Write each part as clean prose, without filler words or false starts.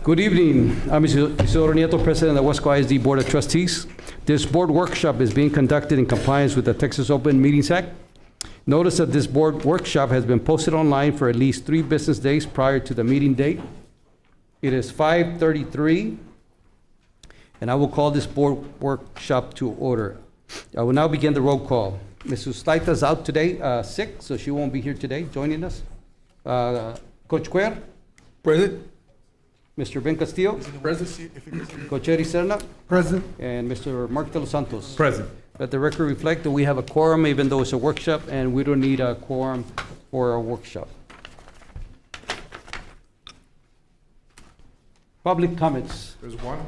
Good evening. I'm Isidoro Nieto, President of the Weslaco ISD Board of Trustees. This board workshop is being conducted in compliance with the Texas Open Meetings Act. Notice that this board workshop has been posted online for at least 3 business days prior to the meeting date. It is 5:33, and I will call this board workshop to order. I will now begin the roll call. Ms. Ustaita is out today, sick, so she won't be here today joining us. Coach Cuellar? Present. Mr. Ben Castillo? Present. Coach Eddie Serna? Present. And Mr. Mark De Los Santos? Present. Let the record reflect that we have a quorum, even though it's a workshop, and we don't need a quorum for a workshop. Public comments. There's one.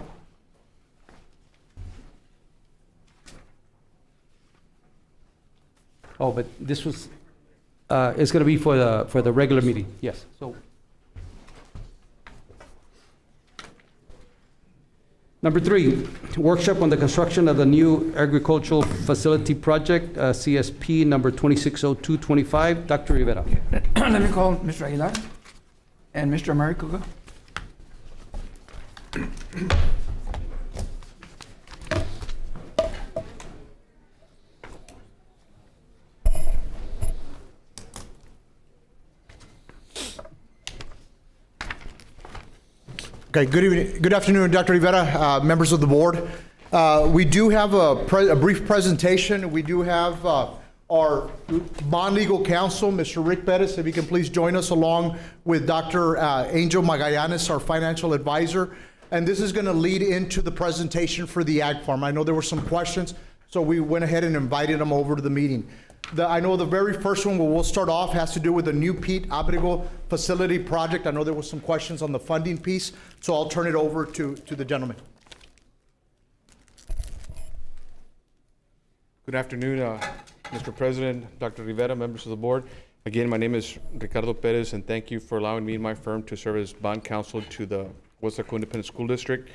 Oh, but this was, it's gonna be for the regular meeting, yes, so. Number 3, workshop on the construction of the new agricultural facility project, CSP number 260225. Dr. Rivera. Let me call Mr. Aguilar and Mr. Maricoga. Okay, good evening, good afternoon, Dr. Rivera, members of the board. We do have a brief presentation. We do have our bond legal counsel, Mr. Rick Bettis, if he can please join us, along with Dr. Angel Magallanes, our financial advisor. And this is going to lead into the presentation for the ag farm. I know there were some questions, so we went ahead and invited them over to the meeting. I know the very first one where we'll start off has to do with the new Pete Abrigo facility project. I know there was some questions on the funding piece, so I'll turn it over to the gentleman. Good afternoon, Mr. President, Dr. Rivera, members of the board. Again, my name is Ricardo Perez, and thank you for allowing me and my firm to serve as bond counsel to the Weslaco Independent School District.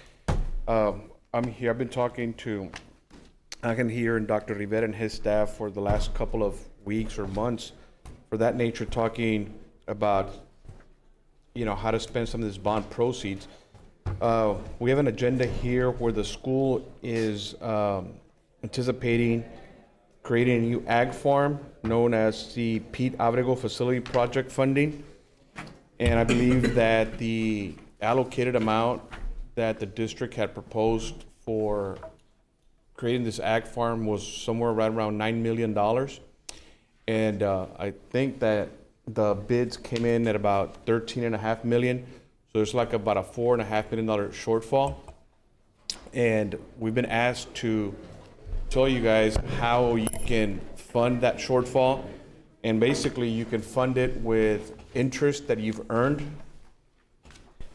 I'm here, I've been talking to Agan here and Dr. Rivera and his staff for the last couple of weeks or months, for that nature, talking about, you know, how to spend some of this bond proceeds. We have an agenda here where the school is anticipating creating a new ag farm known as the Pete Abrigo Facility Project funding. And I believe that the allocated amount that the district had proposed for creating this ag farm was somewhere right around $9 million. And I think that the bids came in at about $13.5 million. So there's like about a $4.5 million shortfall. And we've been asked to tell you guys how you can fund that shortfall. And basically you can fund it with interest that you've earned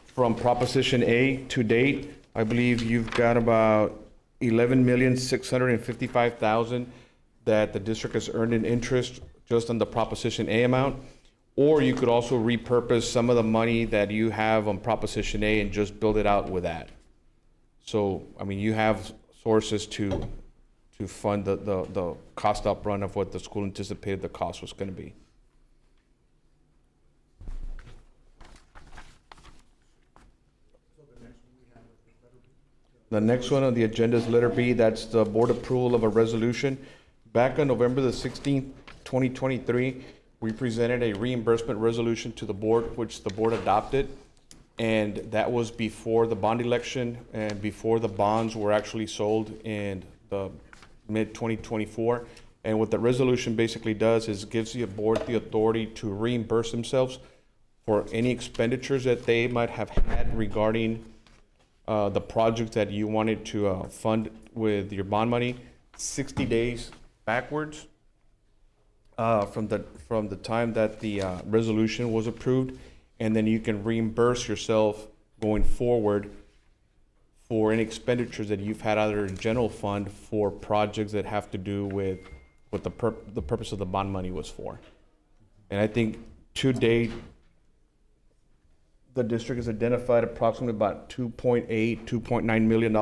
from Proposition A to date. I believe you've got about $11,655,000 that the district has earned in interest just on the Proposition A amount. Or you could also repurpose some of the money that you have on Proposition A and just build it out with that. So, I mean, you have sources to fund the cost upfront of what the school anticipated the cost was going to be. The next one on the agenda is letter B. That's the board approval of a resolution. Back on November the 16th, 2023, we presented a reimbursement resolution to the board, which the board adopted. And that was before the bond election and before the bonds were actually sold in the mid-2024. And what the resolution basically does is gives the board the authority to reimburse themselves for any expenditures that they might have had regarding the project that you wanted to fund with your bond money 60 days backwards from the time that the resolution was approved, and then you can reimburse yourself going forward for any expenditures that you've had either in general fund for projects that have to do with what the purpose of the bond money was for. And I think to date, the district has identified approximately about $2.9 million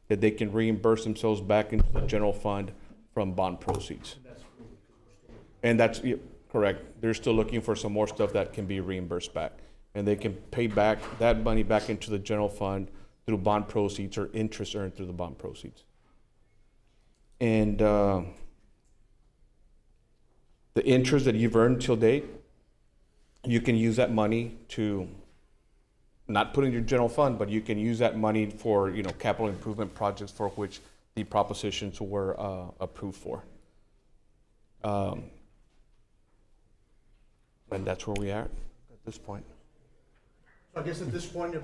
that they can reimburse themselves back into the general fund from bond proceeds. And that's correct. They're still looking for some more stuff that can be reimbursed back. and they can pay back that money back into the general fund through bond proceeds or interest earned through the bond proceeds. And the interest that you've earned till date, you can use that money to not put in your general fund, but you can use that money for, you know, capital improvement projects for which the propositions were approved for. And that's where we are at this point. I guess at this point,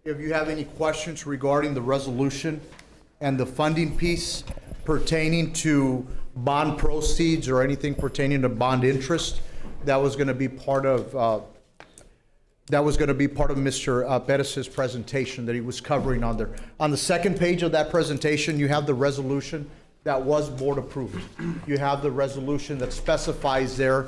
if you have any questions regarding the resolution and the funding piece pertaining to bond proceeds or anything pertaining to bond interest, that was going to be part of Mr. Perez's presentation that he was covering on there. On the second page of that presentation, you have the resolution that was board approved. You have the resolution that specifies there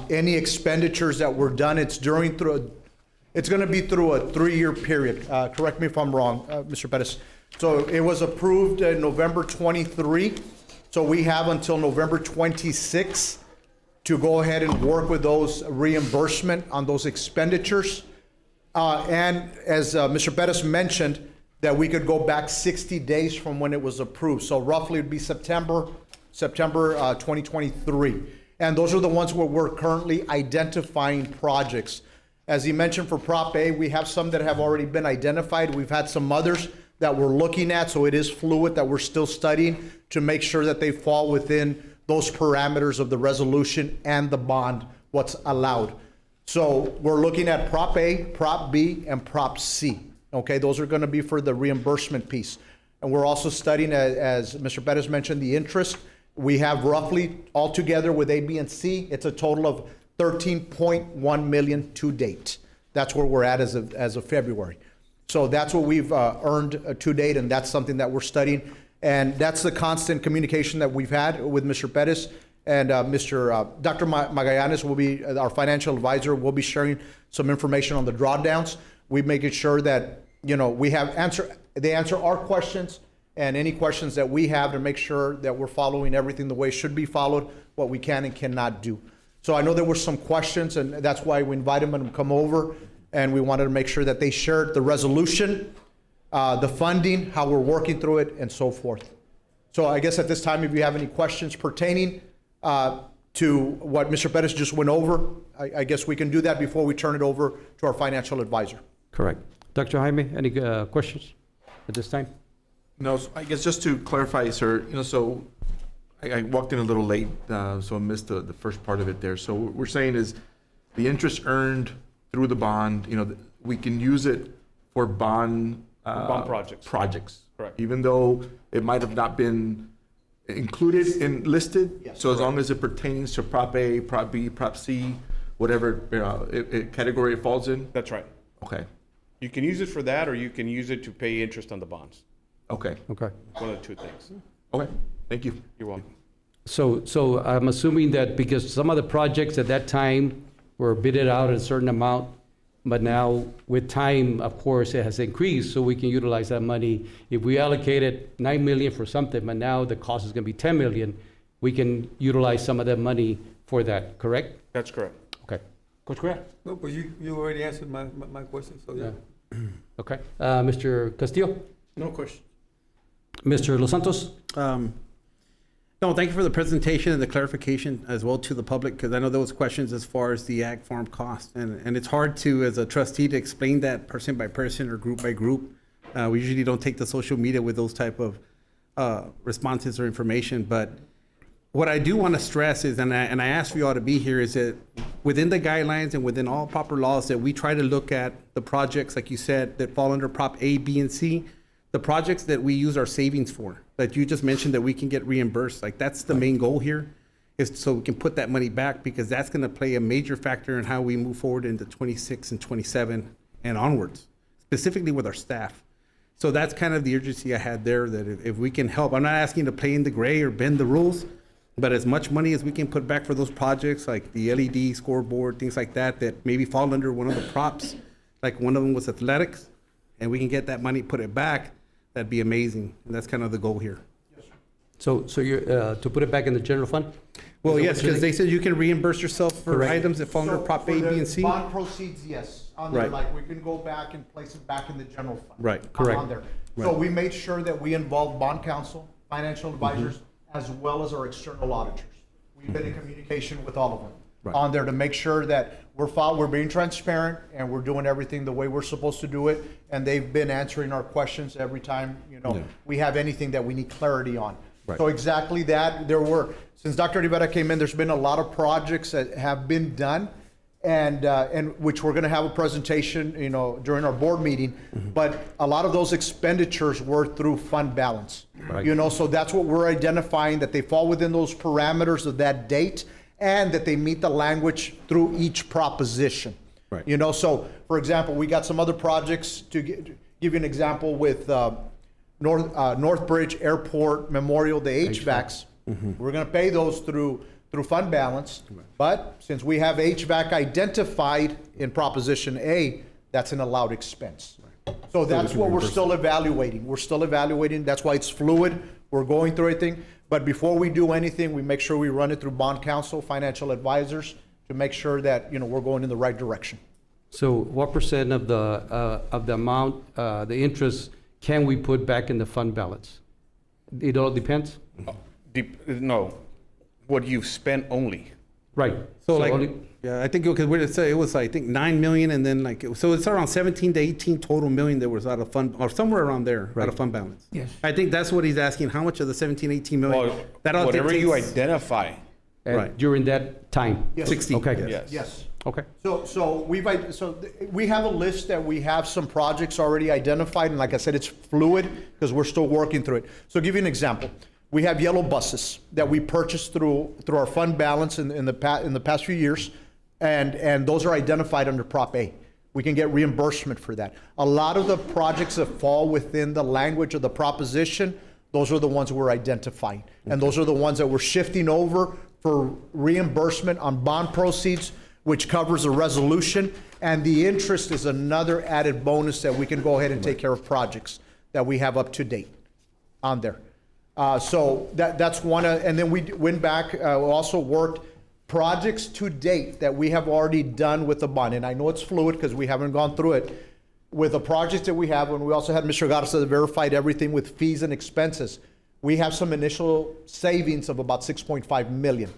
any expenditures that were done. It's going to be through a 3-year period. Correct me if I'm wrong, Mr. Perez. So it was approved in November 23. So we have until November 26 to go ahead and work with those reimbursement on those expenditures. And as Mr. Perez mentioned, that we could go back 60 days from when it was approved. So roughly it'd be September 2023. And those are the ones where we're currently identifying projects. As he mentioned, for Prop A, we have some that have already been identified. We've had some others that we're looking at, so it is fluid, that we're still studying to make sure that they fall within those parameters of the resolution and the bond, what's allowed. So we're looking at Prop A, Prop B, and Prop C. Okay, those are going to be for the reimbursement piece. And we're also studying, as Mr. Perez mentioned, the interest. We have roughly altogether with A, B, and C, it's a total of 13.1 million to date. That's where we're at as of February. So that's what we've earned to date, and that's something that we're studying. And that's the constant communication that we've had with Mr. Perez, and Dr. Magallanes will be, our financial advisor, will be sharing some information on the drawdowns. We're making sure that, you know, they answer our questions and any questions that we have to make sure that we're following everything the way it should be followed, what we can and cannot do. So I know there were some questions, and that's why we invited them to come over, and we wanted to make sure that they shared the resolution, the funding, how we're working through it, and so forth. So I guess at this time, if you have any questions pertaining to what Mr. Perez just went over, I guess we can do that before we turn it over to our financial advisor. Correct. Dr. Jaime, any questions at this time? No, so I guess just to clarify, sir, you know, so I walked in a little late, so I missed the first part of it there. So what we're saying is the interest earned through the bond, you know, we can use it for bond projects. Correct. Even though it might have not been included in listed. Yes, so as long as it pertains to Prop A, Prop B, Prop C, whatever category it falls in. That's right. Okay. You can use it for that, or you can use it to pay interest on the bonds. Okay. Okay. One of the two things. Okay. Thank you. You're welcome. So I'm assuming that because some of the projects at that time were bidded out at a certain amount, but now with time, of course, it has increased, so we can utilize that money. If we allocated 9 million for something, but now the cost is going to be 10 million, we can utilize some of that money for that, correct? That's correct. Okay. Coach Correa? No, but you already answered my question, so yeah. Okay. Mr. Castillo? No question. Mr. Los Santos? No, thank you for the presentation and the clarification as well to the public, because I know there was questions as far as the ag farm cost, and it's hard to, as a trustee, to explain that person by person or group by group. We usually don't take the social media with those type of responses or information, but what I do want to stress is, and I ask for you all to be here, is that within the guidelines and within all proper laws, that we try to look at the projects, like you said, that fall under Prop A, B, and C, the projects that we use our savings for, that you just mentioned that we can get reimbursed. Like, that's the main goal here, is so we can put that money back, because that's going to play a major factor in how we move forward into 26 and 27 and onwards, specifically with our staff. So that's kind of the urgency I had there, that if we can help, I'm not asking to play in the gray or bend the rules, but as much money as we can put back for those projects, like the LED scoreboard, things like that, that maybe fall under one of the props, like one of them was athletics, and we can get that money, put it back, that'd be amazing. And that's kind of the goal here. So you're, to put it back in the general fund? Well, Is that yes, what you're because they said you can reimburse yourself for Correct. items that fall under So Prop for A, the B, and C. bond proceeds, yes. on there, Right. like we can go back and place it back in the general fund. Right. Correct. On there. So Right. we made sure that we involve bond counsel, financial Mm-hmm. advisors, as well as our external auditors. We've been in communication with all of them Right. on there to make sure that we're being transparent and we're doing everything the way we're supposed to do it. And they've been answering our questions every time, Yeah. we have anything that we need clarity on. Right. So exactly that, since Dr. Rivera came in, there's been a lot of projects that have been done and which we're gonna have a presentation, during our board meeting. But a lot of those expenditures were through fund balance. Right. So that's what we're identifying, that they fall within those parameters of that date and that they meet the language through each proposition. Right. So for example, we got some other projects to give you an example with Northbridge Airport Memorial, the HVACs. We're gonna pay those through fund balance. But since we have HVAC identified in Proposition A, that's an allowed expense. So that's what we're still evaluating. We're still evaluating. That's why it's fluid. We're going through everything. But before we do anything, we make sure we run it through bond counsel, financial advisors, to make sure that, we're going in the right direction. So what percent of the amount, the interest, can we put back in the fund balance? It all depends? No, what you've spent only. Right. So like, only- yeah, I think, because it was, I think, 9 million, and then so it's around 17 to 18 total million that was out of fund, or somewhere around there, out of fund balance. Yes. I think that's what he's asking, how much of the 17, 18 million? Well, That all whatever you dictates- identify, Right. During that time? Yes. 60. Okay. yes. yes. Okay. So we have a list that we have some projects already identified, and like I said, it's fluid because we're still working through it. So I'll give you an example. We have yellow buses that we purchased through our fund balance in the past few years, and those are identified under Prop A. We can get reimbursement for that. A lot of the projects that fall within the language of the proposition, those are the ones we're identifying, and those are the ones that we're shifting over for reimbursement on bond proceeds, which covers the resolution, and the interest is another added bonus that we can go ahead and take care of projects that we have up to date on there. So that's one, and then we went back, also worked projects to date that we have already done with the bond, and I know it's fluid because we haven't gone through it. With the projects that we have, and we also had Mr. Garza that verified everything with fees and expenses, we have some initial savings of about 6.5 million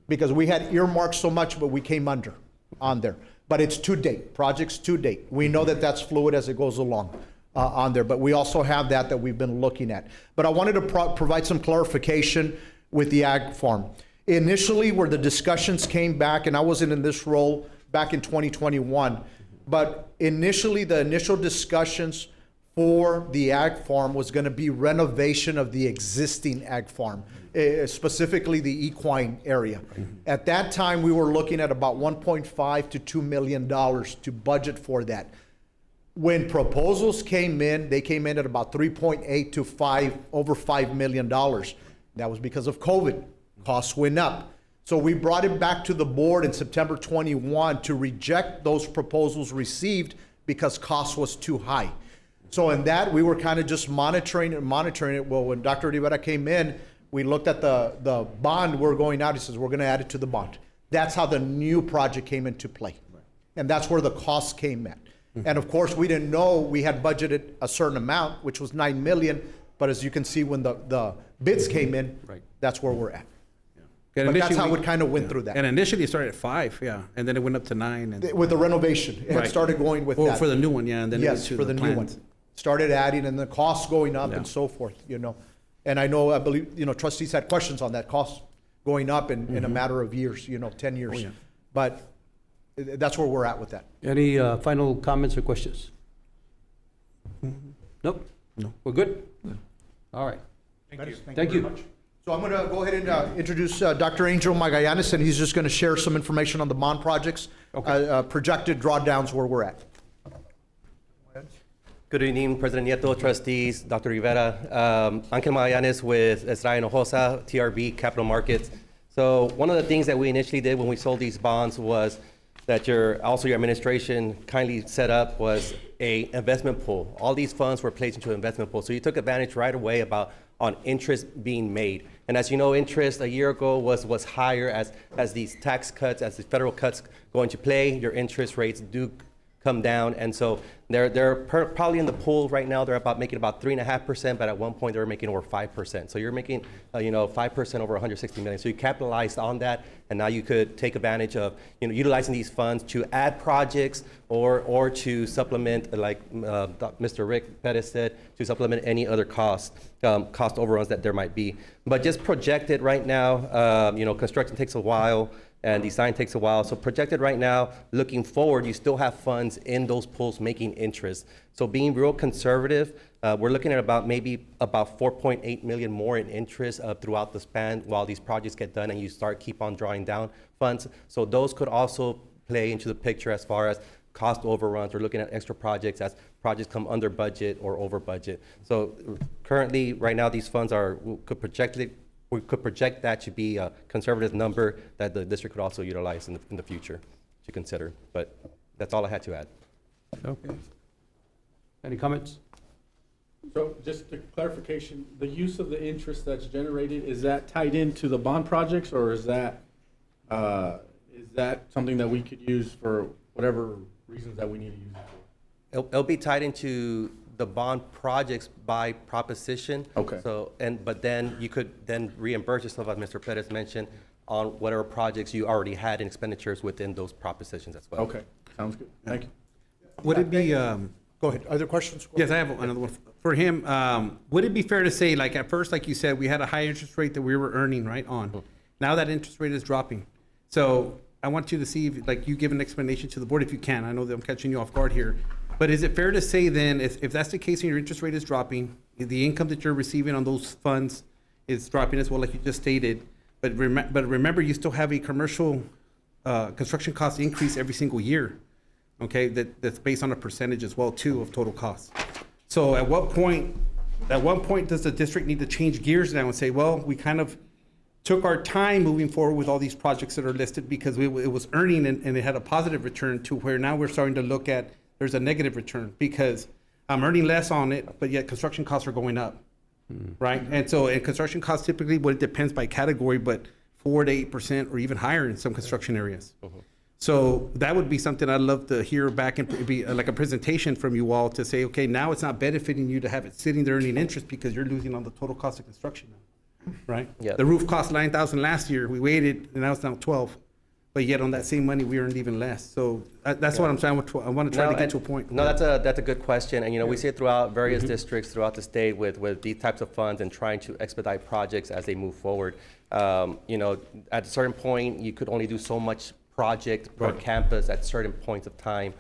because we had earmarked so much, but we came under on there. But it's to date, projects to date. We know that that's fluid as it goes along on there, but we also have that we've been looking at. But I wanted to provide some clarification with the ag farm. Initially, where the discussions came back, and I wasn't in this role back in 2021, but initially, the initial discussions for the ag farm was going to be renovation of the existing ag farm, specifically the equine area. At that time, we were looking at about $1.5 to $2 million to budget for that. When proposals came in, they came in at about 3.8 to over $5 million. That was because of COVID. Costs went up. So we brought it back to the board in September 21 to reject those proposals received because cost was too high. So in that, we were kind of just monitoring it. Well, when Dr. Rivera came in, we looked at the bond we're going out. He says, we're going to add it to the bond. That's how the new project came into play. And that's where the costs came at. And of course, we didn't know we had budgeted a certain amount, which was 9 million. But as you can see, when the bids came in, that's where we're at. And But that's how initially- it kind of went through that. And initially it started at 5, yeah, and then it went up to 9. And, With the renovation, it had Right. started going with Or that. for the new one, yeah, and then it Yes, went to for the new one. plans. Started adding and the costs going up Yeah. and so forth, And I believe, trustees had questions on that cost going up in a matter of years, 10 years. Oh, yeah. But that's where we're at with that. Any final comments or questions? Nope? No. We're good? All right. Thank you. very much. So I'm going to go ahead and introduce Dr. Angel Magallanes, and he's just going to share some information on the bond projects, projected drawdowns where we're at. Good evening, President Nieto, trustees, Dr. Rivera. Angel Magallanes with Estrada Hinojosa, TRB Capital Markets. So one of the things that we initially did when we sold these bonds was that your administration kindly set up was a investment pool. All these funds were placed into an investment pool. So you took advantage right away on interest being made. And as you know, interest a year ago was higher as these tax cuts, as the federal cuts go into play, your interest rates do come down. And so probably in the pool right now, they're making about 3.5%, but at one point they were making over 5%. So you're making, 5% over 160 million. So you capitalized on that, and now you could take advantage of, utilizing these funds to add projects or to supplement, like Mr. Rick Pettis said, to supplement any other cost overruns that there might be. But just projected right now, construction takes a while, and design takes a while. So projected right now, looking forward, you still have funds in those pools making interest. So being real conservative, we're looking at maybe about 4.8 million more in interest throughout the span while these projects get done and you keep on drawing down funds. So those could also play into the picture as far as cost overruns. We're looking at extra projects as projects come under budget or over budget. So currently, right now, these funds we could project that to be a conservative number that the district could also utilize in the future to consider. But that's all I had to add. Okay. Any comments? So just a clarification, the use of the interest that's generated, is that tied into the bond projects, or is that something that we could use for whatever reasons that we need to use it for? It'll be tied into the bond projects by proposition. Okay. But then you could then reimburse yourself, as Mr. Pettis mentioned, on whatever projects you already had in expenditures within those propositions as well. Okay, sounds good. Thank you. Would it be, Go ahead. Other questions? yes, I have another one for him. Would it be fair to say, like at first, like you said, we had a high interest rate that we were earning right on. Now that interest rate is dropping. So I want you to see if, like, you give an explanation to the board if you can. I know that I'm catching you off guard here. But is it fair to say then, if that's the case and your interest rate is dropping, the income that you're receiving on those funds is dropping as well, like you just stated, but remember, you still have a commercial construction cost increase every single year, okay? That's based on a percentage as well too of total costs. So at what point does the district need to change gears now and say, well, we kind of took our time moving forward with all these projects that are listed because it was earning and it had a positive return, to where now we're starting to look at there's a negative return because I'm earning less on it, but yet construction costs are going up, right? And construction costs typically, well, it depends by category, but 4 to 8% or even higher in some construction areas. So that would be something I'd love to hear back and be like a presentation from you all to say, okay, now it's not benefiting you to have it sitting there earning interest because you're losing on the total cost of construction now, right? Yeah. The roof cost $9,000 last year. We waited, and now it's down 12. But yet on that same money, we earned even less. So that's what I'm saying. I want to try to get to a point. No, that's a good question. And, we see it throughout various districts throughout the state with these types of funds and trying to expedite projects as they move forward. At a certain point, you could only do so much project per campus at certain points of time.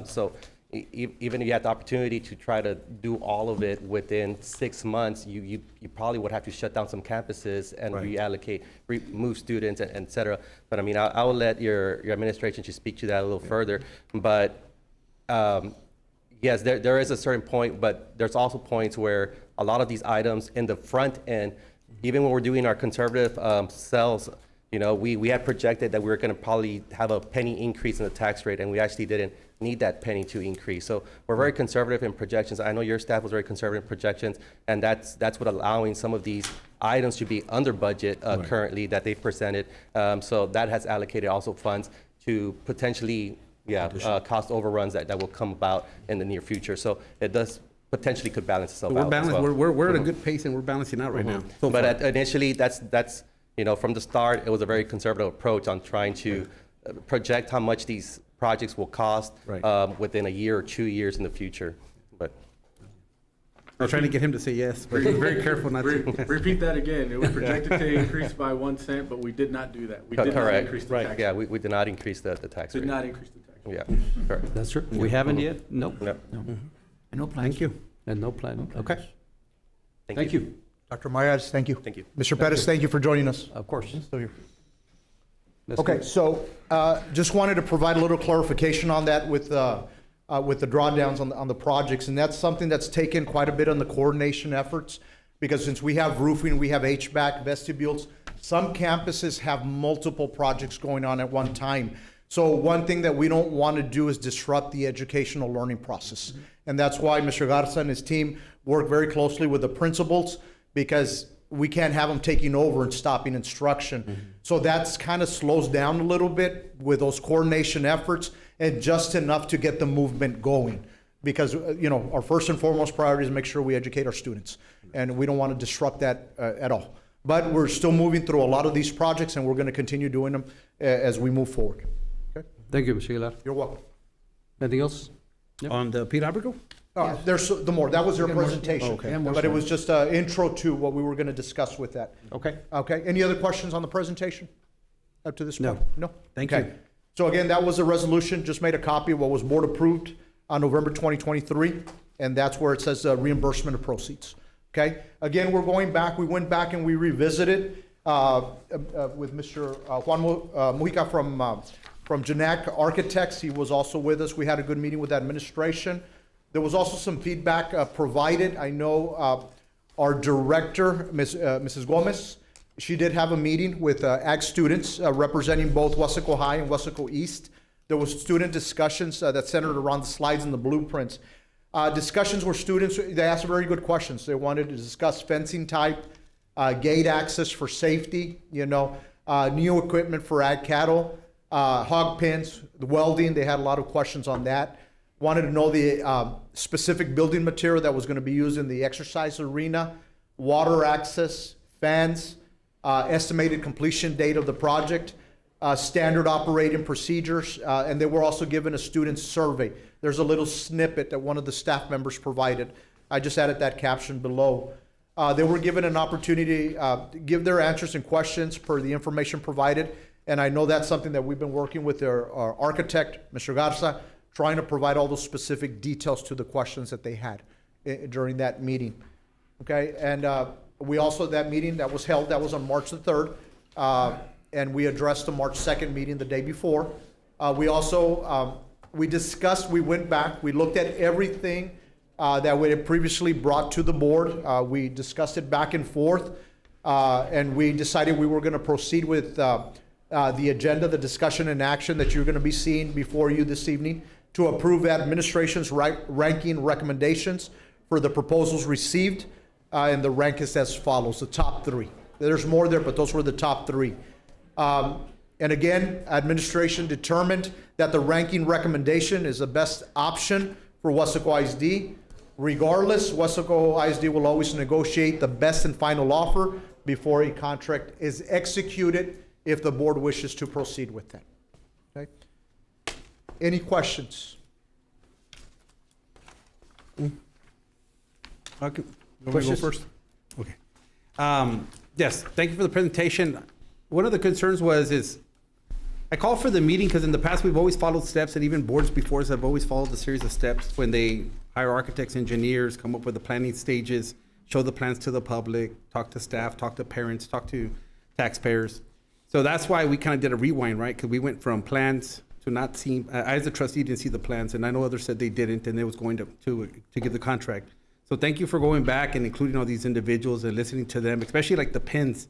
So even if you had the opportunity to try to do all of it within 6 months, you probably would have to shut down some campuses and reallocate, move students, et cetera. But I mean, I will let your administration to speak to that a little further. But yes, there is a certain point, but there's also points where a lot of these items in the front end, even when we're doing our conservative sales, we had projected that we were going to probably have a penny increase in the tax rate, and we actually didn't need that penny to increase. So we're very conservative in projections. I know your staff was very conservative in projections, and that's what allowing some of these items to be under budget currently that they've presented. So that has allocated also funds to potentially, cost overruns that will come about in the near future. So it does potentially could balance itself out. We're balanced. As well. We're at a good pace, and we're balancing out right now. So But far. initially, that's from the start, it was a very conservative approach on trying to project how much these projects will cost within a year or 2 years in the future. But I was trying to get him to say yes, but he was very careful not to. Repeat that again. It was projected to increase by 1 cent, but we did not do that. We did not correct, increase the tax. yeah, we did not increase the tax rate. Did not increase the tax. Yeah, correct. That's true. We haven't yet? Nope. No. No plans. Thank you. And no plan. Okay. Thank Thank you. Dr. Mayas, thank you. Thank you. Mr. Pettis, thank you for joining us. Of course. Still here. Let's Okay, go. so just wanted to provide a little clarification on that with the drawdowns on the projects, and that's something that's taken quite a bit on the coordination efforts, because since we have roofing, we have HVAC, vestibules, some campuses have multiple projects going on at one time. So one thing that we don't want to do is disrupt the educational learning process. And that's why Mr. Garza and his team work very closely with the principals, because we can't have them taking over and stopping instruction. So that's kind of slows down a little bit with those coordination efforts. and just enough to get the movement going. Because, our first and foremost priority is make sure we educate our students, and we don't want to disrupt that at all. But we're still moving through a lot of these projects, and we're going to continue doing them as we move forward. Okay? Thank you, Mr. Aguilar. You're welcome. Anything else? On the Pete Abrigo? There's the more, that was their presentation. Okay. Yeah, more But it so. was just an intro to what we were going to discuss with that. Okay. Okay, any other questions on the presentation up to this No. point? No? Thank Okay. you. So again, that was a resolution, just made a copy of what was board approved on November 2023, and that's where it says reimbursement of proceeds. Okay? Again, we're going back, we went back and we revisited with Mr. Juan Mujica from Janak Architects. He was also with us. We had a good meeting with the administration. There was also some feedback provided. I know our director, Mrs. Gomez, she did have a meeting with ag students representing both Weslaco High and Weslaco East. There was student discussions that centered around the slides and the blueprints. Discussions where students, they asked very good questions. They wanted to discuss fencing type, gate access for safety, new equipment for ag cattle, hog pens, the welding. They had a lot of questions on that. Wanted to know the specific building material that was going to be used in the exercise arena, water access, fans, estimated completion date of the project, standard operating procedures, and they were also given a student survey. There's a little snippet that one of the staff members provided. I just added that caption below. They were given an opportunity to give their answers and questions per the information provided, and I know that's something that we've been working with our architect, Mr. Garza, trying to provide all those specific details to the questions that they had during that meeting. Okay, and we also, that meeting that was held, that was on March the 3rd, and we addressed the March 2nd meeting the day before. We also, we discussed, we went back, we looked at everything that we had previously brought to the board. We discussed it back and forth, and we decided we were going to proceed with the agenda, the discussion and action that you're going to be seeing before you this evening to approve administration's ranking recommendations for the proposals received, and the rank is as follows, the top three. There's more there, but those were the top three. And again, administration determined that the ranking recommendation is the best option for Weslaco ISD. Regardless, Weslaco ISD will always negotiate the best and final offer before a contract is executed if the board wishes to proceed with that. Okay? Any questions? Okay. You want me to go Questions? first? Okay. Yes, thank you for the presentation. One of the concerns is I call for the meeting because in the past we've always followed steps, and even boards before us have always followed a series of steps when they hire architects, engineers, come up with the planning stages, show the plans to the public, talk to staff, talk to parents, talk to taxpayers. So that's why we kind of did a rewind, right? Because we went from plans to not seeing, I as a trustee didn't see the plans, and I know others said they didn't, and they was going to give the contract. So thank you for going back and including all these individuals and listening to them, especially like the pins.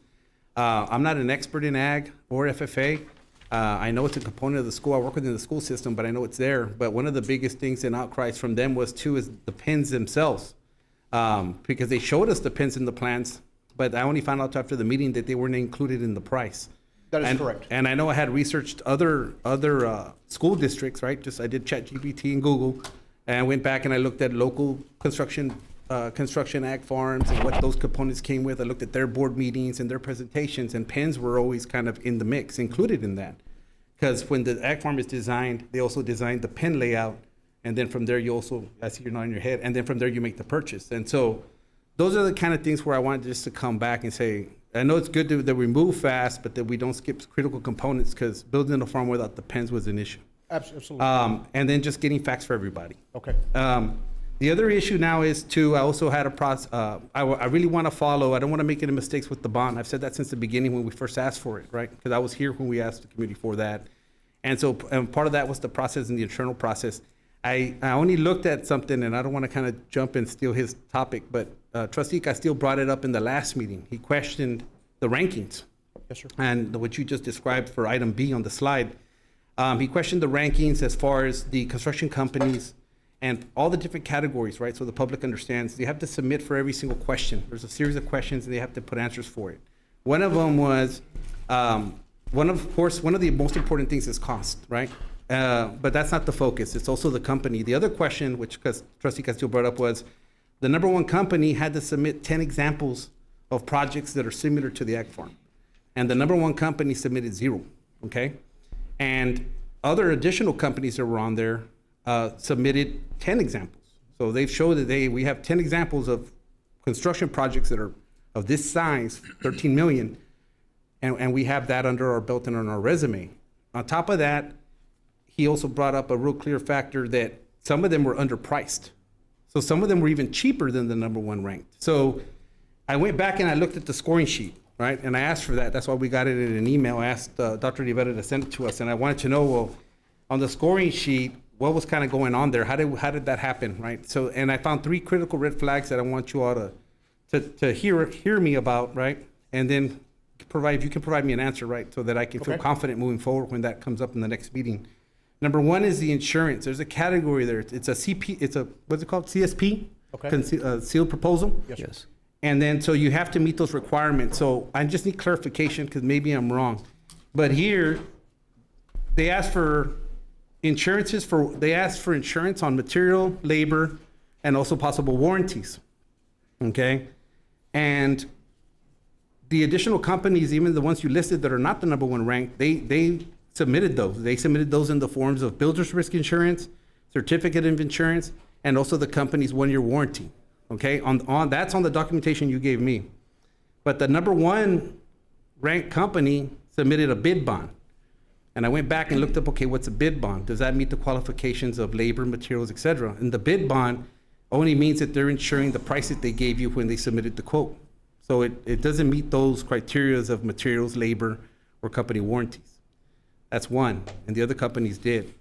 I'm not an expert in ag or FFA. I know it's a component of the school. I work within the school system, but I know it's there. But one of the biggest things and outcries from them is the pins themselves, because they showed us the pins in the plans, but I only found out after the meeting that they weren't included in the price. That is correct. And I know I had researched other school districts, right? I did ChatGPT and Google, and I went back and I looked at local construction ag farms and what those components came with. I looked at their board meetings and their presentations, and pins were always kind of in the mix, included in that. Because when the ag farm is designed, they also design the pin layout, and then from there you also, I see you're nodding your head, and then from there you make the purchase. And so those are the kind of things where I wanted just to come back and say, I know it's good that we move fast, but that we don't skip critical components, because building a farm without the pins was an issue. Absolutely. And then just getting facts for everybody. Okay. The other issue now is I also had a process, I really want to follow, I don't want to make any mistakes with the bond. I've said that since the beginning when we first asked for it, right? Because I was here when we asked the committee for that. And so part of that was the process and the internal process. I only looked at something, and I don't want to kind of jump and steal his topic, but Trustee Castillo brought it up in the last meeting. He questioned the rankings. Yes, sir. And what you just described for item B on the slide. He questioned the rankings as far as the construction companies and all the different categories, right? So the public understands. They have to submit for every single question. There's a series of questions, and they have to put answers for it. One of them was, one of the most important things is cost, right? But that's not the focus. It's also the company. The other question, which Trustee Castillo brought up, was the number one company had to submit 10 examples of projects that are similar to the ag farm. And the number one company submitted 0, okay? And other additional companies that were on there submitted 10 examples. So they've showed that we have 10 examples of construction projects that are of this size, 13 million, and we have that under our belt and on our resume. On top of that, he also brought up a real clear factor that some of them were underpriced. So some of them were even cheaper than the number one ranked. So I went back and I looked at the scoring sheet, right? And I asked for that. That's why we got it in an email. I asked Dr. Rivera to send it to us. And I wanted to know, well, on the scoring sheet, what was kind of going on there? How did that happen, right? So, and I found 3 critical red flags that I want you all to hear me about, right? And then if you can provide me an answer, right? So that I can feel confident moving forward when that comes up in the next meeting. Number 1 is the insurance. There's a category there. It's a CP, what's it called? CSP? Okay. Sealed proposal? Yes. And then, so you have to meet those requirements. So I just need clarification because maybe I'm wrong. But here, they asked for insurance on material, labor, and also possible warranties. Okay? And the additional companies, even the ones you listed that are not the number one ranked, they submitted those. They submitted those in the forms of builder's risk insurance, certificate of insurance, and also the company's 1-year warranty. Okay, that's on the documentation you gave me. But the number one ranked company submitted a bid bond. And I went back and looked up, okay, what's a bid bond? Does that meet the qualifications of labor, materials, et cetera? And the bid bond only means that they're insuring the price that they gave you when they submitted the quote. So it doesn't meet those criteria of materials, labor, or company warranties. That's one, and the other companies did.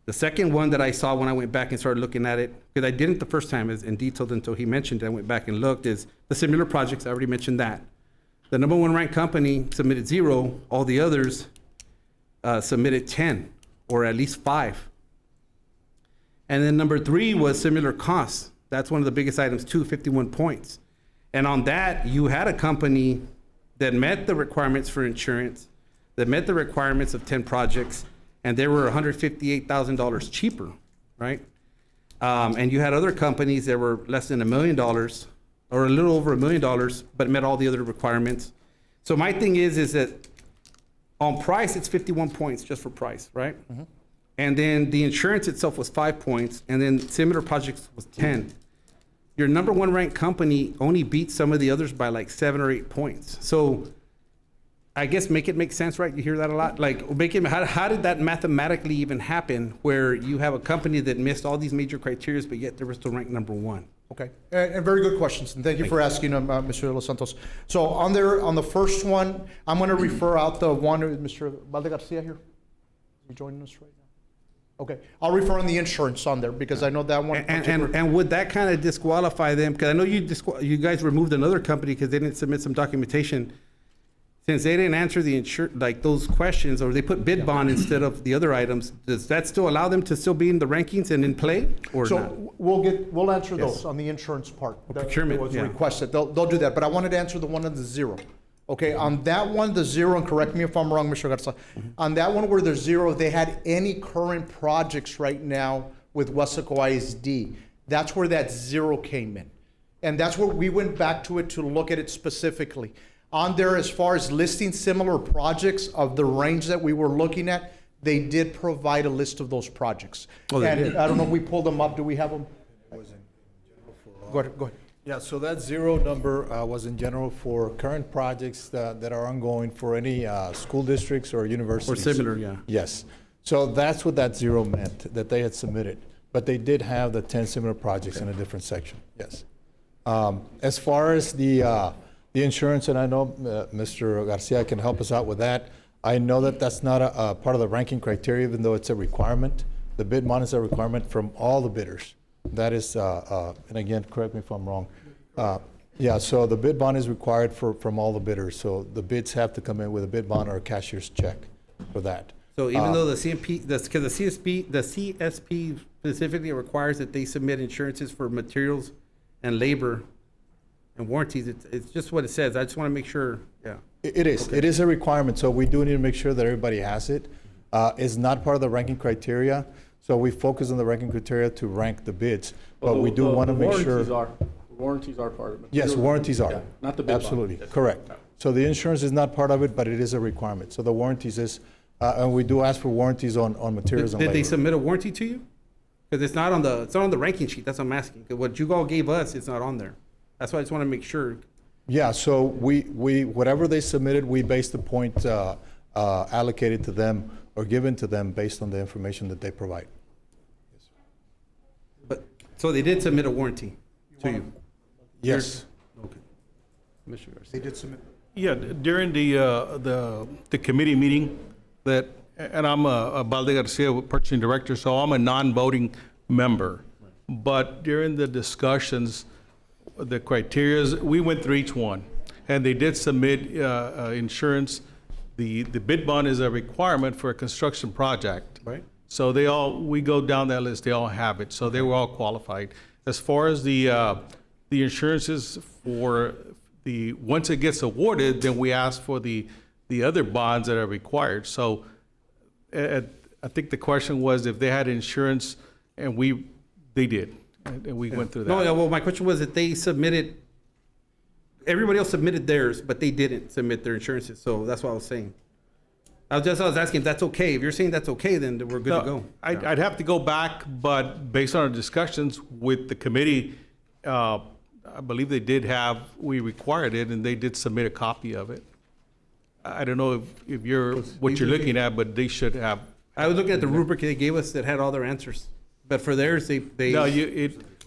The second one that I saw when I went back and started looking at it, because I didn't the first time in detail until he mentioned it, I went back and looked, is the similar projects. I already mentioned that. The number one ranked company submitted 0. All the others submitted 10, or at least 5. And then number 3 was similar costs. That's one of the biggest items too, 51 points. And on that, you had a company that met the requirements for insurance, that met the requirements of 10 projects, and they were $158,000 cheaper, right? And you had other companies that were less than $1 million, or a little over $1 million, but met all the other requirements. So my thing is that on price, it's 51 points just for price, right? Mm-hmm. And then the insurance itself was 5 points, and then similar projects was 10. Your number one ranked company only beat some of the others by like 7 or 8 points. So I guess make it make sense, right? You hear that a lot. Like, how did that mathematically even happen where you have a company that missed all these major criteria, but yet they were still ranked number one? Okay, and very good questions, and thank you for asking them, Mr. Los Santos. So on the first one, I'm going to refer out the one, Mr. Valde Garcia here. Is he joining us right now? Okay, I'll refer on the insurance on there because I know that one. And would that kind of disqualify them? Because I know you guys removed another company because they didn't submit some documentation. Since they didn't answer those questions, or they put bid bond instead of the other items, does that still allow them to still be in the rankings and in play, or so not? We'll answer those on the insurance part. Procurement, that was yeah. requested. They'll do that, but I wanted to answer the one on the 0. Okay, on that one, the 0, and correct me if I'm wrong, Mr. Garza. Mm-hmm. On that one where there's 0, they had any current projects right now with Weslaco ISD. That's where that 0 came in, and that's where we went back to it to look at it specifically. On there, as far as listing similar projects of the range that we were looking at, they did provide a list of those projects. Oh, they did. I don't know if we pulled them up. Do we have them? Go ahead. Yeah, so that 0 number was in general for current projects that are ongoing for any school districts or universities. Or similar, yeah. Yes. So that's what that 0 meant, that they had submitted. But they did have the 10 similar projects in a different section, yes. As far as the insurance, and I know Mr. Garcia can help us out with that. I know that that's not a part of the ranking criteria, even though it's a requirement. The bid bond is a requirement from all the bidders. That is, and again, correct me if I'm wrong. Yeah, so the bid bond is required from all the bidders. So the bids have to come in with a bid bond or a cashier's check for that. So even though the CSP specifically requires that they submit insurances for materials and labor and warranties, it's just what it says. I just want to make sure, yeah. It is. Okay. It is a requirement, so we do need to make sure that everybody has it. is not part of the ranking criteria. So we focus on the ranking criteria to rank the bids, but we do want to make sure. Warranties are part of it. Yes, warranties are. Yeah, not the bid bond. Absolutely, Yes. correct. So the insurance is not part of it, but it is a requirement. So the warranties is, and we do ask for warranties on materials and Did they labor. submit a warranty to you? Because it's not on the ranking sheet, that's what I'm asking. 'Cause what you all gave us, it's not on there. That's why I just want to make sure. Yeah, so we, whatever they submitted, we base the point allocated to them or given to them based on the information that they provide. But, so they did submit a warranty to you? Yes. Okay. Commissioner Garcia. They did submit. Yeah, during the committee meeting that, and I'm a Balde Garcia, purchasing director, so I'm a non-voting member. But during the discussions, the criterias, we went through each one, and they did submit insurance. The bid bond is a requirement for a construction project. Right. So we go down that list, they all have it, so they were all qualified. As far as the insurances for once it gets awarded, then we ask for the other bonds that are required. So I think the question was if they had insurance, and they did, and we went through that. No, yeah, well, my question was that they submitted, everybody else submitted theirs, but they didn't submit their insurances, so that's what I was saying. I was asking if that's okay. If you're saying that's okay, then we're good to go. I'd have to go back, but based on our discussions with the committee, I believe we required it, and they did submit a copy of it. I don't know if what you're looking at, but they should have. I was looking at the rubric they gave us that had all their answers, but for theirs, they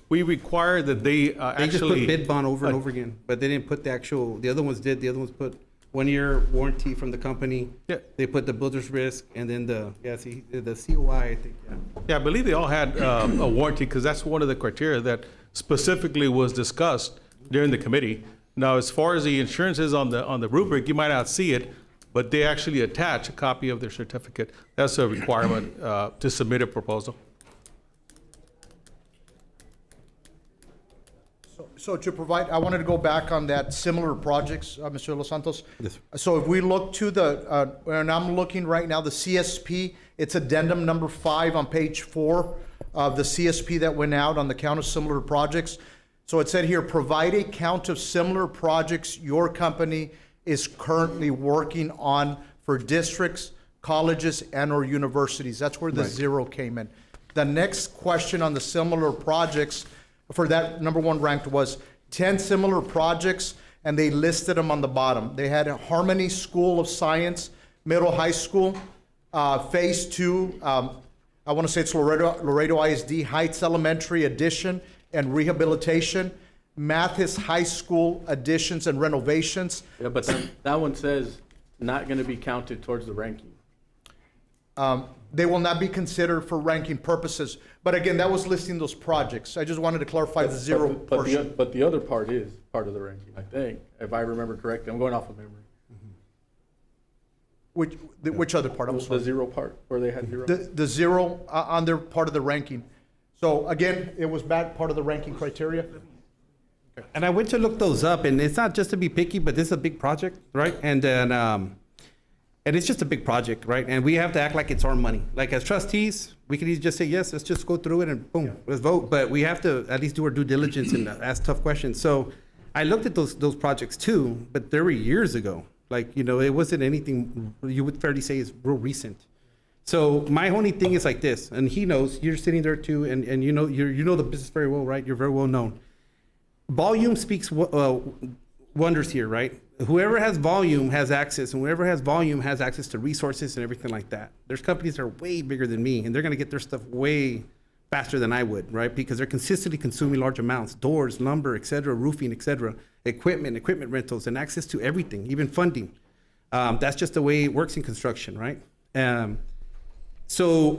We require that they just actually. put bid bond over and over again, but they didn't put the other ones did, the other ones put 1-year warranty from the company. Yeah. They put the builder's risk and then the COI, I think, yeah. Yeah, I believe they all had a warranty, because that's one of the criteria that specifically was discussed during the committee. Now, as far as the insurances on the rubric, you might not see it, but they actually attach a copy of their certificate. That's a requirement to submit a proposal. So to provide, I wanted to go back on that similar projects, Mr. Los Santos. Yes. So if we look to and I'm looking right now, the CSP, it's addendum number 5 on page 4 of the CSP that went out on the count of similar projects. So it said here, provide a count of similar projects your company is currently working on for districts, colleges, and/or universities. That's where the 0 came in. The next question on the similar projects for that number 1 ranked was 10 similar projects, and they listed them on the bottom. They had a Harmony School of Science, Middle High School, Phase 2, I want to say it's Laredo ISD Heights Elementary addition and rehabilitation, Mathis High School additions and renovations. Yeah, but that one says not going to be counted towards the ranking. They will not be considered for ranking purposes. But again, that was listing those projects. I just wanted to clarify the 0 portion. But the other part is part of the ranking, I think, if I remember correctly. I'm going off of memory. Which other part? I'm The sorry. 0 part, where they had 0. The 0 on their part of the ranking. So again, it was back part of the ranking criteria. And I went to look those up, and it's not just to be picky, but this is a big project, right? And then, and it's just a big project, right? And we have to act like it's our money. Like as trustees, we could just say, yes, let's just go through it and boom, let's vote. But we have to at least do our due diligence and ask tough questions. So I looked at those projects too, but they were years ago. Like, it wasn't anything you would fairly say is real recent. So my only thing is like this, and he knows, you're sitting there too, and you know the business very well, right? You're very well known. Volume speaks wonders here, right? Whoever has volume has access, and whoever has volume has access to resources and everything like that. There's companies that are way bigger than me, and they're gonna get their stuff way faster than I would, right? Because they're consistently consuming large amounts, doors, lumber, et cetera, roofing, et cetera, equipment rentals, and access to everything, even funding. That's just the way it works in construction, right? So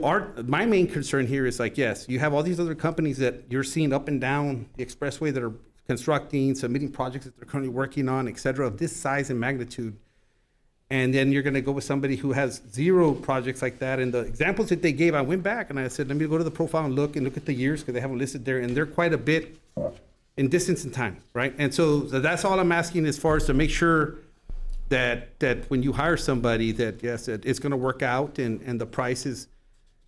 my main concern here is like, yes, you have all these other companies that you're seeing up and down the expressway that are constructing, submitting projects that they're currently working on, et cetera, of this size and magnitude. And then you're gonna go with somebody who has 0 projects like that. And the examples that they gave, I went back and I said, let me go to the profile and look at the years, because they have them listed there, and they're quite a bit in distance in time, right? And so that's all I'm asking as far as to make sure that when you hire somebody, that yes, it's going to work out, and the price is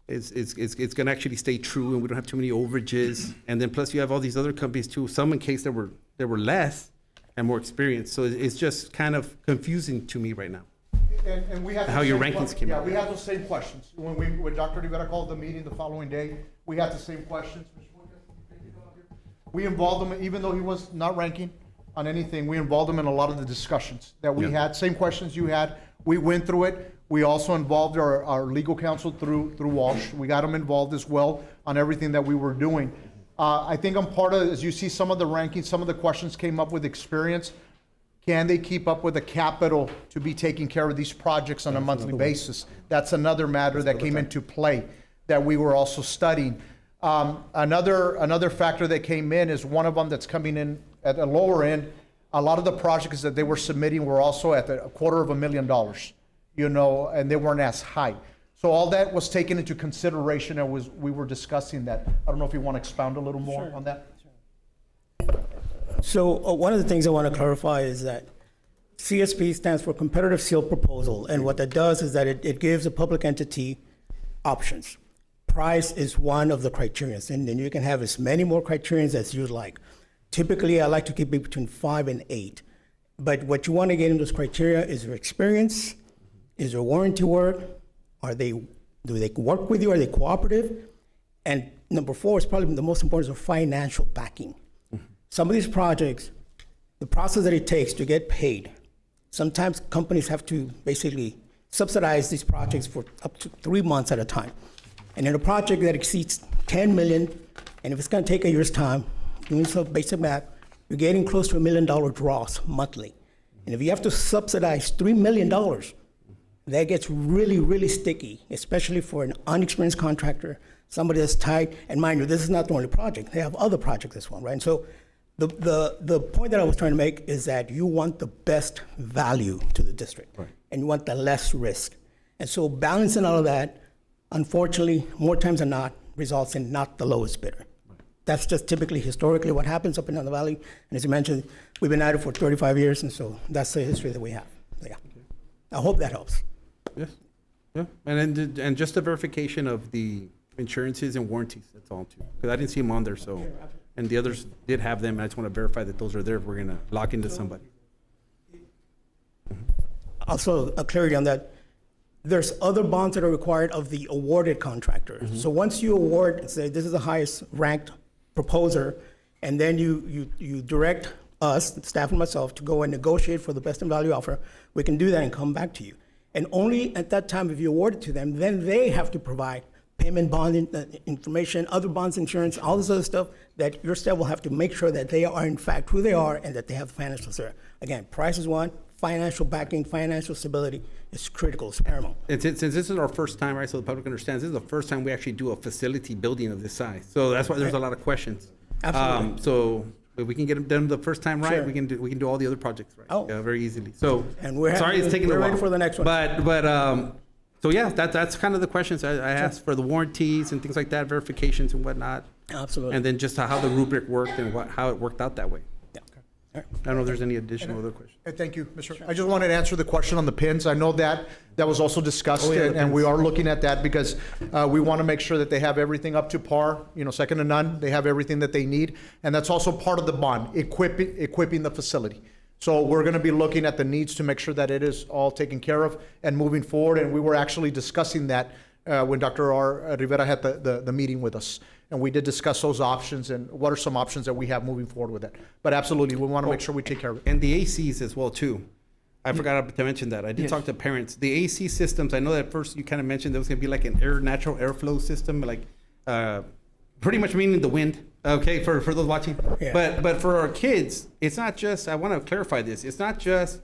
it's going to actually stay true, and we don't have too many overages. And then plus you have all these other companies too. Some in case there were less and more experienced. So it's just kind of confusing to me right now. And we had the How your same rankings came Yeah, out. we had those same questions. When Dr. Rivera called the meeting the following day, we had the same questions. We involved him, even though he was not ranking on anything, we involved him in a lot of the discussions that we had, same questions you had. We went through it. We also involved our legal counsel through Walsh. We got him involved as well on everything that we were doing. I think I'm part of, as you see some of the rankings, some of the questions came up with experience. Can they keep up with the capital to be taking care of these projects on a monthly basis? That's another matter that came into play that we were also studying. Another factor that came in is one of them that's coming in at a lower end. A lot of the projects that they were submitting were also at a $250,000, you know, and they weren't as high. So all that was taken into consideration and we were discussing that. I don't know if you want to expound a little more on that. So one of the things I want to clarify is that CSP stands for Competitive Seal Proposal, and what that does is that it gives a public entity options. Price is one of the criterions, and then you can have as many more criterions as you'd like. Typically, I like to keep it between 5 and 8. But what you want to get in those criteria is your experience, is your warranty work, do they work with you, are they cooperative? And number 4 is probably the most important, is financial backing. Some of these projects, the process that it takes to get paid, sometimes companies have to basically subsidize these projects for up to 3 months at a time. And in a project that exceeds 10 million, and if it's going to take a year's time, doing some basic math, you're getting close to $1 million draws monthly. And if you have to subsidize $3 million, that gets really, really sticky, especially for an unexperienced contractor, somebody that's tight. And mind you, this is not the only project. They have other projects as well, right? And so the point that I was trying to make is that you want the best value to the district, right, and you want the less risk. And so balancing all of that, unfortunately, more times than not, results in not the lowest bidder. Right. That's just typically historically what happens up and down the valley. And as you mentioned, we've been at it for 35 years, and so that's the history that we have. So, yeah. Okay. I hope that helps. Yes. Yeah. And just a verification of the insurances and warranties. That's all too. Because I didn't see them on there, so. And the others did have them. And I just want to verify that those are there if we're going to lock into somebody. Also, a clarity on that. There's other bonds that are required of the awarded contractor. Mm-hmm. So once you award, say this is the highest ranked proposer, and then you direct us, staff and myself, to go and negotiate for the best in value offer, we can do that and come back to you. And only at that time, if you award it to them, then they have to provide payment bond information, other bonds, insurance, all this other stuff that your staff will have to make sure that they are in fact who they are and that they have the financial support. Again, price is one, financial backing, financial stability is critical, it's paramount. And since this is our first time, right, so the public understands, this is the first time we actually do a facility building of this size. So that's why there's a lot of questions. Absolutely. So if we can get them done the first time right, Sure. we can do all the other projects right. Oh. Very easily. So And we're sorry happy- it's taking a we're while. ready for the next one. But so yeah, that's kind of the questions I asked for the warranties and things like that, verifications and whatnot. Absolutely. And then just how the rubric worked and how it worked out that way. Yeah. I don't know if there's any additional other questions. Thank you, Mr. I just wanted to answer the question on the pins. I know that was also discussed, Oh, yeah, the and we pins. are looking at that because we want to make sure that they have everything up to par, second to none. They have everything that they need, and that's also part of the bond, equipping the facility. So we're going to be looking at the needs to make sure that it is all taken care of and moving forward, and we were actually discussing that when Dr. R. Rivera had the meeting with us. And we did discuss those options and what are some options that we have moving forward with it. But absolutely, we want to make sure we take care of it. And the ACs as well too. I forgot to mention that. I did talk to parents. The AC systems, I know that first you kind of mentioned there was going to be like an natural airflow system, like pretty much meaning the wind. Okay, for those watching. Yeah. But for our kids, it's not just. I want to clarify this. It's not just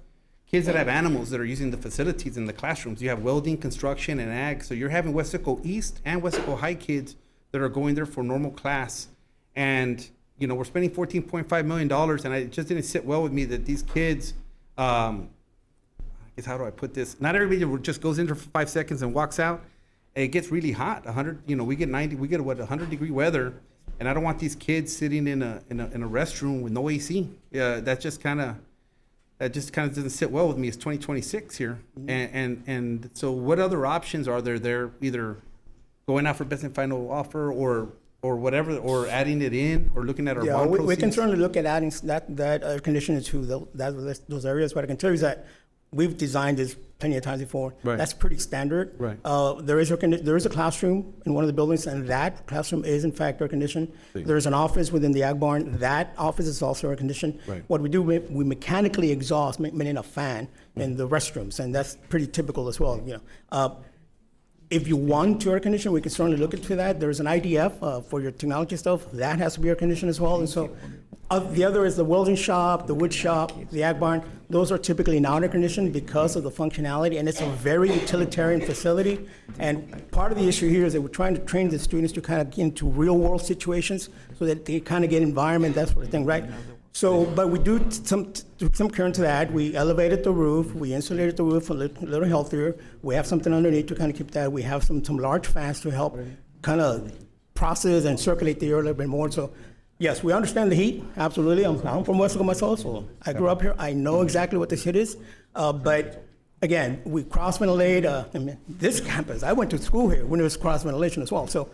kids that have animals that are using the facilities in the classrooms. You have welding, construction, and ag. So you're having Weslaco East and Weslaco High kids that are going there for normal class, and we're spending $14.5 million, and it just didn't sit well with me that these kids. I guess how do I put this? Not everybody just goes in there for 5 seconds and walks out. It gets really hot. 100. We get 90. We get 100-degree weather, and I don't want these kids sitting in a restroom with no AC. Yeah, that's just kind of. that just kind of doesn't sit well with me. It's 2026 here. And so what other options are there? They're either going out for best and final offer or whatever, or adding it in, or looking at our Yeah, bond we can proceeds? certainly look at adding that air conditioning to those areas. What I can tell you is that we've designed this plenty of times before. Right. That's pretty standard. Right. There is a classroom in one of the buildings, and that classroom is in fact air conditioned. There's an office within the ag barn. That office is also air conditioned. Right. What we do, we mechanically exhaust, meaning a fan, in the restrooms, and that's pretty typical as well. If you want to air condition, we can certainly look into that. There's an IDF for your technology stuff. That has to be air conditioned as well. And so the other is the welding shop, the wood shop, the ag barn. Those are typically not air conditioned because of the functionality, and it's a very utilitarian facility. And part of the issue here is that we're trying to train the students to kind of get into real world situations so that they kind of get environment, that sort of thing, right? So, but we do some current to that. We elevated the roof, we insulated the roof a little healthier. We have something underneath to kind of keep that. We have some large fans to help kind of process and circulate the air a little bit more. So, yes, we understand the heat, absolutely. I'm from Weslaco myself, so I grew up here. I know exactly what this heat is. But again, we cross-ventilate this campus. I went to school here when it was cross-ventilation as well. So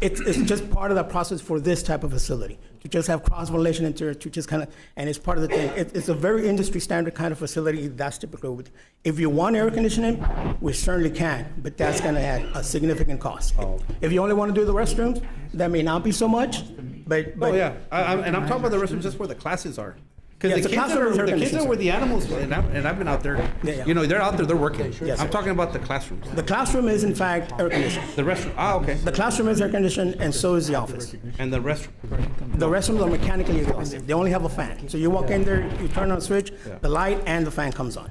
it's just part of that process for this type of facility, to just have cross-ventilation into it, to just kind of, and it's part of the thing. It's a very industry standard kind of facility. That's typical. If you want air conditioning, we certainly can, but that's going to add a significant cost. If you only want to do the restrooms, that may not be so much, but. Oh, yeah. And I'm talking about the restrooms just where the classes are. Yeah, Because the classroom is air the kids are conditioned. where the animals, and I've been out there. Yeah. They're out there, they're working. Yes, I'm sir. talking about the classrooms. The classroom is in fact air conditioned. The restroom, okay. The classroom is air conditioned, and so is the office. And the restroom. The restrooms are mechanically exhausted. They only have a fan. So you walk in there, you turn on a switch, the light and the fan comes on.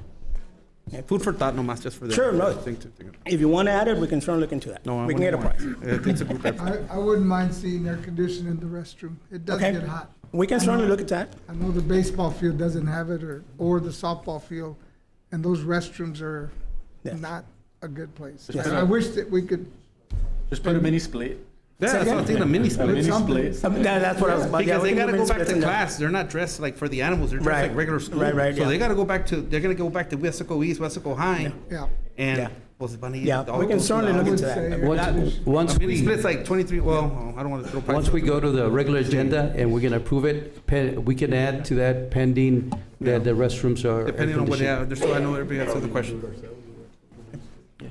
Food for thought, nomás, just for the. Sure, no. thing to think of. If you want to add it, we can certainly look into that. No, I We can get a wouldn't price. want it. I think it's a group effort. I wouldn't mind seeing air conditioning in the restroom. It does Okay. get hot. We can certainly look at that. I know the baseball field doesn't have it, or the softball field, and those restrooms are Yeah. not a good place. Yes. And I wish that we could Just put a mini split. Yeah, that's what I'm thinking, a mini A split. mini something. split. That's what I was about. Because they we can gotta do go mini back splits to in there. class. They're not dressed like for the animals. They're dressed Right. like regular school. Right, So yeah. they gotta go back to, they're gonna go back to Weslaco East, Weslaco High. Yeah. And, Yeah. pues, van a ir Yeah, all we can those- certainly I look would into say that. air Once, conditioning. once A mini we, split's like 23, well, I don't want to throw prices. once we go to the regular agenda and we're gonna approve it, we can add to that pending that the restrooms are. Depending on what, air-conditioned. yeah, just so I know everybody has other questions.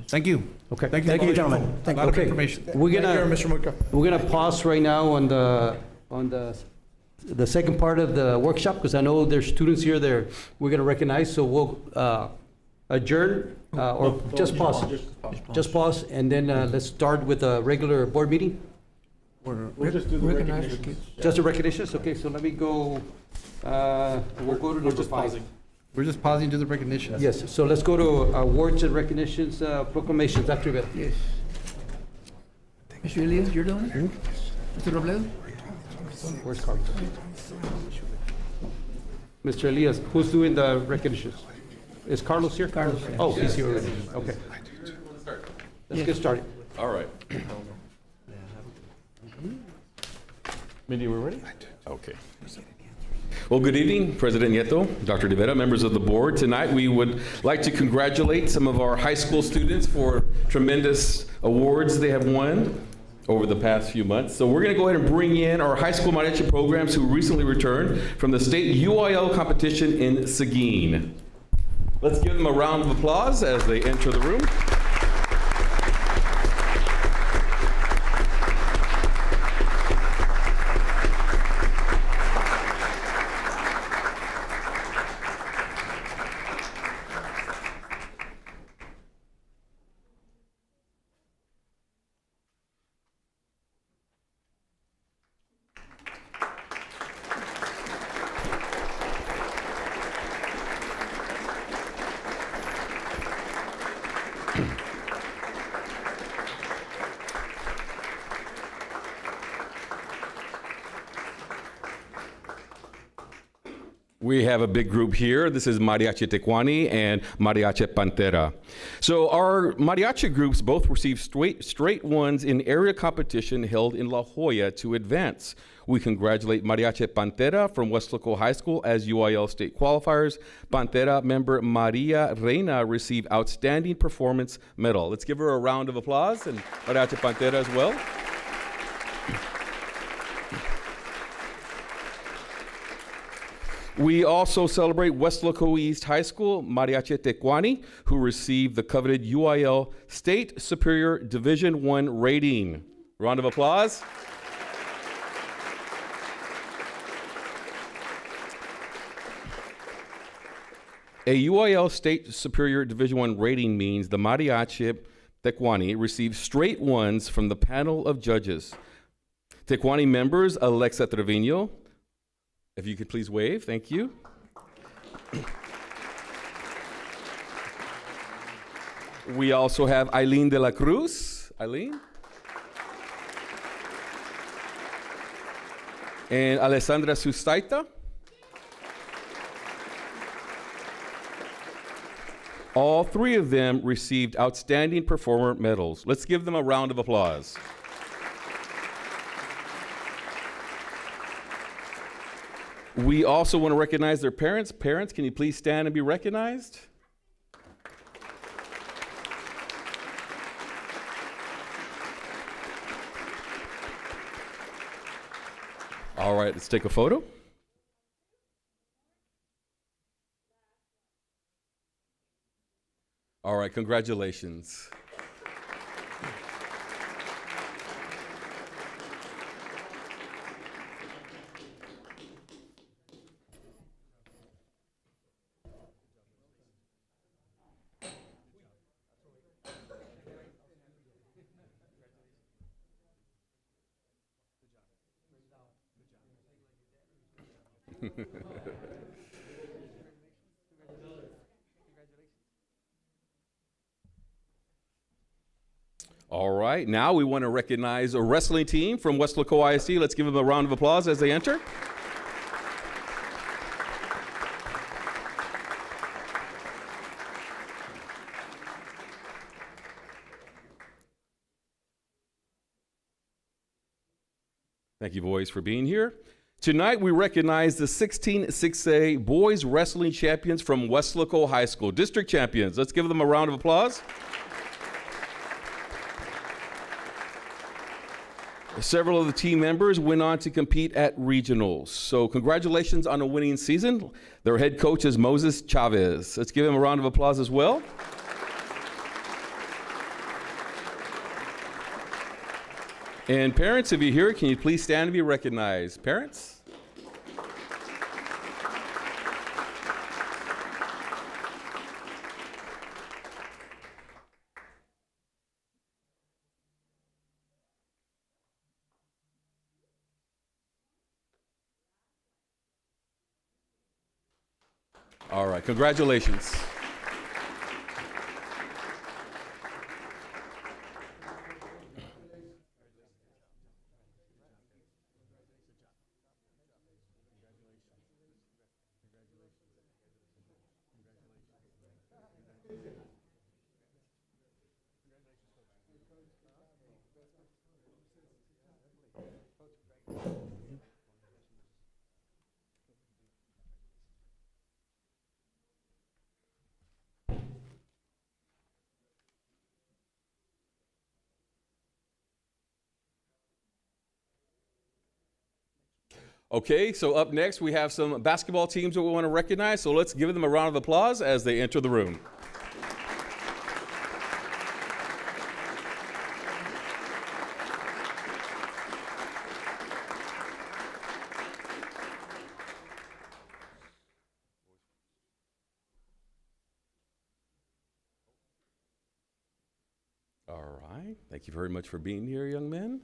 Thank you. Okay. Thank Thank you, for all gentlemen. your info. Thank A lot of Okay. information. We're Thank you, gonna, Mr. Muka. we're gonna pause right now on the second part of the workshop, because I know there's students here there we're gonna recognize, so we'll adjourn, or just pause. Just pause, and then let's start with a regular board meeting. We'll just do the recognition. Just the recognitions, okay, so let me go, we'll go to number Just 5. pausing. We're just pausing to the recognition. Yes, so let's go to awards and recognitions, proclamations, Dr. Rivera. Yes. Mr. Elias, you're doing it? Mr. Robledo? Where's Carlos? Mr. Elias, who's doing the recognitions? Is Carlos here? Carlos. Oh, he's here already, okay. Let's get started. All right. Mindy, we're ready? Okay. Well, good evening, President Nieto, Dr. De Vera, members of the board. Tonight, we would like to congratulate some of our high school students for tremendous awards they have won over the past few months. So we're going to go ahead and bring in our high school mariachi programs who recently returned from the state UIL competition in Seguin. Let's give them a round of applause as they enter the room. We have a big group here. This is Mariachi Tecuani and Mariachi Pantera. So our mariachi groups both received straight ones in area competition held in La Jolla to advance. We congratulate Mariachi Pantera from Weslaco High School as UIL state qualifiers. Pantera member Maria Reina received Outstanding Performance Medal. Let's give her a round of applause, and Mariachi Pantera as well. We also celebrate Weslaco East High School, Mariachi Tecuani, who received the coveted UIL State Superior Division I rating. Round of applause. A UIL State Superior Division I rating means the Mariachi Tecuani received straight ones from the panel of judges. Tecuani members, Alexa Trevino, if you could please wave, thank you. We also have Eileen de la Cruz. Eileen. And Alessandra Sustaita. All three of them received Outstanding Performer medals. Let's give them a round of applause. We also want to recognize their parents. Parents, can you please stand and be recognized? All right, let's take a photo. All right, congratulations. All right, now we want to recognize a wrestling team from Weslaco ISD. Let's give them a round of applause as they enter. Thank you, boys, for being here. Tonight, we recognize the 16-6A boys wrestling champions from Weslaco High School, district champions. Let's give them a round of applause. Several of the team members went on to compete at regionals. So congratulations on a winning season. Their head coach is Moses Chavez. Let's give him a round of applause as well. And parents, if you're here, can you please stand and be recognized? Parents? All right, congratulations. Okay, so up next we have some basketball teams that we want to recognize, so let's give them a round of applause as they enter the room. All right, thank you very much for being here, young men.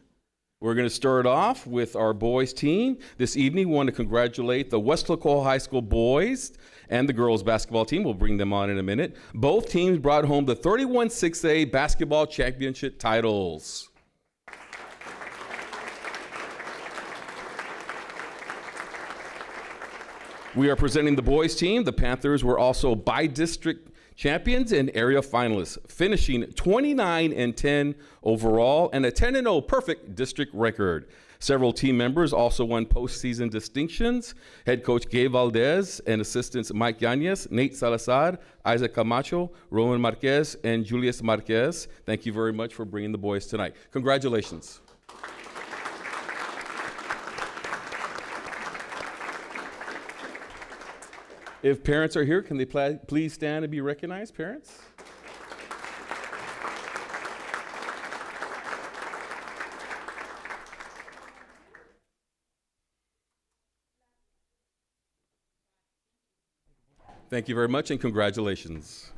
We're going to start off with our boys team. This evening, we want to congratulate the Weslaco High School boys and the girls basketball team. We'll bring them on in a minute. Both teams brought home the 31-6A basketball championship titles. We are presenting the boys team. The Panthers were also by-district champions and area finalists, finishing 29-10 overall and a 10-0 perfect district record. Several team members also won postseason distinctions. Head coach Gabe Valdez and assistants Mike Yanez, Nate Salazar, Isaac Camacho, Roman Marquez, and Julius Marquez. Thank you very much for bringing the boys tonight. Congratulations. If parents are here, can they please stand and be recognized, parents? Thank you very much and congratulations.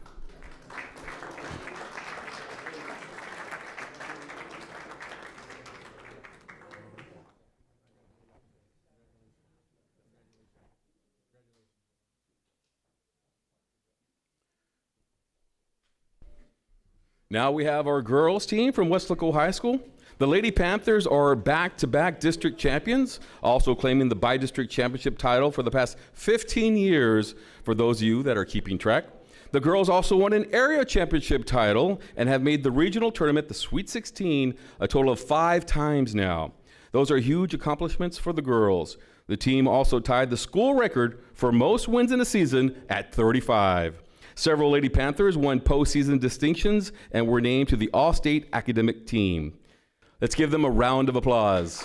Now we have our girls team from Weslaco High School. The Lady Panthers are back-to-back district champions, also claiming the by-district championship title for the past 15 years for those of you that are keeping track. The girls also won an area championship title and have made the regional tournament, the Sweet 16, a total of 5 times now. Those are huge accomplishments for the girls. The team also tied the school record for most wins in a season at 35. Several Lady Panthers won postseason distinctions and were named to the All-State Academic Team. Let's give them a round of applause.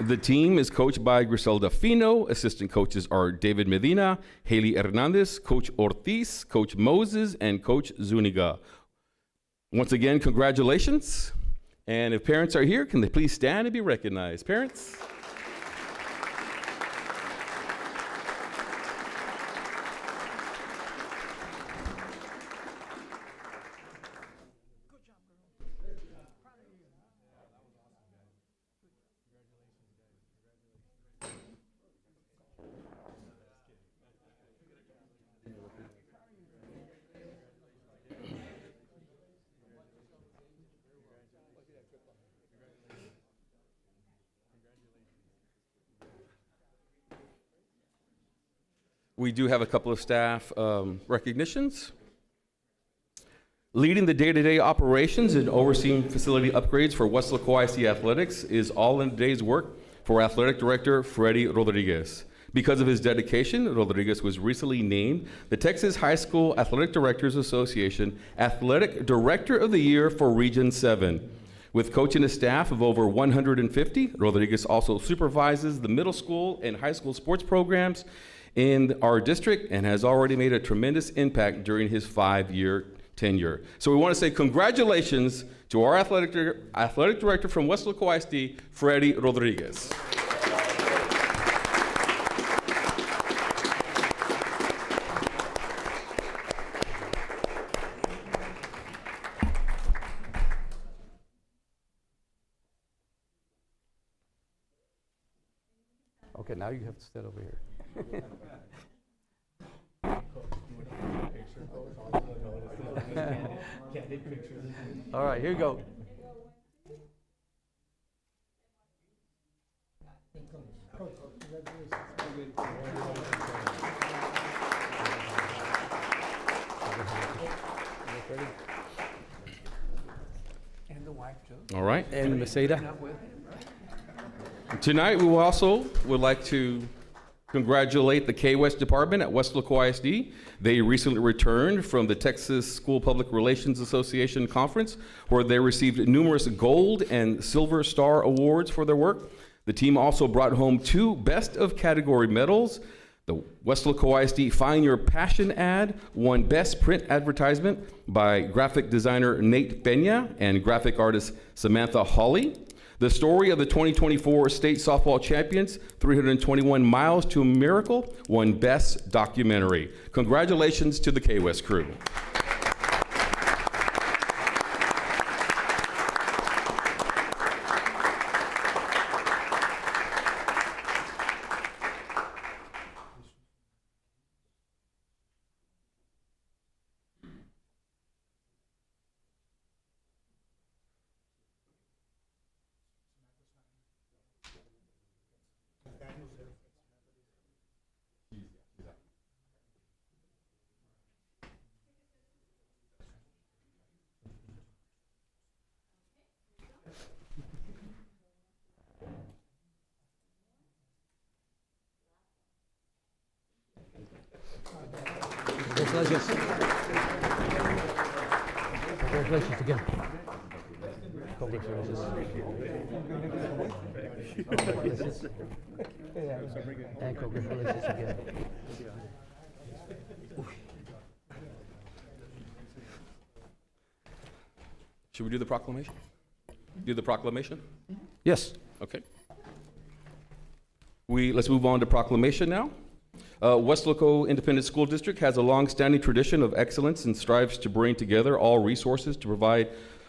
The team is coached by Griselda Fino. Assistant coaches are David Medina, Haley Hernandez, Coach Ortiz, Coach Moses, and Coach Zuniga. Once again, congratulations. And if parents are here, can they please stand and be recognized? Parents? We do have a couple of staff recognitions. Leading the day-to-day operations and overseeing facility upgrades for Weslaco ISD Athletics is all in a day's work for Athletic Director Freddie Rodriguez. Because of his dedication, Rodriguez was recently named the Texas High School Athletic Directors Association Athletic Director of the Year for Region 7. With coaching a staff of over 150, Rodriguez also supervises the middle school and high school sports programs in our district and has already made a tremendous impact during his 5-year tenure. So we want to say congratulations to our athletic director from Weslaco ISD, Freddie Rodriguez. Okay, now you have to sit over here. All right, here you go. And the wife too. All right. And Mercedes. Tonight, we also would like to congratulate the K-West department at Weslaco ISD. They recently returned from the Texas School Public Relations Association conference, where they received numerous gold and silver star awards for their work. The team also brought home 2 best of category medals. The Weslaco ISD Find Your Passion ad won Best Print Advertisement by graphic designer Nate Peña and graphic artist Samantha Hawley. The story of the 2024 state softball champions, 321 Miles to a Miracle, won Best Documentary. Congratulations to the K-West crew. Congratulations. Congratulations again. Congratulations. And congratulations again. Should we do the proclamation? Do the proclamation? Yes. Okay. Let's move on to proclamation now. Weslaco Independent School District has a long-standing tradition of excellence and strives to bring together all resources to provide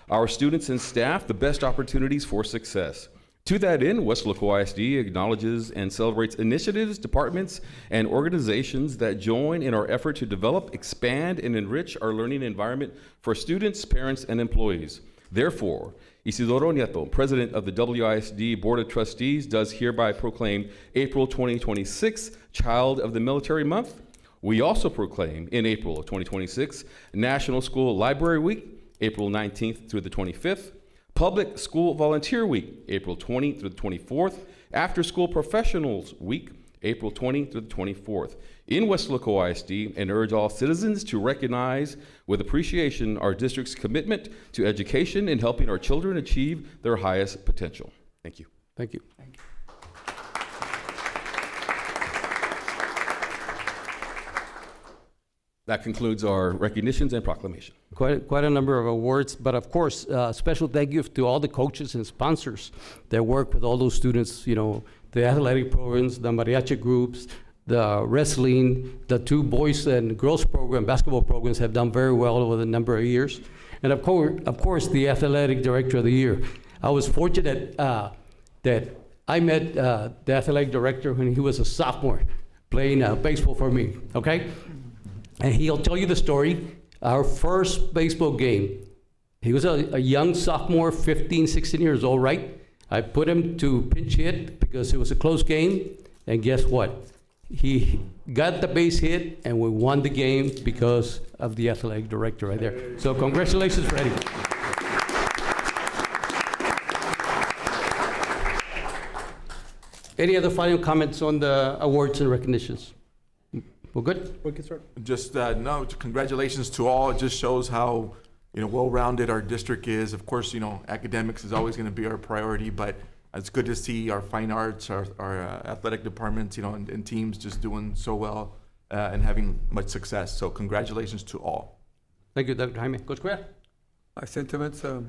our students and staff the best opportunities for success. To that end, Weslaco ISD acknowledges and celebrates initiatives, departments, and organizations that join in our effort to develop, expand, and enrich our learning environment for students, parents, and employees. Therefore, Isidoro Nieto, President of the WISD Board of Trustees, does hereby proclaim April 2026 Child of the Military Month. We also proclaim in April of 2026 National School Library Week, April 19th through the 25th, Public School Volunteer Week, April 20 through the 24th, After School Professionals Week, April 20 through the 24th, in Weslaco ISD, and urge all citizens to recognize with appreciation our district's commitment to education and helping our children achieve their highest potential. Thank you. Thank you. That concludes our recognitions and proclamation. Quite a number of awards, but of course, special thank you to all the coaches and sponsors that work with all those students, you know, the athletic programs, the mariachi groups, the wrestling, the 2 boys and girls program, basketball programs have done very well over the number of years. And of course, the athletic director of the year. I was fortunate that I met the athletic director when he was a sophomore playing baseball for me, okay? And he'll tell you the story. Our first baseball game, he was a young sophomore, 15, 16 years old, right? I put him to pinch hit because it was a close game. And guess what? He got the base hit and we won the game because of the athletic director right there. So congratulations, Freddie. Any other final comments on the awards and recognitions? We're good? We can start. Just, no, congratulations to all. It just shows how, well-rounded our district is. Of course, academics is always going to be our priority, but it's good to see our fine arts, our athletic departments, and teams just doing so well and having much success. So congratulations to all. Thank you, Dr. Jaime. Coach Correa? My sentiments, hard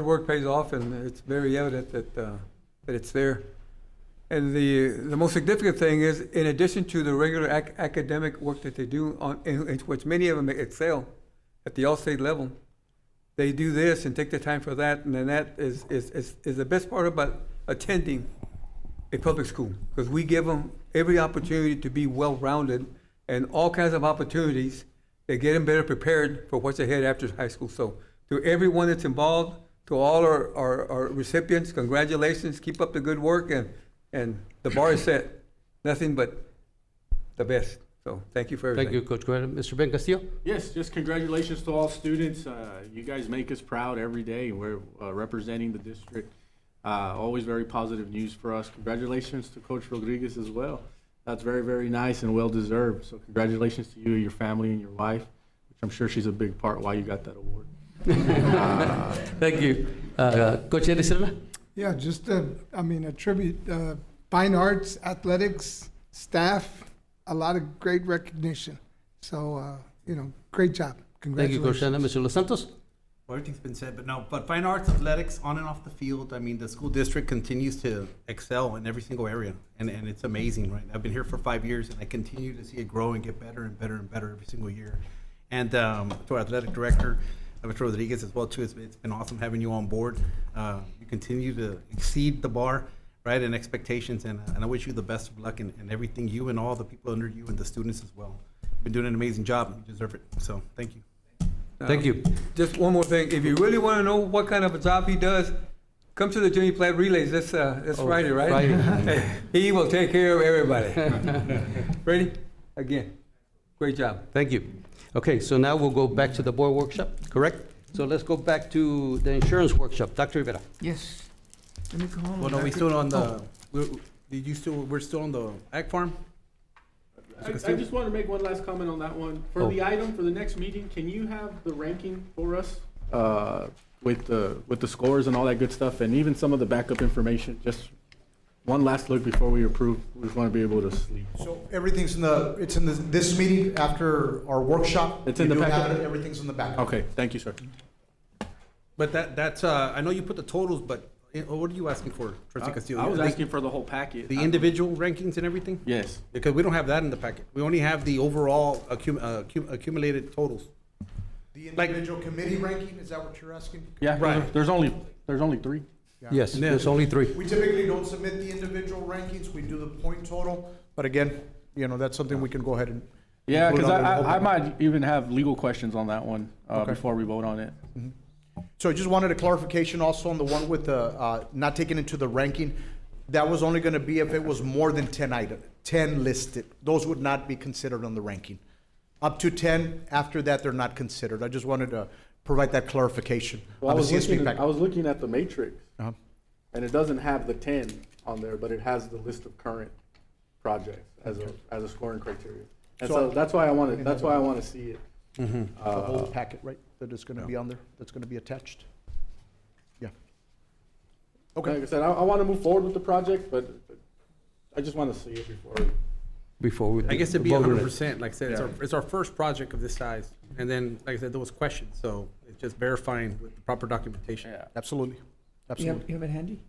work pays off, and it's very evident that it's there. And the most significant thing is, in addition to the regular academic work that they do, in which many of them excel at the all-state level, they do this and take the time for that, and then that is the best part about attending a public school, because we give them every opportunity to be well-rounded and all kinds of opportunities that get them better prepared for what's ahead after high school. So to everyone that's involved, to all our recipients, congratulations, keep up the good work, and the bar is set. Nothing but the best. So thank you for everything. Thank you, Coach Correa. Mr. Ben Castillo? Yes, just congratulations to all students. You guys make us proud every day. We're representing the district. Always very positive news for us. Congratulations to Coach Rodriguez as well. That's very, very nice and well-deserved. So congratulations to you, your family, and your wife, which I'm sure she's a big part why you got that award. Thank you. Coach Erisela? Yeah, just a tribute, fine arts, athletics, staff, a lot of great recognition. So, great job. Thank you, Coach Shanna. Mr. Los Santos? Well, everything's been said, but fine arts, athletics, on and off the field, the school district continues to excel in every single area, and it's amazing, right? I've been here for 5 years, and I continue to see it grow and get better and better and better every single year. And to our athletic director, Mr. Rodriguez, as well, too, it's been awesome having you on board. You continue to exceed the bar, right, and expectations, and I wish you the best of luck in everything, you and all the people under you and the students as well. You've been doing an amazing job, and you deserve it, so thank you. Thank you. Just one more thing. If you really want to know what kind of a job he does, come to the Jimmy Platt Relays this Friday, right? Friday. He will take care of everybody. Ready? Again, great job. Thank you. Okay, so now we'll go back to the board workshop, correct? So let's go back to the insurance workshop. Dr. Rivera? Yes. Let me call him Well, no, back. we still on the, Oh, we're still on the ag farm? I just want to make one last comment on that one. For the item, for the next meeting, can you have the ranking for us? With the scores and all that good stuff, and even some of the backup information, just one last look before we approve. We just want to be able to sleep. So everything's this meeting after our workshop. It's in the We do have packet? it, everything's in the back. Okay, thank you, sir. But that's, I know you put the totals, but what are you asking for, Trustee Castillo? I was asking for the whole packet. The individual rankings and everything? Yes. Because we don't have that in the packet. We only have the overall accumulated totals. The individual committee ranking, is that what you're asking? Yeah, Right. there's only 3. Yes, there's only 3. We typically don't submit the individual rankings, we do the point total, but again, that's something we can go ahead and. Yeah, include because on the I whole- might even have legal questions on that one Okay. before we vote on it. So I just wanted a clarification also on the one with the, not taken into the ranking. That was only gonna be if it was more than 10 listed. Those would not be considered on the ranking. Up to 10, after that, they're not considered. I just wanted to provide that clarification Well, on I the was CSP looking, packet. I was looking at the matrix, Uh-huh. and it doesn't have the 10 on there, but it has the list of current projects as a scoring criteria. And So- so that's why I want to see it. The whole packet, right, that is gonna be on there, that's gonna be attached? Yeah. Okay. Like I said, I want to move forward with the project, but I just want to see it Before we. I guess it'd be vote on it. 100%. Like I said, it's our first project of this size. And then, like I said, there was questions, so it's just verifying with the proper documentation. Yeah. Absolutely, absolutely. You have it handy?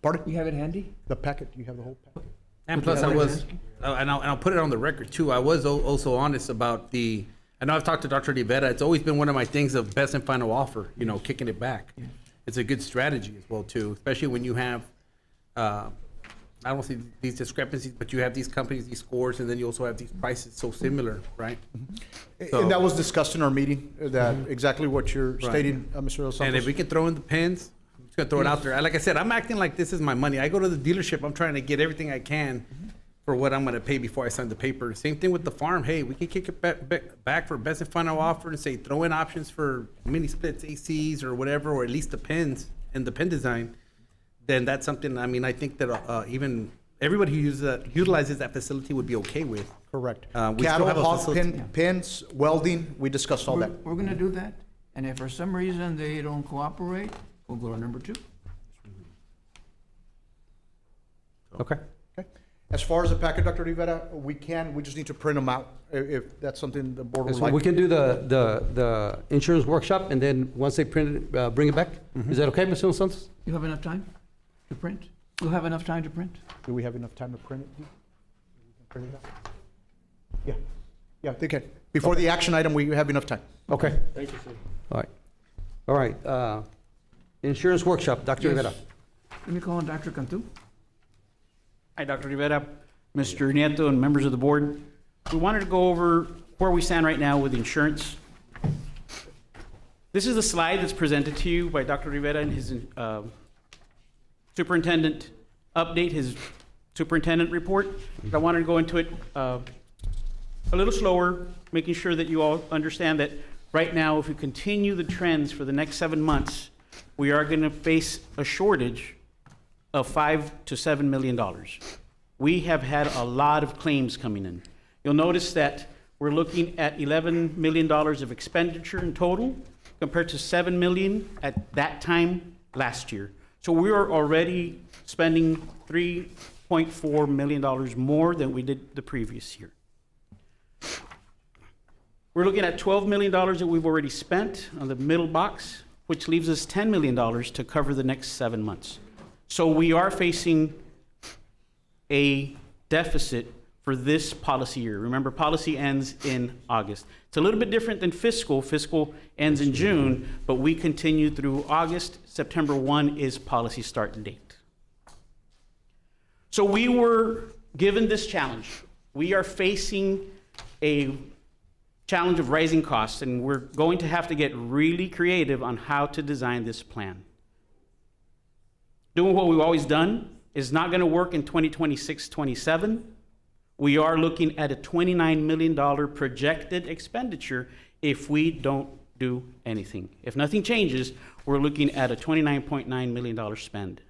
Pardon? You have it handy? The packet, you have the whole packet? And plus, I was, and I'll put it on the record too, I was also honest about I know I've talked to Dr. Rivera, it's always been one of my things of best and final offer, kicking it back. It's a good strategy as well too, especially when you have, I don't see these discrepancies, but you have these companies, these scores, and then you also have these prices so similar, right? So- And that was discussed in our meeting, that exactly what you're Right. stating, Mr. Los And if Santos. we can throw in the pens, I'm just gonna throw it out there. Like I said, I'm acting like this is my money. I go to the dealership, I'm trying to get everything I can for what I'm gonna pay before I sign the paper. Same thing with the farm. Hey, we can kick it back for best and final offer and say, throw in options for mini splits, ACs or whatever, or at least the pens and the pen design. Then that's something, I think that even everybody who utilizes that facility would be okay with. Correct. We still Cattle, have a hog facility- pens, welding, we discussed all that. We're gonna do that, and if for some reason they don't cooperate, we'll go to number 2. Okay. Okay. As far as the packet, Dr. Rivera, we just need to print them out, if that's something the board would So we like. can do the insurance workshop, and then once they print it, bring it back? Is that okay, Mr. Los Santos? You have enough time to print? You'll have enough time to print? Do we have enough time to print it? Print it out? Yeah, they can. Before the action item, we have enough time. Okay, Thank you, sir. all right. Insurance workshop, Dr. Yes. Rivera. Let me call on Dr. Cantu. Hi, Dr. Rivera, Mr. Nieto, and members of the board. We wanted to go over where we stand right now with insurance. This is a slide that's presented to you by Dr. Rivera in his superintendent update, his superintendent report. I wanted to go into it a little slower, making sure that you all understand that right now, if we continue the trends for the next 7 months, we are going to face a shortage of $5 to $7 million. We have had a lot of claims coming in. You'll notice that we're looking at $11 million of expenditure in total compared to $7 million at that time last year. So we are already spending $3.4 million more than we did the previous year. We're looking at $12 million that we've already spent on the middle box, which leaves us $10 million to cover the next 7 months. So we are facing a deficit for this policy year. Remember, policy ends in August. It's a little bit different than fiscal. Fiscal ends in June, but we continue through August. September 1 is policy start date. So we were given this challenge. We are facing a challenge of rising costs, and we're going to have to get really creative on how to design this plan. Doing what we've always done is not going to work in 2026, 27. We are looking at a $29 million projected expenditure if we don't do anything. If nothing changes, we're looking at a $29.9 million spend.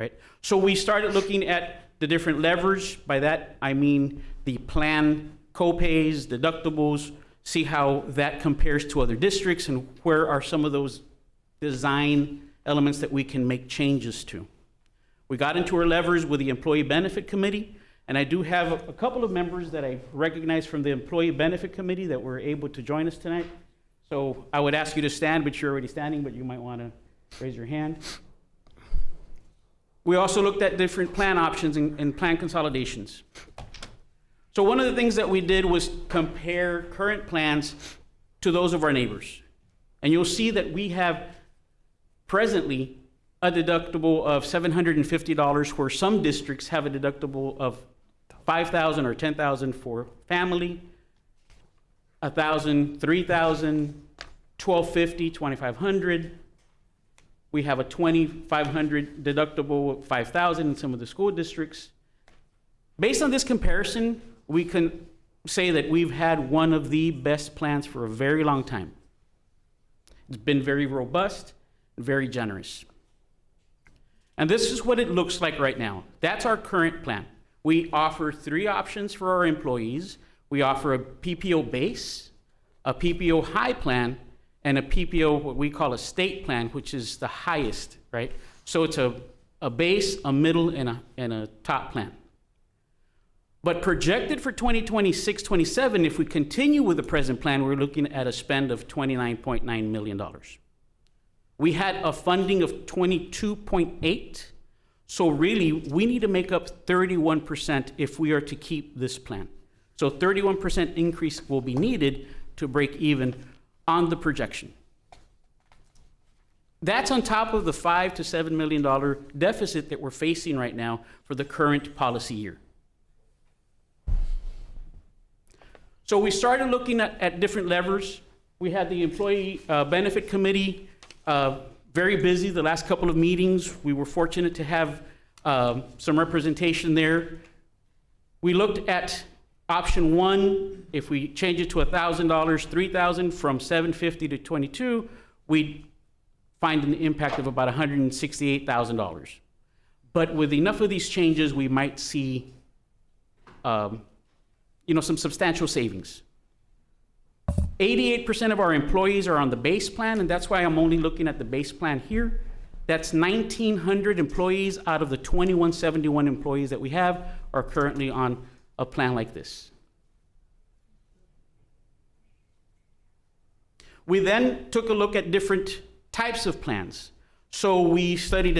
right? So we started looking at the different levers. By that, I mean the plan co-pays, deductibles, see how that compares to other districts and where are some of those design elements that we can make changes to. We got into our levers with the Employee Benefit Committee, and I do have a couple of members that I recognize from the Employee Benefit Committee that were able to join us tonight. So I would ask you to stand, but you're already standing, but you might want to raise your hand. We also looked at different plan options and plan consolidations. So one of the things that we did was compare current plans to those of our neighbors. And you'll see that we have presently a deductible of $750, where some districts have a deductible of $5,000 or $10,000 for family, $1,000, $3,000, $1,250, $2,500. We have a $2,500 deductible, $5,000 in some of the school districts. Based on this comparison, we can say that we've had one of the best plans for a very long time. It's been very robust, very generous. And this is what it looks like right now. That's our current plan. We offer 3 options for our employees. We offer a PPO base, a PPO high plan, and a PPO, what we call a state plan, which is the highest, right? So it's a base, a middle, and a top plan. But projected for 2026-27, if we continue with the present plan, we're looking at a spend of $29.9 million. We had a funding of 22.8, so really we need to make up 31% if we are to keep this plan. So 31% increase will be needed to break even on the projection. That's on top of the $5 to $7 million deficit that we're facing right now for the current policy year. So we started looking at different levers. We had the Employee Benefit Committee very busy the last couple of meetings. We were fortunate to have some representation there. We looked at option 1. If we change it to $1,000, $3,000 from $750 to $22, we'd find an impact of about $168,000. But with enough of these changes, we might see some substantial savings. 88% of our employees are on the base plan, and that's why I'm only looking at the base plan here. That's 1,900 employees out of the 2,171 employees that we have are currently on a plan like this. We then took a look at different types of plans. So we studied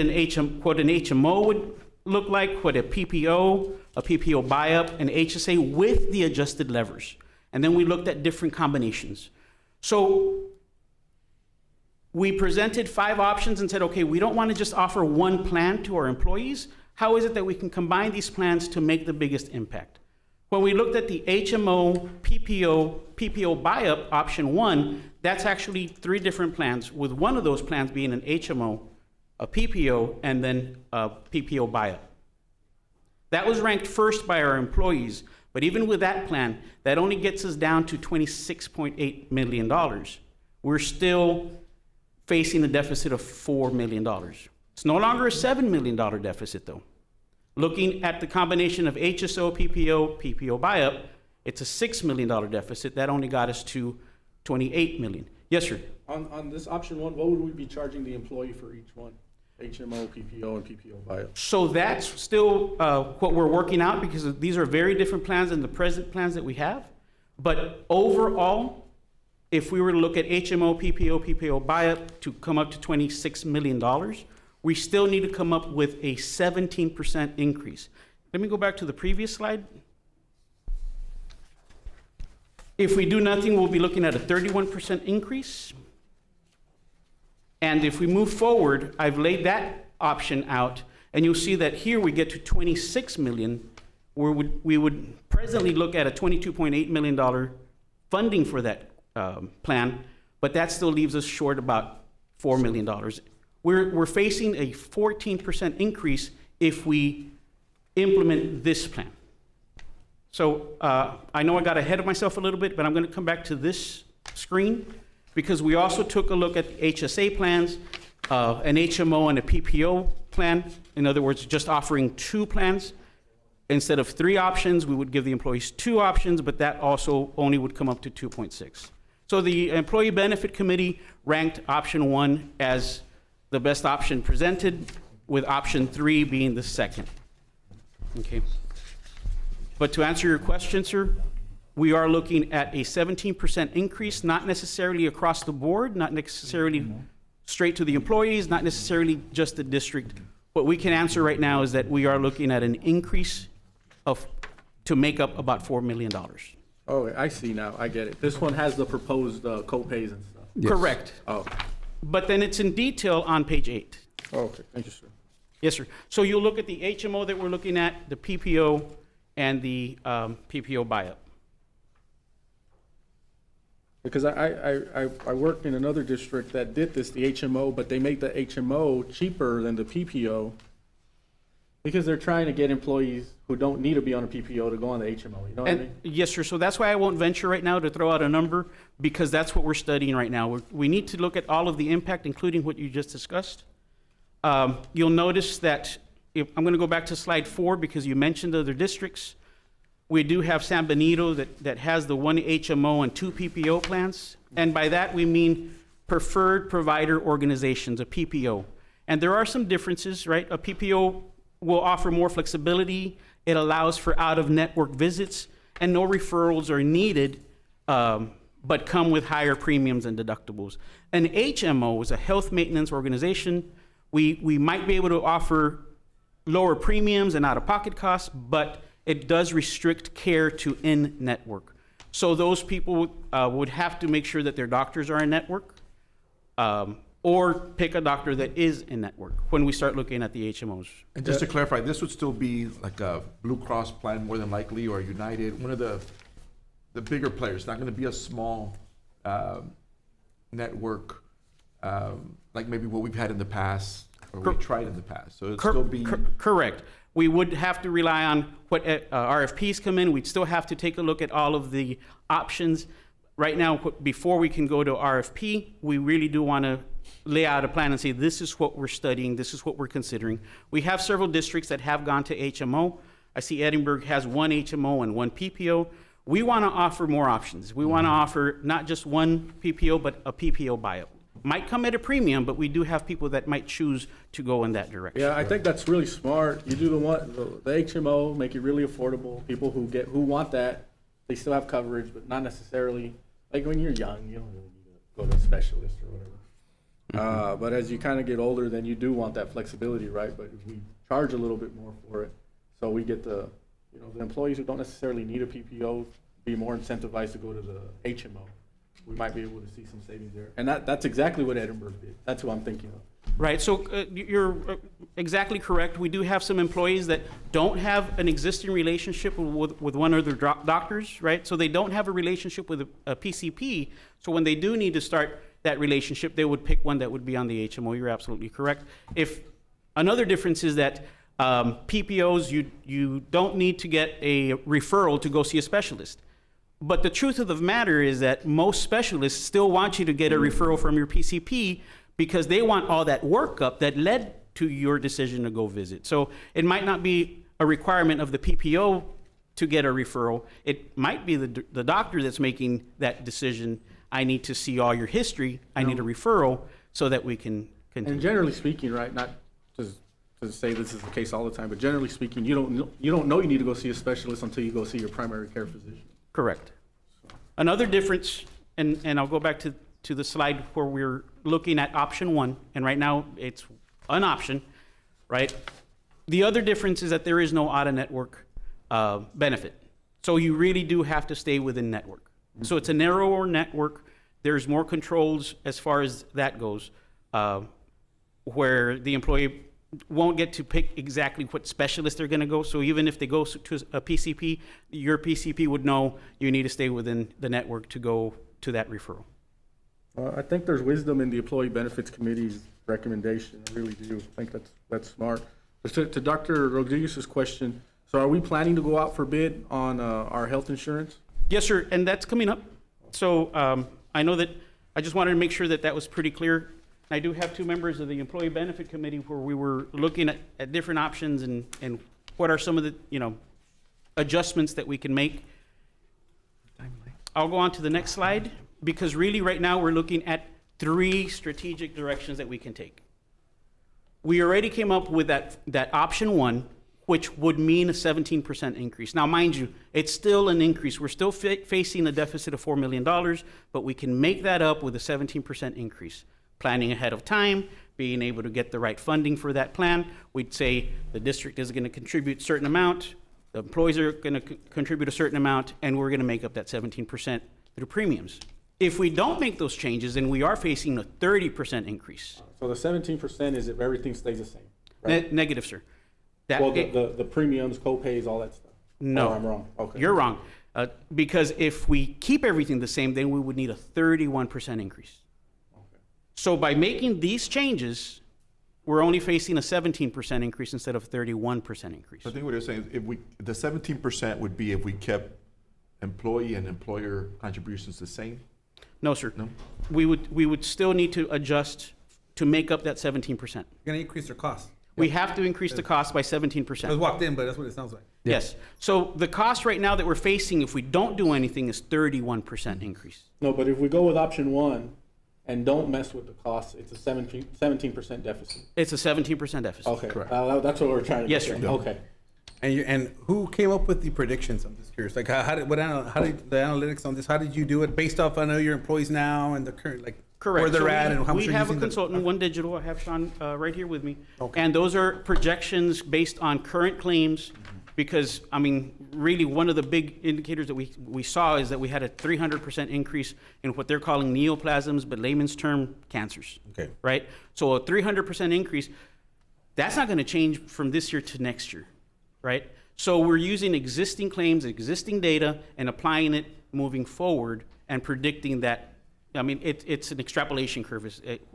what an HMO would look like, what a PPO buy-up, and HSA with the adjusted levers. And then we looked at different combinations. So we presented 5 options and said, okay, we don't want to just offer one plan to our employees. How is it that we can combine these plans to make the biggest impact? When we looked at the HMO, PPO buy-up option 1, that's actually 3 different plans, with one of those plans being an HMO, a PPO, and then a PPO buy-up. That was ranked first by our employees, but even with that plan, that only gets us down to $26.8 million. We're still facing a deficit of $4 million. It's no longer a $7 million deficit, though. Looking at the combination of HSO, PPO buy-up, it's a $6 million deficit. That only got us to $28 million. Yes, sir? On this option 1, what would we be charging the employee for each one? HMO, PPO, and PPO buy-up. So that's still what we're working out, because these are very different plans than the present plans that we have. But overall, if we were to look at HMO, PPO buy-up to come up to $26 million, we still need to come up with a 17% increase. Let me go back to the previous slide. If we do nothing, we'll be looking at a 31% increase. And if we move forward, I've laid that option out, and you'll see that here we get to 26 million, where we would presently look at a $22.8 million funding for that plan, but that still leaves us short about $4 million. We're facing a 14% increase if we implement this plan. So I know I got ahead of myself a little bit, but I'm going to come back to this screen, because we also took a look at the HSA plans, an HMO and a PPO plan. In other words, just offering 2 plans. Instead of 3 options, we would give the employees 2 options, but that also only would come up to 2.6. So the Employee Benefit Committee ranked option 1 as the best option presented, with option 3 being the second. Okay. But to answer your question, sir, we are looking at a 17% increase, not necessarily across the board, not necessarily straight to the employees, not necessarily just the district. What we can answer right now is that we are looking at an increase to make up about $4 million. Oh, I see now. I get it. This one has the proposed co-pays and stuff. Yes. Correct. Oh, But then it's in detail on page 8. okay. Thank you, sir. Yes, sir. So you'll look at the HMO that we're looking at, the PPO, and the PPO buy-up. Because I worked in another district that did this, the HMO, but they make the HMO cheaper than the PPO because they're trying to get employees who don't need to be on a PPO to go on the HMO. You know what I mean? Yes, sir. So that's why I won't venture right now to throw out a number, because that's what we're studying right now. We need to look at all of the impact, including what you just discussed. You'll notice that, I'm going to go back to slide 4 because you mentioned other districts. We do have San Benito that has the 1 HMO and 2 PPO plans. And by that, we mean Preferred Provider Organizations, a PPO. And there are some differences, right? A PPO will offer more flexibility. It allows for out-of-network visits, and no referrals are needed, but come with higher premiums and deductibles. An HMO is a health maintenance organization. We might be able to offer lower premiums and out-of-pocket costs, but it does restrict care to in-network. So those people would have to make sure that their doctors are in-network, or pick a doctor that is in-network when we start looking at the HMOs. And just to clarify, this would still be like a Blue Cross plan more than likely, or United, one of the bigger players, not gonna be a small network, like maybe what we've had in the past, or we tried in the past, so it'd still be. Correct. We would have to rely on what RFPs come in. We'd still have to take a look at all of the options. Right now, before we can go to RFP, we really do want to lay out a plan and say, this is what we're studying, this is what we're considering. We have several districts that have gone to HMO. I see Edinburgh has 1 HMO and 1 PPO. We want to offer more options. We want to offer not just 1 PPO, but a PPO buy-up. Might come at a premium, but we do have people that might choose to go in that direction. Yeah, I think that's really smart. You do the HMO, make it really affordable. People who want that, they still have coverage, but not necessarily, like when you're young, you don't really need to go to a specialist or whatever. But as you kind of get older, then you do want that flexibility, right? But if we charge a little bit more for it, so we get the employees who don't necessarily need a PPO be more incentivized to go to the HMO. We might be able to see some savings there. And that's exactly what Edinburgh did. That's who I'm thinking of. Right, so you're exactly correct. We do have some employees that don't have an existing relationship with one of their doctors, right? So they don't have a relationship with a PCP. So when they do need to start that relationship, they would pick one that would be on the HMO. You're absolutely correct. If another difference is that PPOs, you don't need to get a referral to go see a specialist. But the truth of the matter is that most specialists still want you to get a referral from your PCP because they want all that workup that led to your decision to go visit. So it might not be a requirement of the PPO to get a referral. It might be the doctor that's making that decision. I need to see all your history. I need a referral so that we can continue. And generally speaking, right, not to say this is the case all the time, but generally speaking, you don't know you need to go see a specialist until you go see your primary care physician. Correct. Another difference, and I'll go back to the slide where we're looking at option 1, and right now it's an option, right? The other difference is that there is no out-of-network benefit. So you really do have to stay within network. So it's a narrower network. There's more controls as far as that goes, where the employee won't get to pick exactly what specialist they're going to go. So even if they go to a PCP, your PCP would know you need to stay within the network to go to that referral. I think there's wisdom in the Employee Benefits Committee's recommendation. I really do. I think that's smart. To Dr. Rodriguez's question, so are we planning to go out for bid on our health insurance? Yes, sir, and that's coming up. So I know that I just wanted to make sure that that was pretty clear. I do have two members of the Employee Benefit Committee where we were looking at different options and what are some of the, adjustments that we can make. I'll go on to the next slide, because really right now we're looking at 3 strategic directions that we can take. We already came up with that option 1, which would mean a 17% increase. Now, mind you, it's still an increase. We're still facing a deficit of $4 million, but we can make that up with a 17% increase. Planning ahead of time, being able to get the right funding for that plan. We'd say the district is going to contribute a certain amount, the employees are going to contribute a certain amount, and we're going to make up that 17% through premiums. If we don't make those changes, then we are facing a 30% increase. So the 17% is if everything stays the same, right? Negative, sir. Well, the premiums, co-pays, all that stuff. No. Or I'm wrong. Okay. You're wrong. Because if we keep everything the same, then we would need a 31% increase. Okay. So by making these changes, we're only facing a 17% increase instead of 31% increase. I think what you're saying is the 17% would be if we kept employee and employer contributions the same? No, sir. No? We would still need to adjust to make up that 17%. You're gonna increase their cost. We have to increase the cost by 17%. I was walked in, but that's what it sounds like. Yes. So the cost right now that we're facing, if we don't do anything, is 31% increase. No, but if we go with option 1 and don't mess with the costs, it's a 17% deficit. It's a 17% deficit. Okay. That's what we're trying to Yes, get. sir. Okay. And who came up with the predictions? I'm just curious. Like, how did the analytics on this? How did you do it based off? I know your employees now and the current, like, Correct. where they're So at and how much we you're have a using the- consultant, One Digital. I have Sean right here with me. Okay. And those are projections based on current claims, because, I mean, really, one of the big indicators that we saw is that we had a 300% increase in what they're calling neoplasms, but layman's term, cancers. Okay. Right? So a 300% increase, that's not going to change from this year to next year, right? So we're using existing claims, existing data, and applying it moving forward and predicting that. I mean, it's an extrapolation curve.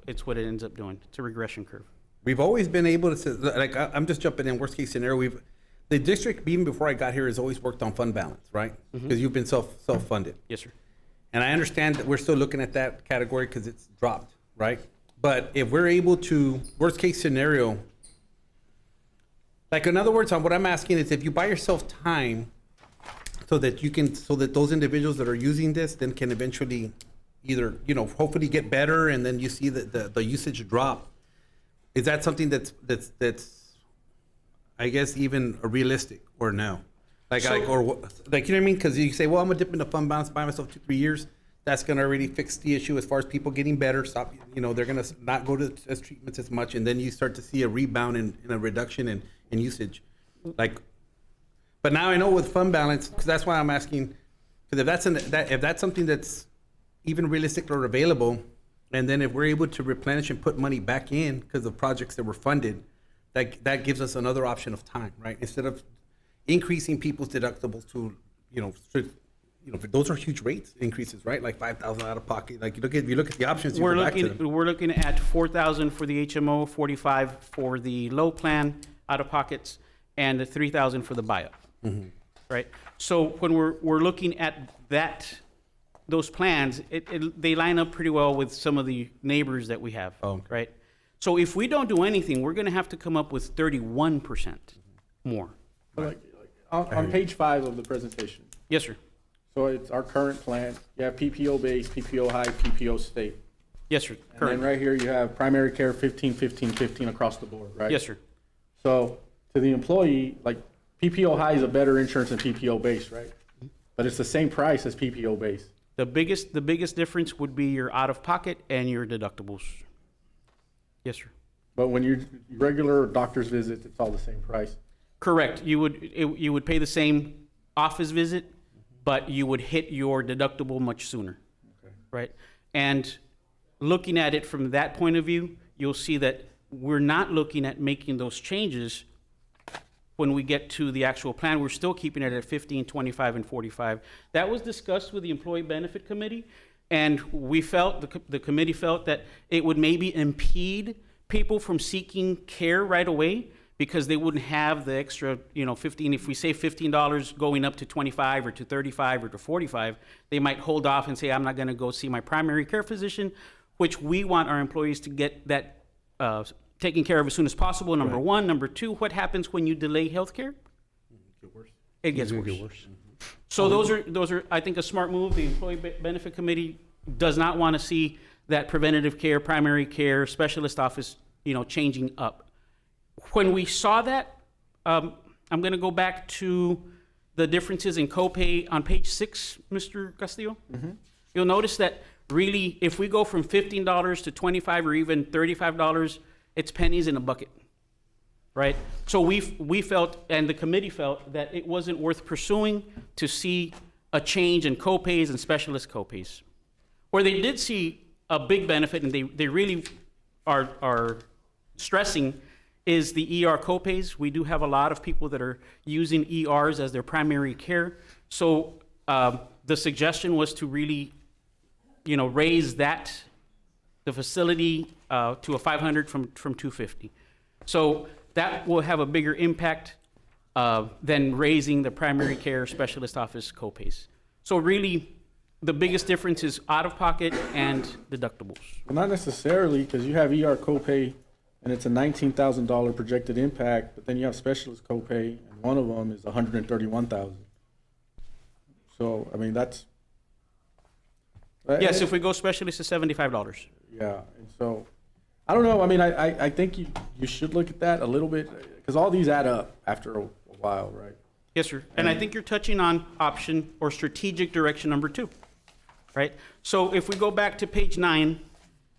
It's what it ends up doing. It's a regression curve. We've always been able to, like, I'm just jumping in, worst case scenario, the district, even before I got here, has always worked on fund balance, right? Because you've been self-funded. Yes, sir. And I understand that we're still looking at that category because it's dropped, right? But if we're able to, worst case scenario, like, in other words, what I'm asking is if you buy yourself time so that those individuals that are using this then can eventually either, hopefully get better, and then you see that the usage drop. Is that something that's I guess even realistic, or no? You know what I mean? Because you say, well, I'm gonna dip into fund balance, buy myself 2-3 years. That's gonna already fix the issue as far as people getting better. Stop, they're gonna not go to as treatments as much, and then you start to see a rebound in a reduction in usage. But now I know with fund balance, because that's why I'm asking. Because if that's something that's even realistic or available, and then if we're able to replenish and put money back in because of projects that were funded, that gives us another option of time, right? Instead of increasing people's deductibles to, those are huge rates increases, right? Like $5,000 out of pocket. Like, if you look at the options, We're looking at $4,000 for the HMO, $45,000 for the low plan out of pockets, and $3,000 for the buyout. Right. So when we're looking at those plans, they line up pretty well with some of the neighbors that we have. Right. So if we don't do anything, we're going to have to come up with 31% more. Like, on page 5 of the presentation. Yes, sir. So it's our current plan. You have PPO base, PPO high, PPO state. Yes, sir. And then right here you have primary care 15, 15, 15 across the board, right? Yes, sir. So to the employee, like, PPO high is a better insurance than PPO base, right? But it's the same price as PPO base. The biggest difference would be your out of pocket and your deductibles. Yes, sir. But when you're regular doctor's visits, it's all the same price. Correct. You would pay the same office visit, but you would hit your deductible much sooner. Okay. Right? And looking at it from that point of view, you'll see that we're not looking at making those changes when we get to the actual plan. We're still keeping it at 15, 25, and 45. That was discussed with the Employee Benefit Committee, and we felt, the committee felt that it would maybe impede people from seeking care right away because they wouldn't have the extra, 15. If we say $15 going up to 25 or to 35 or to 45, they might hold off and say, I'm not going to go see my primary care physician which we want our employees to get that taken care of as soon as possible, number one. Number two, what happens when you delay healthcare? It gets worse. So those are, I think, a smart move. The Employee Benefit Committee does not want to see that preventative care, primary care, specialist office, changing up. When we saw that, I'm going to go back to the differences in copay on page 6, Mr. Castillo. You'll notice that really, if we go from $15 to $25 or even $35, it's pennies in a bucket, right? So we felt, and the committee felt, that it wasn't worth pursuing to see a change in copays and specialist copays. Where they did see a big benefit, and they really are stressing, is the ER copays. We do have a lot of people that are using ERs as their primary care. So the suggestion was to really, raise the facility to a 500 from 250. So that will have a bigger impact than raising the primary care specialist office copays. So really, the biggest difference is out-of-pocket and deductibles. Well, not necessarily, because you have ER copay, and it's a $19,000 projected impact, but then you have specialist copay, and one of them is $131,000. So, I mean, that's... Yes, if we go specialist, it's $75. Yeah, and so, I don't know, I mean, I think you should look at that a little bit, because all these add up after a while, right? Yes, sir. And I think you're touching on option or strategic direction number 2, right? So if we go back to page 9,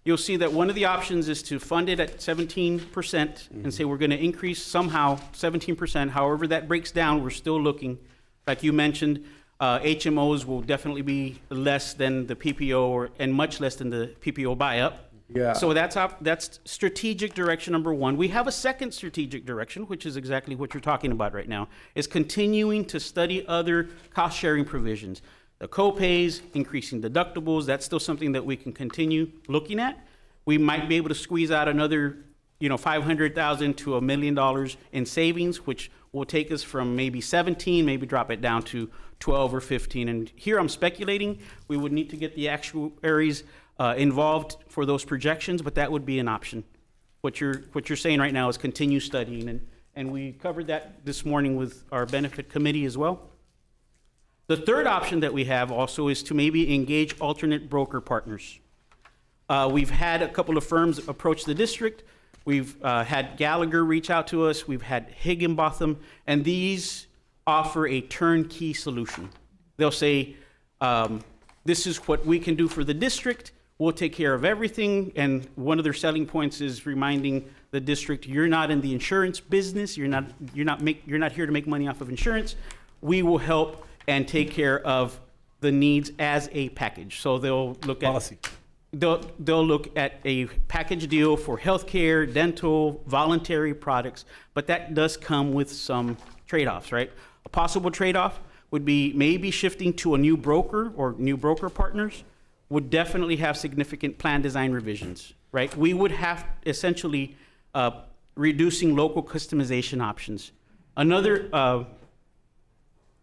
you'll see that one of the options is to fund it at 17% and say we're going to increase somehow 17%. However that breaks down, we're still looking, like you mentioned, HMOs will definitely be less than the PPO and much less than the PPO buy-up. Yeah. So that's strategic direction number 1. We have a second strategic direction, which is exactly what you're talking about right now, is continuing to study other cost-sharing provisions. The co-pays, increasing deductibles, that's still something that we can continue looking at. We might be able to squeeze out another, $500,000 to $1 million in savings, which will take us from maybe 17, maybe drop it down to 12 or 15. And here I'm speculating. We would need to get the actuaries involved for those projections, but that would be an option. What you're saying right now is continue studying, and we covered that this morning with our benefit committee as well. The third option that we have also is to maybe engage alternate broker partners. We've had a couple of firms approach the district. We've had Gallagher reach out to us. We've had Higginbotham, and these offer a turnkey solution. They'll say, this is what we can do for the district. We'll take care of everything. And one of their selling points is reminding the district, you're not in the insurance business. You're not here to make money off of insurance. We will help and take care of the needs as a package. So they'll look at policy. They'll look at a package deal for healthcare, dental, voluntary products, but that does come with some trade-offs, right? A possible trade-off would be maybe shifting to a new broker or new broker partners would definitely have significant plan design revisions, right? We would have essentially reducing local customization options. Another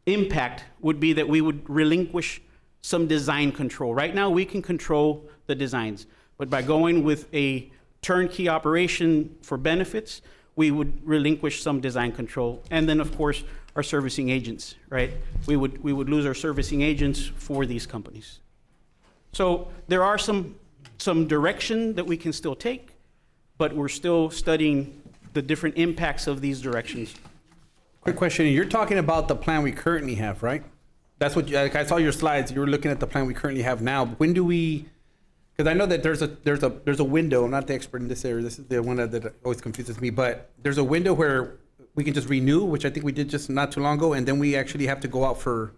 impact would be that we would relinquish some design control. Right now, we can control the designs, but by going with a turnkey operation for benefits, we would relinquish some design control. And then, of course, our servicing agents, right? We would lose our servicing agents for these companies. So there are some direction that we can still take, but we're still studying the different impacts of these directions. Quick question, you're talking about the plan we currently have, right? That's what, like I saw your slides, you were looking at the plan we currently have now. When do we, because I know that there's a window, I'm not the expert in this area, this is the one that always confuses me, but there's a window where we can just renew, which I think we did just not too long ago, and then we actually have to go out for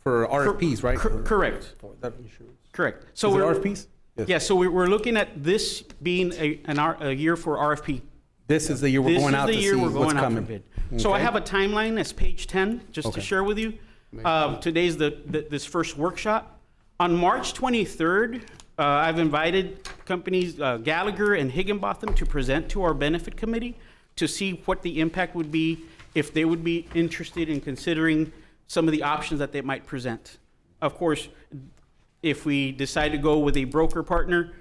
RFPs, right? Correct. Correct. So we're RFPs? Yes. Yeah, so we're looking at this being a year for RFP. This is the year we're going out to see what's coming. This is the year we're going out for bid. Okay. So I have a timeline as page 10, just to share with you. Today's this first workshop. On March 23rd, I've invited companies, Gallagher and Higginbotham, to present to our benefit committee to see what the impact would be if they would be interested in considering some of the options that they might present. Of course, if we decide to go with a broker partner,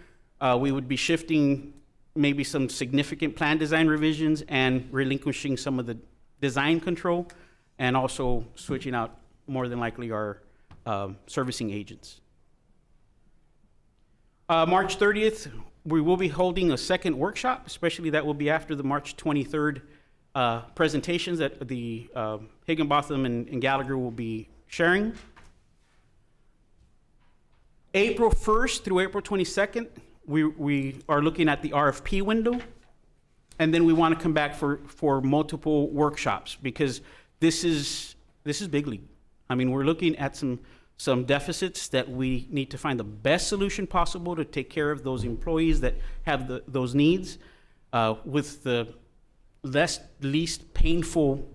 We would be shifting maybe some significant plan design revisions and relinquishing some of the design control, and also switching out more than likely our servicing agents. March 30th, we will be holding a second workshop, especially that will be after the March 23rd presentations that the Higginbotham and Gallagher will be sharing. April 1st through April 22nd, we are looking at the RFP window. And then we want to come back for multiple workshops, because this is big league. I mean, we're looking at some deficits that we need to find the best solution possible to take care of those employees that have those needs with the least painful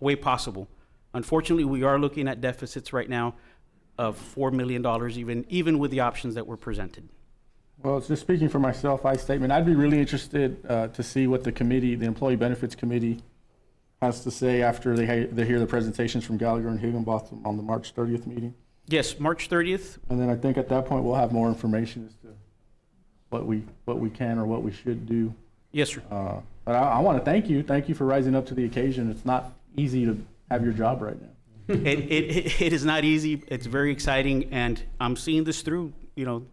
way possible. Unfortunately, we are looking at deficits right now of $4 million, even with the options that were presented. Well, just speaking for myself, I'd be really interested to see what the committee, the Employee Benefits Committee, has to say after they hear the presentations from Gallagher and Higginbotham on the March 30th meeting. Yes, March 30th. And then I think at that point we'll have more information as to what we can or what we should do. Yes, sir. But I want to thank you for rising up to the occasion. It's not easy to have your job right now. It is not easy. It's very exciting, and I'm seeing this through. You know,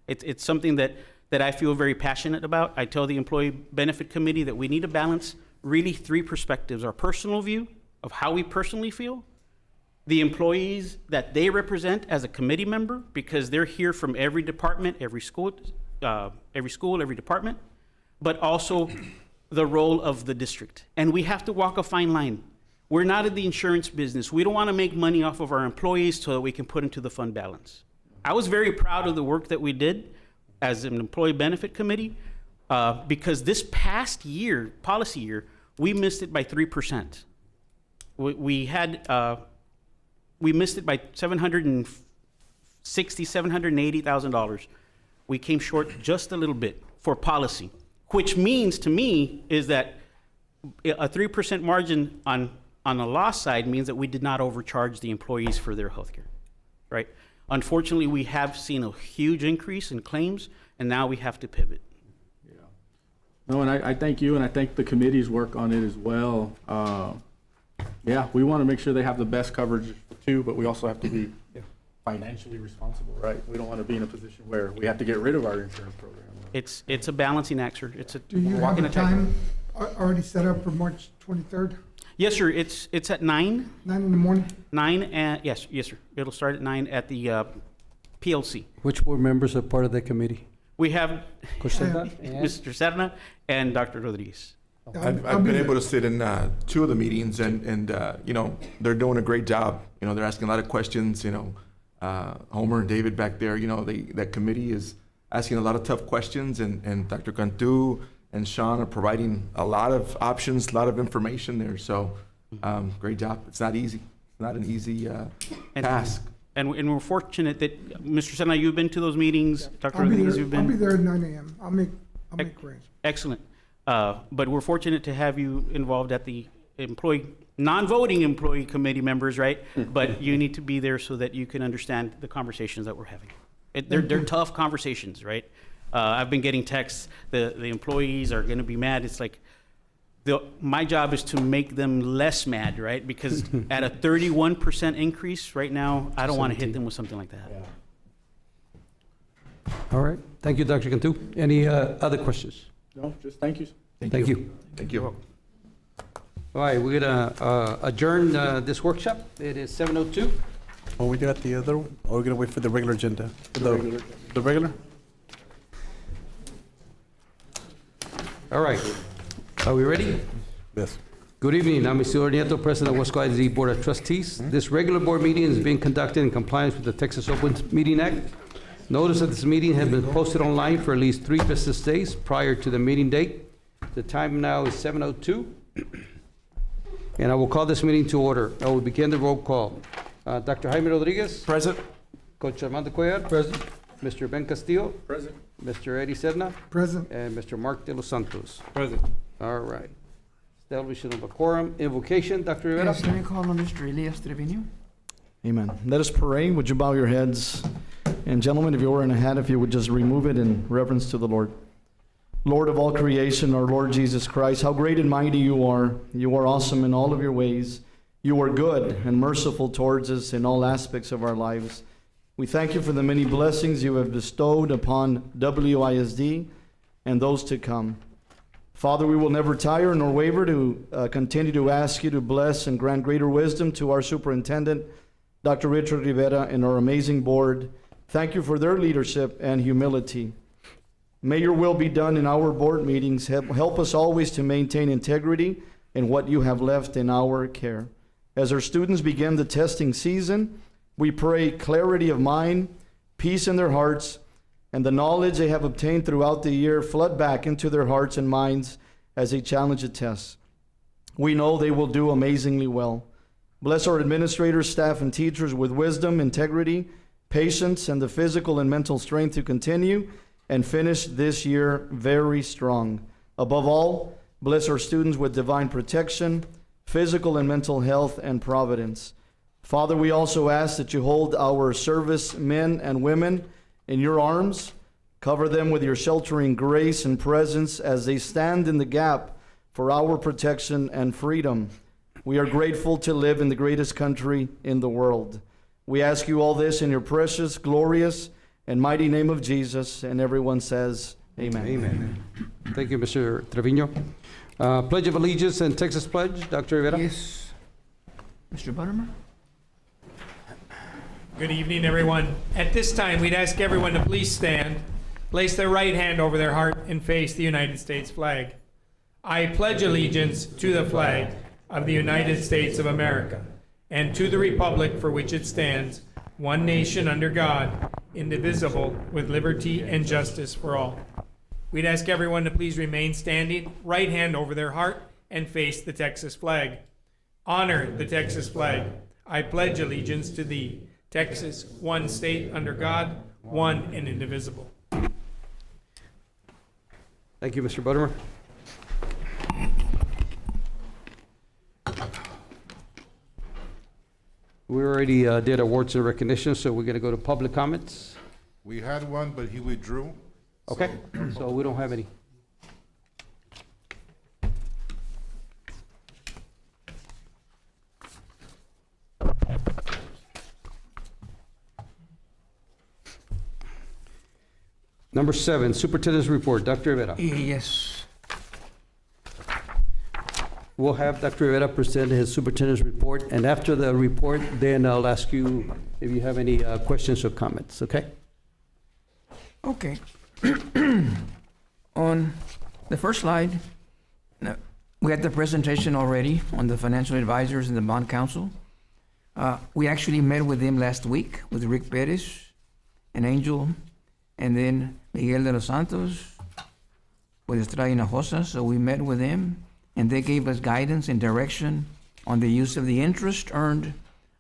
it's something that I feel very passionate about. I tell the Employee Benefit Committee that we need to balance really three perspectives: our personal view of how we personally feel, the employees that they represent as a committee member, because they're here from every department, every school, every department, but also the role of the district. And we have to walk a fine line. We're not in the insurance business. We don't want to make money off of our employees so that we can put into the fund balance. I was very proud of the work that we did as an Employee Benefit Committee because this past year, policy year, we missed it by 3%. We missed it by $760,000, $780,000. We came short just a little bit for policy, which means to me is that a 3% margin on the loss side means that we did not overcharge the employees for their health care, right? Unfortunately, we have seen a huge increase in claims, and now we have to pivot. Yeah. No, and I thank you, and I thank the committee's work on it as well. Yeah, we want to make sure they have the best coverage too, but we also have to be financially responsible, right? We don't want to be in a position where we have to get rid of our insurance program. It's a balancing act, sir. Do you have a time already set up for March 23rd? Yes, sir. It's at 9. 9 in the morning? 9 and yes, sir. It'll start at 9 at the PLC. Which board members are part of that committee? We have Coseta and- Mr. Serna and Dr. Rodriguez. I've been able to sit in 2 of the meetings, and you know, they're doing a great job. You know, they're asking a lot of questions. You know, Homer and David back there. You know, that committee is asking a lot of tough questions, and Dr. Cantu and Sean are providing a lot of options, a lot of information there. So, great job. It's not easy. It's not an easy task. And we're fortunate that Mr. Serna, you've been to those meetings. Dr. Rodriguez, you've been. I'll be there at 9 a.m. I'll make arrangements. Excellent. But we're fortunate to have you involved at the non-voting employee committee members, right? But you need to be there so that you can understand the conversations that we're having. They're tough conversations, right? I've been getting texts, the employees are gonna be mad. It's like, my job is to make them less mad, right? Because at a 31% increase right now, I don't wanna hit them with something like that. All right. Thank you, Dr. Cantu. Any other questions? No, just thank you. Thank you. Thank you. All right, we're gonna adjourn this workshop. It is 7:02. Are we got the other one? Or are we gonna wait for the regular agenda? The regular? All right. Are we ready? Yes. Good evening. I'm Isidro Nieto, President of Weslaco ISD Board of Trustees. This regular board meeting is being conducted in compliance with the Texas Open Meeting Act. Notice that this meeting has been posted online for at least 3 business days prior to the meeting date. The time now is 7:02. And I will call this meeting to order. I will begin the roll call. Dr. Jaime Rodriguez. Present. Coach Armando Cuellar. Present. Mr. Ben Castillo. Present. Mr. Eddie Sedna. Present. And Mr. Mark De Los Santos. Present. All right. Establishment of a quorum. Invocation, Dr. Rivera. Yes, let me call on Mr. Elias Trevino. Amen. Let us pray. Would you bow your heads And gentlemen, if you're wearing a hat, if you would just remove it in reverence to the Lord. Lord of all creation, our Lord Jesus Christ, how great and mighty you are. You are awesome in all of your ways. You are good and merciful towards us in all aspects of our lives. We thank you for the many blessings you have bestowed upon WISD and those to come. Father, we will never tire nor waver to continue to ask you to bless and grant greater wisdom to our superintendent, Dr. Richard Rivera, and our amazing board. Thank you for their leadership and humility. May your will be done in our board meetings. Help us always to maintain integrity in what you have left in our care. As our students begin the testing season, we pray clarity of mind, peace in their hearts, and the knowledge they have obtained throughout the year flood back into their hearts and minds as they challenge the tests. We know they will do amazingly well. Bless our administrators, staff, and teachers with wisdom, integrity, patience, and the physical and mental strength to continue and finish this year very strong. Above all, bless our students with divine protection, physical and mental health, and providence. Father, we also ask that you hold our service men and women in your arms. Cover them with your sheltering grace and presence as they stand in the gap for our protection and freedom. We are grateful to live in the greatest country in the world. We ask you all this in your precious, glorious, and mighty name of Jesus. And everyone says, amen. Amen. Thank you, Mr. Trevino. Pledge of Allegiance and Texas Pledge, Dr. Rivera. Yes. Mr. Butterman? Good evening, everyone. At this time, we'd ask everyone to please stand, place their right hand over their heart, and face the United States flag. I pledge allegiance to the flag of the United States of America and to the republic for which it stands, one nation under God, indivisible, with liberty and justice for all. We'd ask everyone to please remain standing, right hand over their heart, and face the Texas flag. Honor the Texas flag. I pledge allegiance to thee, Texas, one state under God, one and indivisible. Thank you, Mr. Buttermer. We already did awards and recognition, so we're going to go to public comments. We had one, but he withdrew. Okay, so we don't have any. Number 7, Superintendent's Report. Dr. Rivera. Yes. We'll have Dr. Rivera present his superintendent's report, and after the report, then I'll ask you if you have any questions or comments, okay? Okay. On the first slide, we had the presentation already on the financial advisors and the bond council. We actually met with them last week with Rick Perez and Angel, and then Miguel de los Santos with Estrada Hinojosa. So we met with them, and they gave us guidance and direction on the use of the interest earned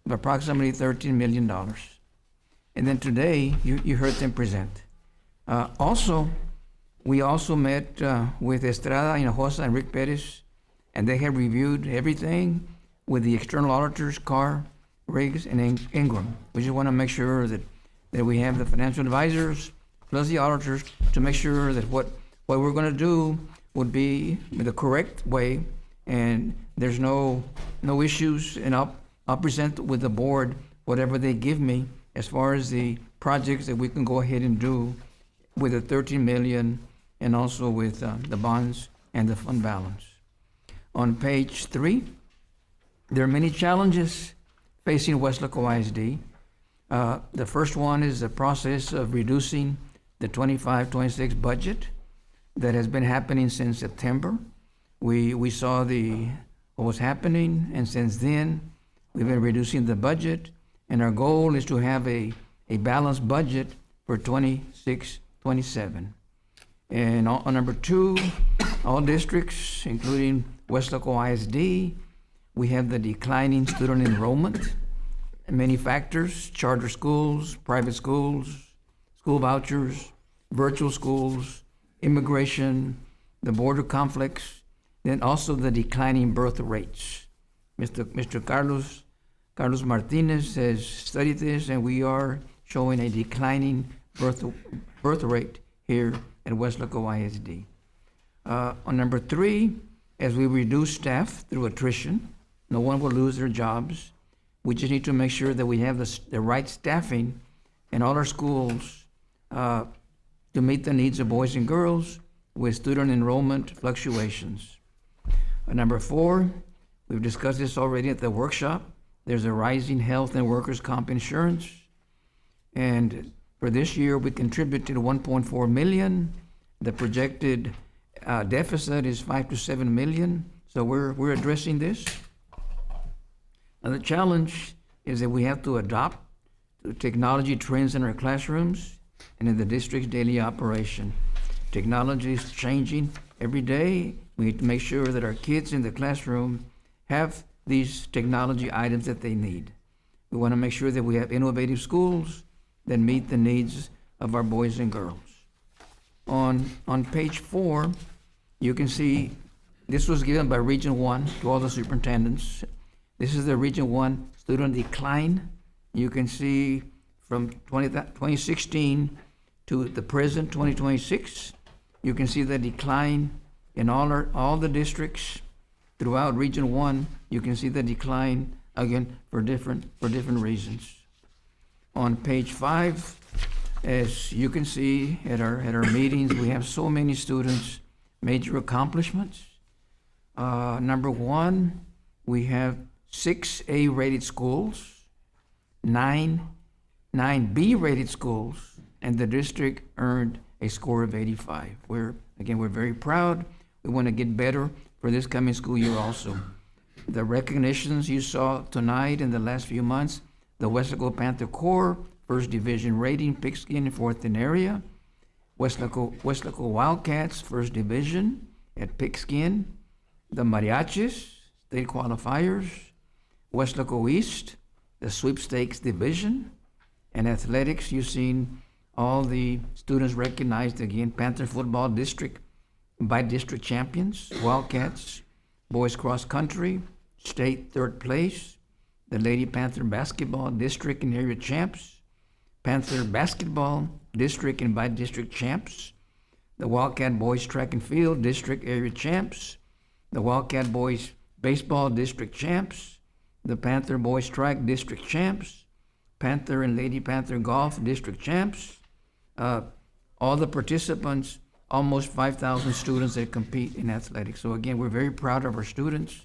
of approximately $13 million. And then today, you heard them present. We also met with Estrada Hinojosa and Rick Perez, and they have reviewed everything with the external auditors, Carr, Riggs, and Ingram. We just want to make sure that we have the financial advisors plus the auditors to make sure that what we're going to do would be the correct way, and there's no issues, and I'll present with the board whatever they give me as far as the projects that we can go ahead and do with the 13 million and also with the bonds and the fund balance. On page 3, there are many challenges facing Weslaco ISD. The first one is the process of reducing the 25-26 budget that has been happening since September. We saw what was happening, and since then, we've been reducing the budget, and our goal is to have a balanced budget for 26-27. And on number 2, all districts, including Weslaco ISD, we have the declining student enrollment. Many factors: charter schools, private schools, school vouchers, virtual schools, immigration, the border conflicts, then also the declining birth rates. Mr. Carlos Martinez has studied this, and we are showing a declining birth rate here at Weslaco ISD. On number 3, as we reduce staff through attrition, no one will lose their jobs. We just need to make sure that we have the right staffing in all our schools to meet the needs of boys and girls with student enrollment fluctuations. Number 4, we've discussed this already at the workshop. There's a rising health and workers' comp insurance. And for this year, we contributed $1.4 million. The projected deficit is $5 to $7 million. So we're addressing this. Now, the challenge is that we have to adopt the technology trends in our classrooms and in the district's daily operation. Technology is changing every day. We need to make sure that our kids in the classroom have these technology items that they need. We want to make sure that we have innovative schools that meet the needs of our boys and girls. On page 4, you can see this was given by Region 1 to all the superintendents. This is the Region 1 student decline. You can see from 2016 to the present, 2026, you can see the decline in all the districts throughout Region 1. You can see the decline, again, for different reasons. On page 5, as you can see at our meetings, we have so many students, major accomplishments. Number 1, we have 6 A-rated schools, 9 B-rated schools, and the district earned a score of 85. We're very proud. We want to get better for this coming school year also. The recognitions you saw tonight in the last few months, the Weslaco Panther Corps, first division rating, Pigskin, 4th in area. Weslaco Wildcats, first division at Pigskin. The Mariachis, state qualifiers. Weslaco East, the sweepstakes division. And athletics, you've seen all the students recognized again, Panther football district, by district champions, Wildcats, boys cross country, state 3rd place, the Lady Panther basketball district and area champs, Panther basketball district and by district champs, the Wildcat boys track and field district area champs, the Wildcat boys baseball district champs, the Panther boys track district champs, Panther and Lady Panther golf district champs, all the participants, almost 5,000 students that compete in athletics. So again, we're very proud of our students.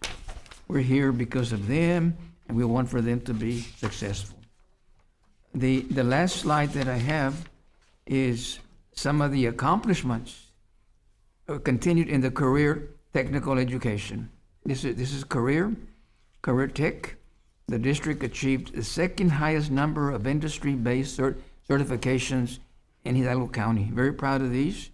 We're here because of them, and we want for them to be successful. The last slide that I have is some of the accomplishments continued in the career technical education. This is career tech. The district achieved the second highest number of industry-based certifications in Hidalgo County. Very proud of these.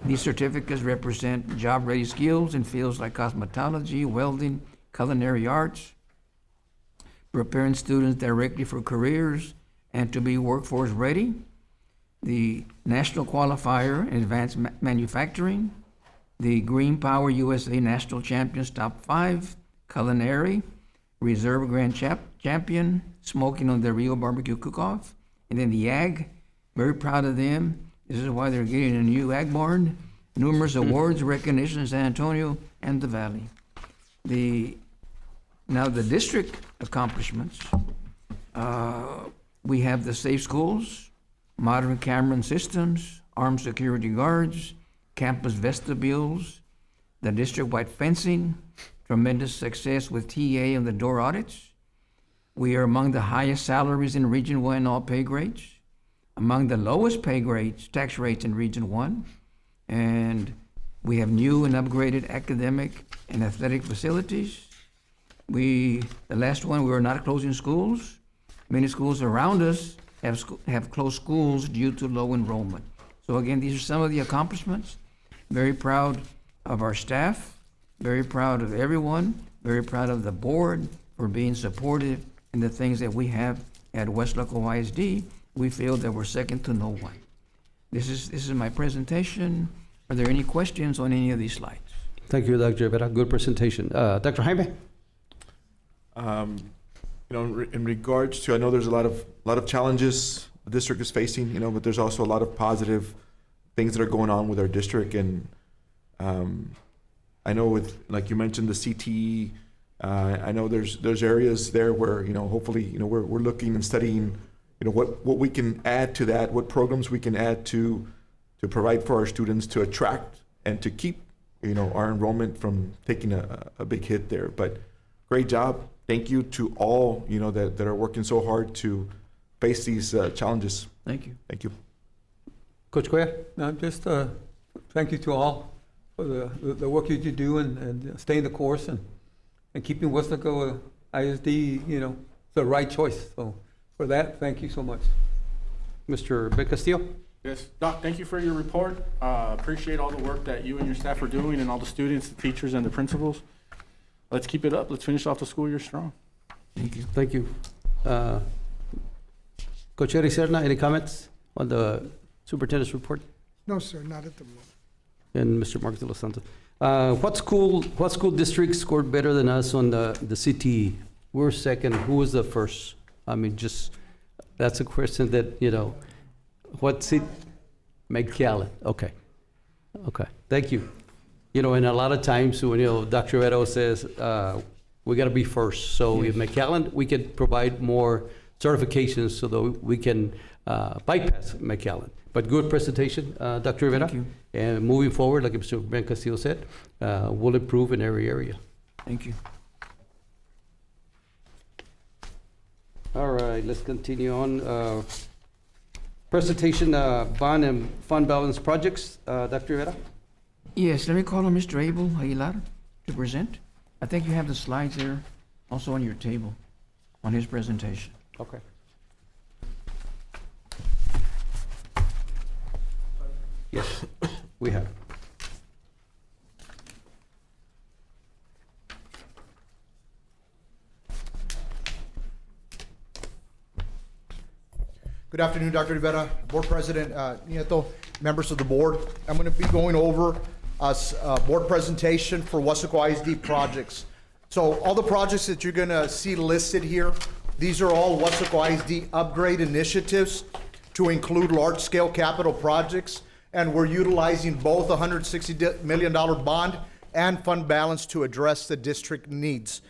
These certificates represent job-ready skills in fields like cosmetology, welding, culinary arts, preparing students directly for careers and to be workforce ready. The national qualifier in advanced manufacturing, the Green Power USA National Champions Top 5, culinary, reserve grand champion, smoking on the Rio Barbecue Cook-Off, and then the ag, very proud of them. This is why they're getting a new ag barn, numerous awards, recognition in San Antonio and the Valley. Now the district accomplishments, we have the safe schools, modern camera systems, armed security guards, campus vestibules, the district-wide fencing, tremendous success with TA and the door audits. We are among the highest salaries in Region 1 in all pay grades, among the lowest pay grades, tax rates in Region 1, and we have new and upgraded academic and athletic facilities. The last one, we are not closing schools. Many schools around us have closed schools due to low enrollment. So again, these are some of the accomplishments. Very proud of our staff, very proud of everyone, very proud of the board for being supportive in the things that we have at Weslaco ISD. We feel that we're second to no one. This is my presentation. Are there any questions on any of these slides? Thank you, Dr. Rivera. Good presentation. Dr. Jaime? In regards to, I know there's a lot of challenges the district is facing, but there's also a lot of positive things that are going on with our district. And I know with, like you mentioned, the CTE, I know there's areas there where, hopefully, we're looking and studying, what we can add to that, what programs we can add to provide for our students to attract and to keep, our enrollment from taking a big hit there. But great job. Thank you to all, that are working so hard to face these challenges. Thank you. Thank you. Coach Cuellar? No, just thank you to all for the work you do and staying the course and keeping Weslaco ISD, the right choice. So for that, thank you so much. Mr. Ben Castillo? Yes, Doc, thank you for your report. Appreciate all the work that you and your staff are doing and all the students, the teachers, and the principals. Let's keep it up. Let's finish off the school year strong. Thank you. Thank you. Coach Eddie Serna, any comments on the superintendent's report? No, sir, not at the moment. And Mr. Marcos de los Santos. What school district scored better than us on the CTE? We're second. Who was the first? I mean, that's a question that, what's it? McAllen. Okay. Thank you. And a lot of times when, Dr. Rivera says, we got to be first. So if McAllen, we can provide more certifications so that we can bypass McAllen. But good presentation, Dr. Rivera. Thank you. And moving forward, like Mr. Ben Castillo said, we'll improve in every area. Thank you. All right, let's continue on. Presentation, bond and fund balance projects. Dr. Rivera? Yes, let me call on Mr. Abel Aguilar to present. I think you have the slides there also on your table on his presentation. Okay. Yes, we have. Good afternoon, Dr. Rivera, Board President Nieto, members of the board. I'm going to be going over a board presentation for Weslaco ISD projects. So all the projects that you're going to see listed here, these are all Weslaco ISD upgrade initiatives to include large-scale capital projects, and we're utilizing both a $160 million bond and fund balance to address the district needs.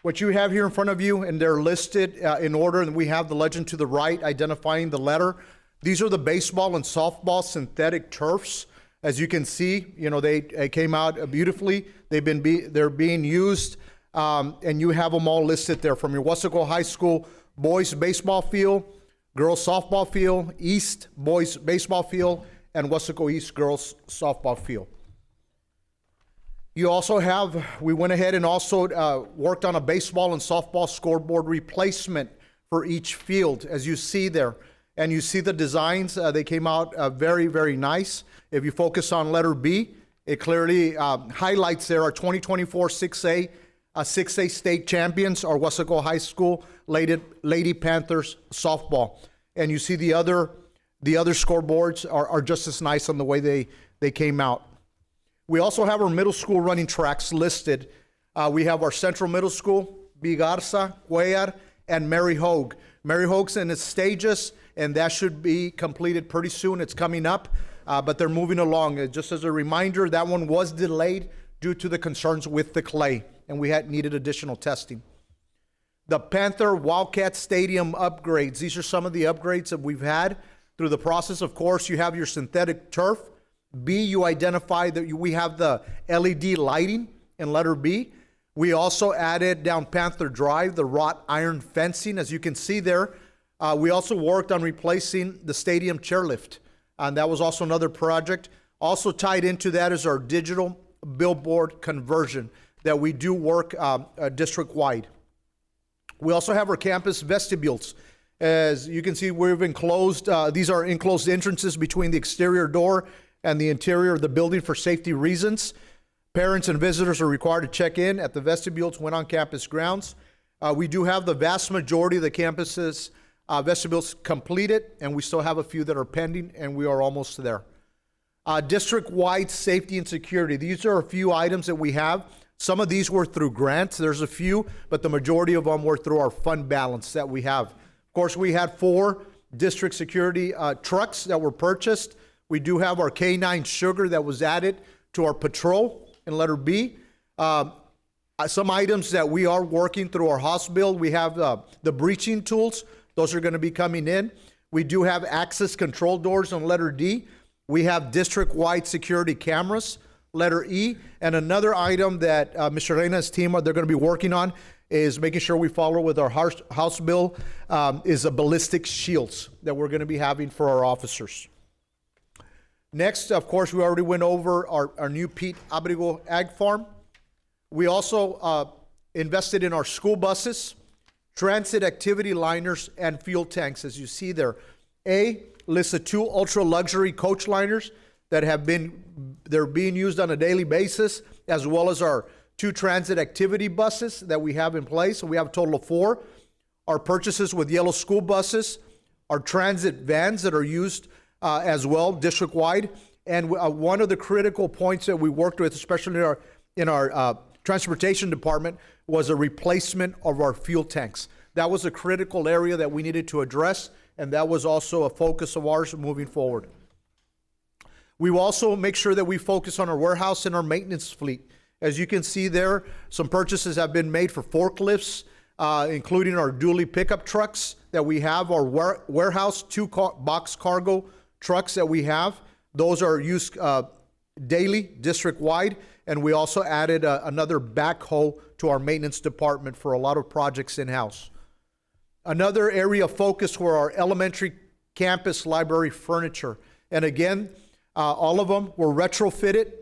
What you have here in front of you, and they're listed in order, and we have the legend to the right identifying the letter. These are the baseball and softball synthetic turfs. As you can see, they came out beautifully. They're being used, and you have them all listed there from your Weslaco High School boys baseball field, girls softball field, East boys baseball field, and Weslaco East girls softball field. You also we went ahead and also worked on a baseball and softball scoreboard replacement for each field, as you see there. And you see the designs, they came out very, very nice. If you focus on letter B, it clearly highlights there our 2024 6A state champions, our Weslaco High School Lady Panthers softball. And you see the other scoreboards are just as nice on the way they came out. We also have our middle school running tracks listed. We have our Central Middle School, Bigarza, Cuellar, and Mary Hogue. Mary Hogue's in its stages, and that should be completed pretty soon. It's coming up, but they're moving along. Just as a reminder, that one was delayed due to the concerns with the clay, and we had needed additional testing. The Panther Wildcat Stadium upgrades. These are some of the upgrades that we've had through the process. Of course, you have your synthetic turf. B, you identify that we have the LED lighting in letter B. We also added down Panther Drive, the wrought iron fencing, as you can see there. We also worked on replacing the stadium chairlift, and that was also another project. Also tied into that is our digital billboard conversion that we do work district-wide. We also have our campus vestibules. As you can see, we've enclosed, these are enclosed entrances between the exterior door and the interior of the building for safety reasons. Parents and visitors are required to check in at the vestibules when on campus grounds. We do have the vast majority of the campus's vestibules completed, and we still have a few that are pending, and we are almost there. District-wide safety and security. These are a few items that we have. Some of these were through grants. There's a few, but the majority of them were through our fund balance that we have. Of course, we had 4 district security trucks that were purchased. We do have our K9 Sugar that was added to our patrol in letter B. Some items that we are working through our House bill, we have the breaching tools. Those are going to be coming in. We do have access control doors on letter D. We have district-wide security cameras, letter E. And another item that Mr. Reina's team, they're going to be working on is making sure we follow with our House bill, is a ballistic shields that we're going to be having for our officers. Next, of course, we already went over our new Pete Abrigo Ag Farm. We also invested in our school buses, transit activity liners, and fuel tanks, as you see there. A lists the 2 ultra-luxury coach liners that they're being used on a daily basis, as well as our 2 transit activity buses that we have in place. So we have a total of 4. Our purchases with yellow school buses, our transit vans that are used as well, district-wide. And one of the critical points that we worked with, especially in our transportation department, was a replacement of our fuel tanks. That was a critical area that we needed to address, and that was also a focus of ours moving forward. We will also make sure that we focus on our warehouse and our maintenance fleet. As you can see there, some purchases have been made for forklifts, including our dually pickup trucks that we have, our warehouse 2 box cargo trucks that we have. Those are used daily, district-wide, and we also added another backhoe to our maintenance department for a lot of projects in-house. Another area of focus were our elementary campus library furniture. And again, all of them were retrofitted.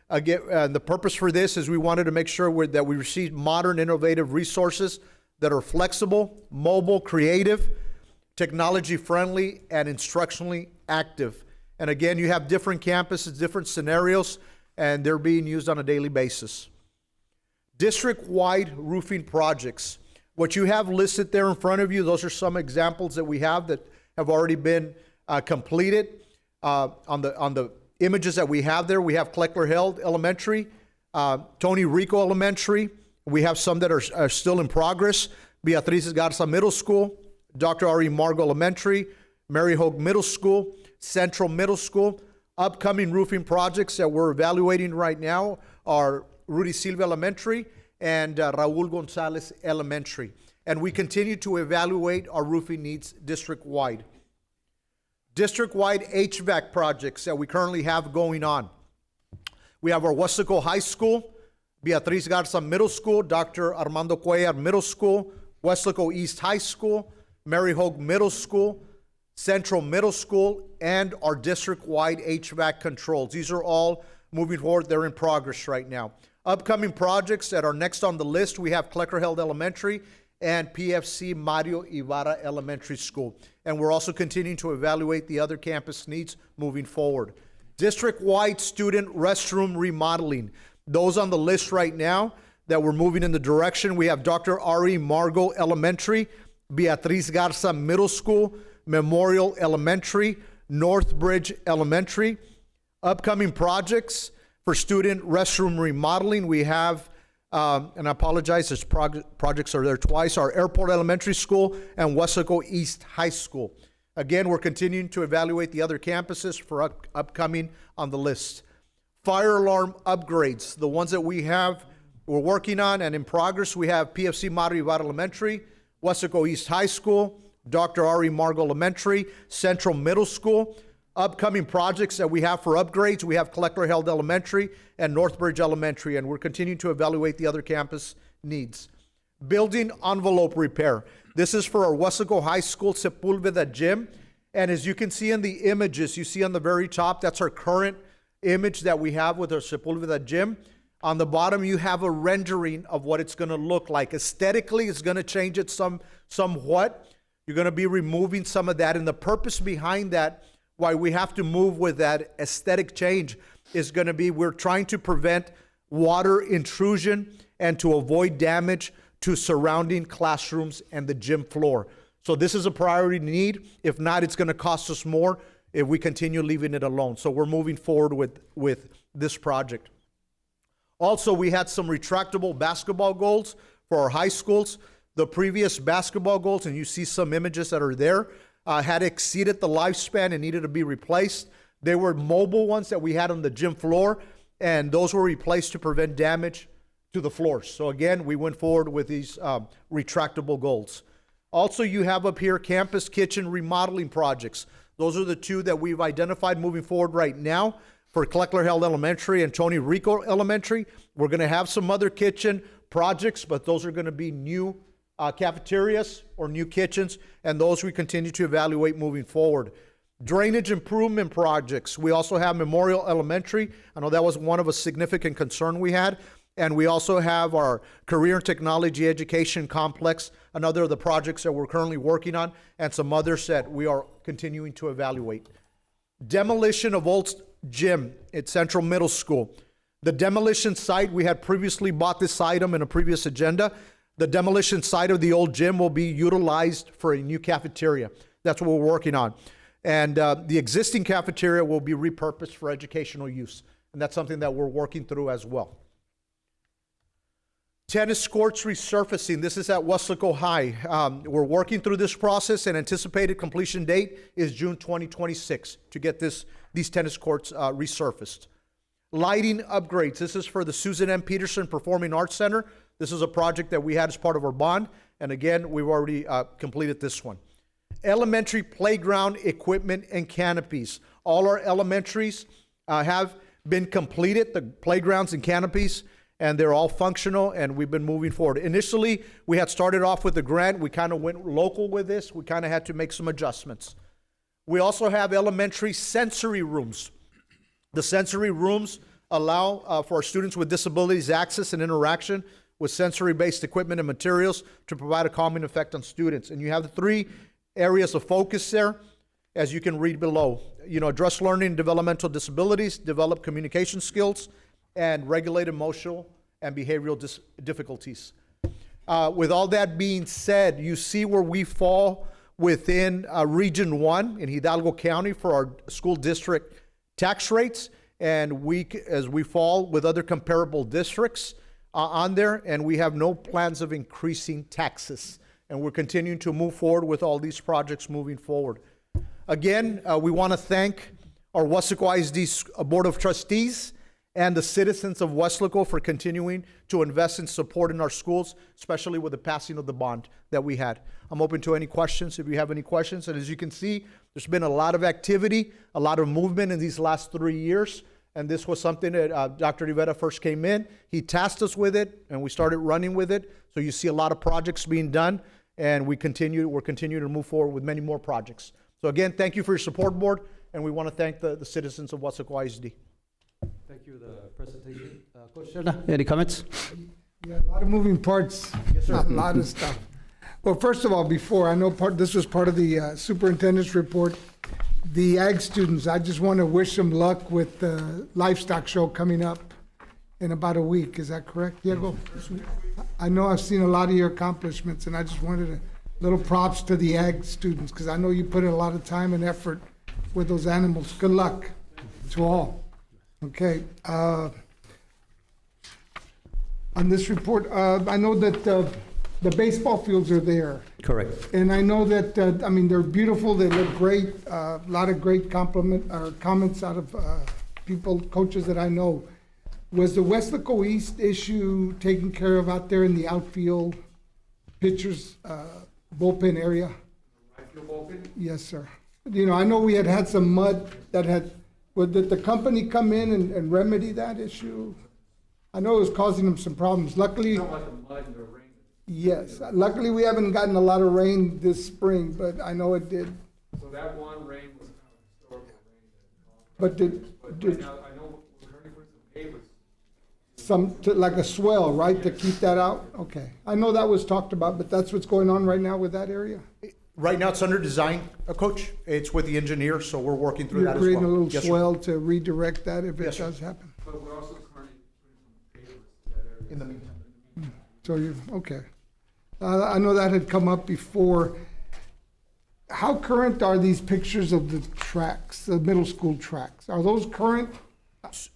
Again, the purpose for this is we wanted to make sure that we received modern, innovative resources that are flexible, mobile, creative, technology-friendly, and instructionally active. And again, you have different campuses, different scenarios, and they're being used on a daily basis. District-wide roofing projects. What you have listed there in front of you, those are some examples that we have that have already been completed. On the images that we have there, we have Kleckler Held Elementary, Tony Rico Elementary. We have some that are still in progress. Beatriz Garza Middle School, Dr. R.E. Margo Elementary, Mary Hogue Middle School, Central Middle School. Upcoming roofing projects that we're evaluating right now are Rudy Silva Elementary and Raul Gonzalez Elementary. And we continue to evaluate our roofing needs district-wide. District-wide HVAC projects that we currently have going on. We have our Weslaco High School, Beatriz Garza Middle School, Dr. Armando Cuellar Middle School, Weslaco East High School, Mary Hogue Middle School, Central Middle School, and our district-wide HVAC controls. These are all moving forward. They're in progress right now. Upcoming projects that are next on the list, we have Kleckler Held Elementary and PFC Mario Ibarra Elementary School. And we're also continuing to evaluate the other campus needs moving forward. District-wide student restroom remodeling. Those on the list right now that we're moving in the direction, we have Dr. R.E. Margo Elementary, Beatriz Garza Middle School, Memorial Elementary, Northbridge Elementary. Upcoming projects for student restroom remodeling, we have, and I apologize, these projects are there twice, our Airport Elementary School and Weslaco East High School. Again, we're continuing to evaluate the other campuses for upcoming on the list. Fire alarm upgrades, the ones that we're working on and in progress, we have PFC Mario Ibarra Elementary, Weslaco East High School, Dr. R.E. Margo Elementary, Central Middle School. Upcoming projects that we have for upgrades, we have Kleckler Held Elementary and Northbridge Elementary, and we're continuing to evaluate the other campus needs. Building envelope repair. This is for our Weslaco High School Sepulveda gym, and as you can see in the images, you see on the very top, that's our current image that we have with our Sepulveda gym. On the bottom, you have a rendering of what it's going to look like. Aesthetically, it's going to change it somewhat. You're going to be removing some of that, and the purpose behind that, why we have to move with that aesthetic change, is going to be we're trying to prevent water intrusion and to avoid damage to surrounding classrooms and the gym floor. So this is a priority need. If not, it's going to cost us more if we continue leaving it alone. So we're moving forward with this project. Also, we had some retractable basketball goals for our high schools. The previous basketball goals, and you see some images that are there, had exceeded the lifespan and needed to be replaced. They were mobile ones that we had on the gym floor, and those were replaced to prevent damage to the floors. So again, we went forward with these retractable goals. Also, you have up here campus kitchen remodeling projects. Those are the two that we've identified moving forward right now for Kleckler Hill Elementary and Tony Rico Elementary. We're going to have some other kitchen projects, but those are going to be new cafeterias or new kitchens, and those we continue to evaluate moving forward. Drainage improvement projects. We also have Memorial Elementary. I know that was one of a significant concern we had. And we also have our Career and Technology Education Complex, another of the projects that we're currently working on, and some others that we are continuing to evaluate. Demolition of old gym at Central Middle School. The demolition site, we had previously bought this item in a previous agenda. The demolition site of the old gym will be utilized for a new cafeteria. That's what we're working on. And the existing cafeteria will be repurposed for educational use. And that's something that we're working through as well. Tennis courts resurfacing. This is at Weslaco High. We're working through this process, and anticipated completion date is June 2026 to get these tennis courts resurfaced. Lighting upgrades. This is for the Susan M. Peterson Performing Arts Center. This is a project that we had as part of our bond, and again, we've already completed this one. Elementary playground equipment and canopies. All our elementaries have been completed, the playgrounds and canopies, and they're all functional, and we've been moving forward. Initially, we had started off with a grant. We kind of went local with this. We kind of had to make some adjustments. We also have elementary sensory rooms. The sensory rooms allow for our students with disabilities access and interaction with sensory-based equipment and materials to provide a calming effect on students. And you have the three areas of focus there, as you can read below. Address learning and developmental disabilities, develop communication skills, and regulate emotional and behavioral difficulties. With all that being said, you see where we fall within Region 1 in Hidalgo County for our school district tax rates, and as we fall with other comparable districts on there, and we have no plans of increasing taxes. And we're continuing to move forward with all these projects moving forward. Again, we want to thank our Weslaco ISD Board of Trustees and the citizens of Weslaco for continuing to invest and support in our schools, especially with the passing of the bond that we had. I'm open to any questions if you have any questions. And as you can see, there's been a lot of activity, a lot of movement in these last 3 years. And this was something that Dr. Rivera first came in. He tasked us with it, and we started running with it. So you see a lot of projects being done, and we're continuing to move forward with many more projects. So again, thank you for your support, board, and we want to thank the citizens of Weslaco ISD. Thank you for the presentation. Coach Serna, any comments? Yeah, a lot of moving parts. Yes, sir. A lot of stuff. Well, first of all, I know this was part of the superintendent's report. The ag students, I just want to wish them luck with the livestock show coming up in about a week. Is that correct, Diego? I know I've seen a lot of your accomplishments, and I just wanted a little props to the ag students, because I know you put in a lot of time and effort with those animals. Good luck to all. Okay. On this report, I know that the baseball fields are there. Correct. And I know that, they're beautiful, they look great, a lot of great comments out of coaches that I know. Was the Weslaco East issue taken care of out there in the outfield pitchers bullpen area? Outfield bullpen? Yes, sir. I know we had some mud did the company come in and remedy that issue? I know it was causing them some problems. Luckily. You don't want the mud and the rain. Yes, luckily we haven't gotten a lot of rain this spring, but I know it did. So that one rain was kind of historical rain. But right now, I know we're turning for some pavers. Like a swell, right, to keep that out? Okay. I know that was talked about, but that's what's going on right now with that area? Right now, it's under design, Coach. It's with the engineer, so we're working through that as well. You're creating a little Yes, sir. swell to redirect that if it Yes, sir. does happen? But we're also currently putting some pavers in that area. In the meantime. So okay. I know that had come up before. How current are these pictures of the tracks, the middle school tracks? Are those current?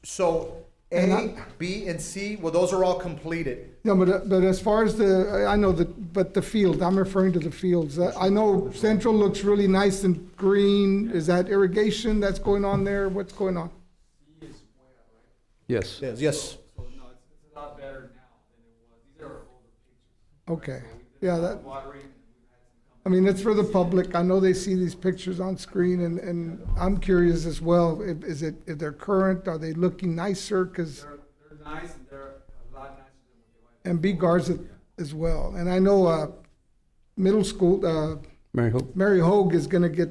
So A, B, and C, well, those are all completed. No, but as far as I know but the field, I'm referring to the fields. I know Central looks really nice and green. Is that irrigation that's going on there? What's going on? Yes. Yes. Okay, yeah, I mean, it's for the public. I know they see these pictures on screen, and I'm curious as well. If they're current? Are they looking nicer? Because They're nice and they're a lot nicer than what they and B Garza as well. And I know middle school, Mary Hope. Mary Hogue is gonna get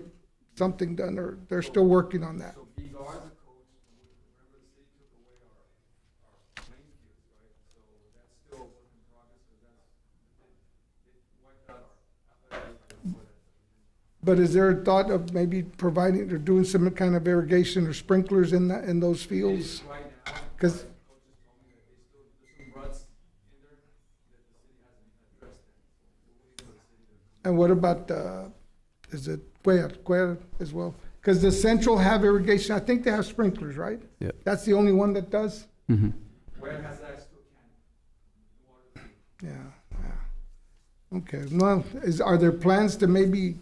something done, or they're still working on that. But is there a thought of maybe providing or doing some kind of irrigation or sprinklers in those fields? Because and what about is it Cuellar as well? Because the Central have irrigation. I think they have sprinklers, right? Yeah. That's the only one that does. Mm-hmm. Yeah. Okay. Well, are there plans to maybe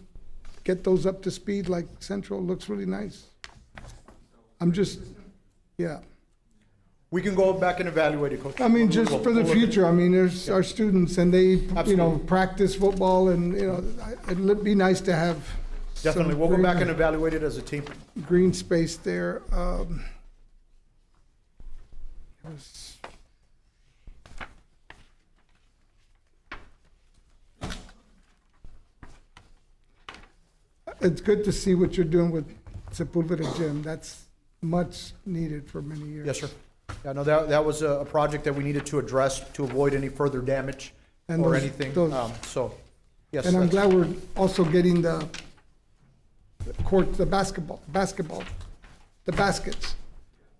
get those up to speed like Central? Looks really nice. I'm just, yeah. We can go back and evaluate it, Coach. I mean, just for the future, I mean, there's our students and they, Absolutely. practice football and, it'd be nice to have. Definitely, some we'll go back green- and evaluate it as a team. Green space there. It's good to see what you're doing with Sepulveda Gym. That's much needed for many years. Yes, sir. Yeah, no, that was a project that we needed to address to avoid any further damage And or those- anything. those- So, yes. And I'm that's- glad we're also getting the court, the basketball, the baskets,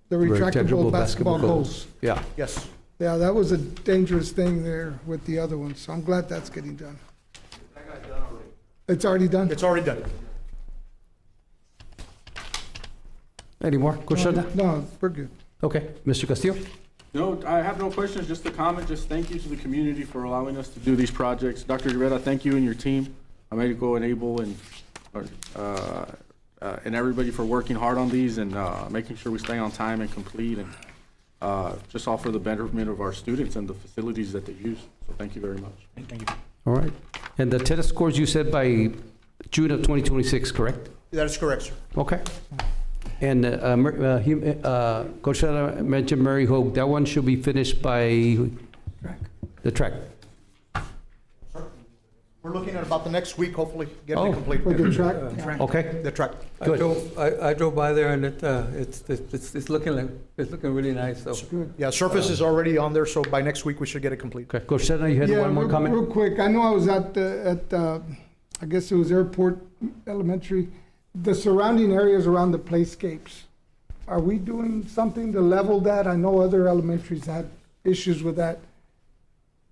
the retractable basketball goals. Yeah. Yes. Yeah, that was a dangerous thing there with the other ones, so I'm glad that's getting done. It's already done? It's already done. Any more? Coach Sharda? No, we're good. Okay. Mr. Castillo? No, I have no questions, just a comment, just thank you to the community for allowing us to do these projects. Dr. Rivera, thank you and your team, Americo and Abel and everybody for working hard on these and making sure we stay on time and complete and just all for the betterment of our students and the facilities that they use. So thank you very much. Thank you. All right. And the tennis scores you said by June of 2026, correct? That is correct, sir. Okay. And Coach Sharda mentioned Mary Hogue. That one should be finished by the track. We're looking at about the next week, hopefully, getting it complete. For the track? Okay. The track. Good. I drove by there and it's looking really nice, so. Yeah, surface is already on there, so by next week, we should get it complete. Okay. Coach Sharda, you had one more comment? Real quick, I know I was at I guess it was Airport Elementary, the surrounding areas around the playscapes. Are we doing something to level that? I know other elementaries had issues with that.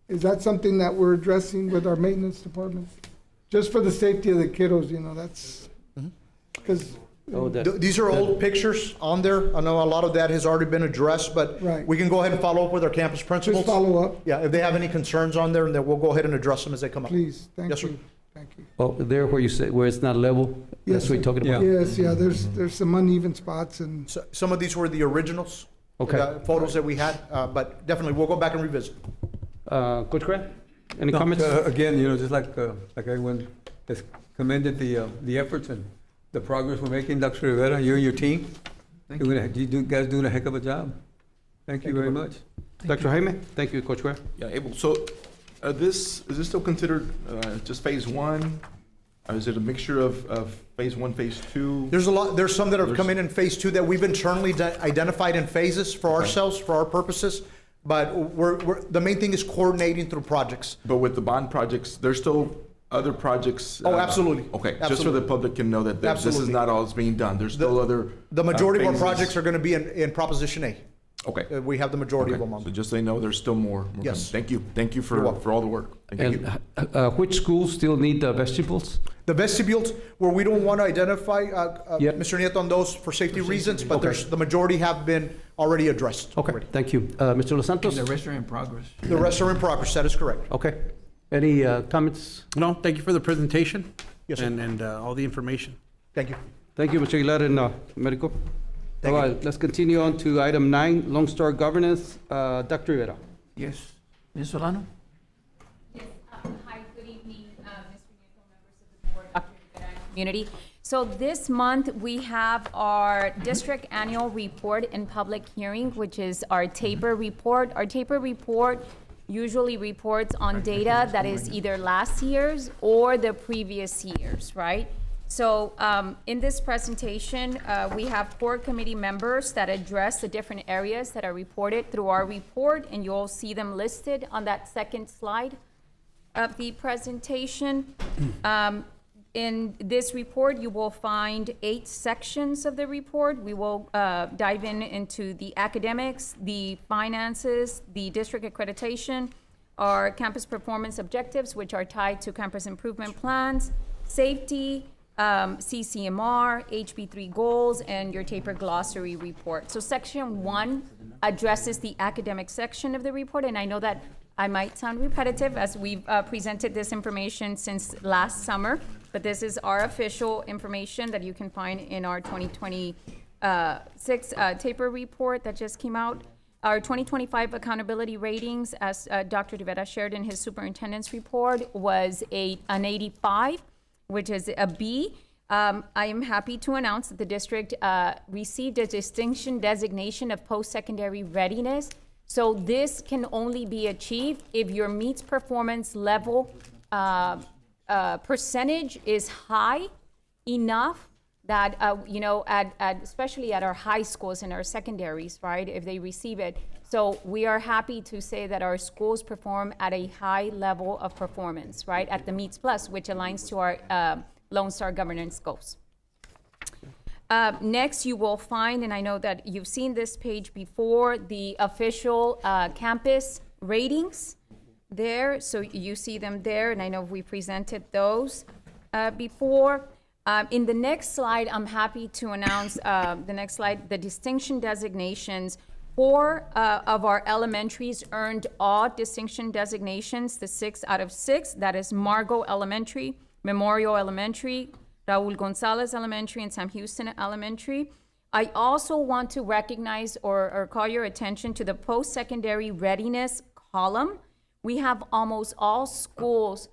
Is that something that we're addressing with our maintenance department? Just for the safety of the kiddos, that's, because. These are old pictures on there. I know a lot of that has already been addressed, but Right. we can go ahead and follow up with our campus principals. Just follow up, Yeah, if they have any concerns on there, then we'll go ahead and address them as they come up. please. Thank Yes, sir. you. Thank you. Oh, there where you say, where it's not level? Yes, That's what you're talking about? Yes, yeah, there's some uneven spots and, So, some of these were the originals. Okay. The photos that we had, but definitely, we'll go back and revisit. Coach Grant, any No, comments? Again, just like everyone has commended the efforts and the progress we're making, Dr. Rivera, you and your team. You guys doing a heck of a job. Thank you very much. Dr. Jaime? Thank you, Coach Grant. Yeah, Abel, so is this still considered just phase one? Or is it a mixture of phase one, phase two? There's some that have come in phase two that we've internally identified in phases for ourselves, for our purposes. But the main thing is coordinating through projects. But with the bond projects, there's still other projects? Oh, absolutely. Okay, just so Absolutely. the public can know that this is Absolutely. not all that's being done. There's still other The majority of our phases. projects are going to be in Proposition A. Okay. We have the majority of Okay, them on. so just so you know, there's still more. Yes. Thank you. Thank you You're for, welcome. for all the work. Thank you. And which schools still need the vegetables? The vestibules, where we don't want to identify, Yep. Mr. Nieto, on those for safety reasons, but Okay. there's, the majority have been already addressed. Okay, thank you. Mr. Los Santos? The rest are in progress. The rest are in progress, that is correct. Okay. Any comments? No, thank you for the presentation. Yes, sir. And all the information. Thank you. Thank you, Mr. Aguilar and Medical. Thank All you. right, let's continue on to item 9, Lone Star Governance. Dr. Rivera. Yes. Ms. Solano? Hi, good evening, Mr. Nieto, members of the board, Dr. Rivera, and community. So this month, we have our district annual report in public hearing, which is our taper report. Our taper report usually reports on data that is either last year's or the previous years, right? So in this presentation, we have 4 committee members that address the different areas that are reported through our report, and you'll see them listed on that second slide of the presentation. In this report, you will find 8 sections of the report. We will dive into the academics, the finances, the district accreditation, our campus performance objectives, which are tied to campus improvement plans, safety, CCMR, HB3 goals, and your taper glossary report. So section 1 addresses the academic section of the report, and I know that I might sound repetitive as we've presented this information since last summer, but this is our official information that you can find in our 2026 taper report that just came out. Our 2025 accountability ratings, as Dr. Rivera shared in his superintendent's report, was an 85, which is a B. I am happy to announce that the district received a distinction designation of post-secondary readiness. So this can only be achieved if your meets performance level percentage is high enough that, especially at our high schools and our secondaries, right, if they receive it. So we are happy to say that our schools perform at a high level of performance, right, at the Meets Plus, which aligns to our Lone Star governance goals. Next, you will find, and I know that you've seen this page before, the official campus ratings there. So you see them there, and I know we presented those before. In the next slide, I'm happy to announce the next slide, the distinction designations. 4 of our elementaries earned all distinction designations, the 6 out of 6. That is Margot Elementary, Memorial Elementary, Raul Gonzalez Elementary, and Sam Houston Elementary. I also want to recognize or call your attention to the post-secondary readiness column. We have almost all schools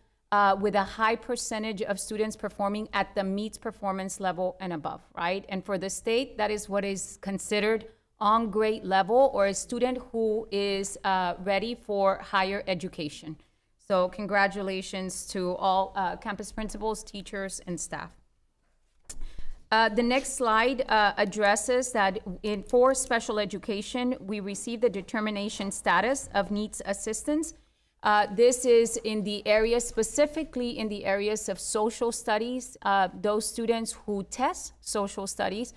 with a high percentage of students performing at the meets performance level and above, right? And for the state, that is what is considered on grade level, or a student who is ready for higher education. So congratulations to all campus principals, teachers, and staff. The next slide addresses that for special education, we received the determination status of needs assistance. This is in the area, specifically in the areas of social studies, those students who test social studies.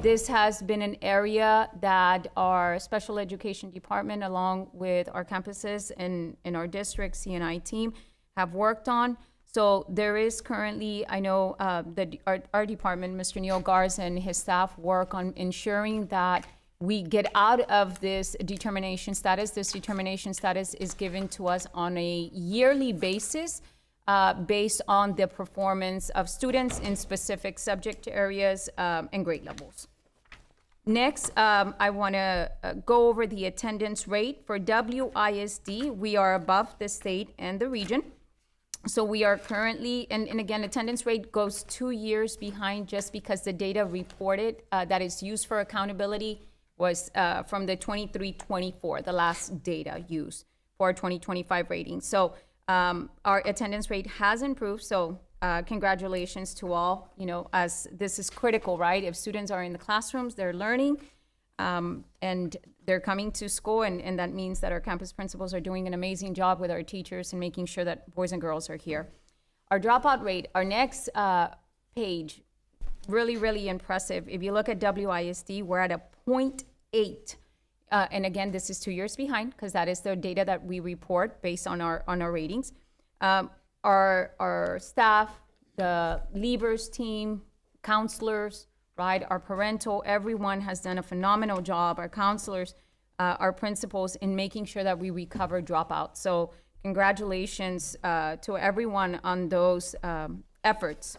This has been an area that our special education department, along with our campuses in our district C&I team, have worked on. So there is currently, I know that our department, Mr. Neil Garza and his staff, work on ensuring that we get out of this determination status. This determination status is given to us on a yearly basis based on the performance of students in specific subject areas and grade levels. Next, I want to go over the attendance rate. For WISD, we are above the state and the region. So we are currently, and again, attendance rate goes 2 years behind just because the data reported that is used for accountability was from the 23-24, the last data used for 2025 rating. So our attendance rate has improved. So congratulations to all, as this is critical, right? If students are in the classrooms, they're learning and they're coming to school, and that means that our campus principals are doing an amazing job with our teachers and making sure that boys and girls are here. Our dropout rate, our next page, really, really impressive. If you look at WISD, we're at a 0.8 and again, this is 2 years behind because that is the data that we report based on our ratings. Our staff, the leavers team, counselors, right, our parental, everyone has done a phenomenal job. Our counselors, our principals in making sure that we recover dropouts. So congratulations to everyone on those efforts.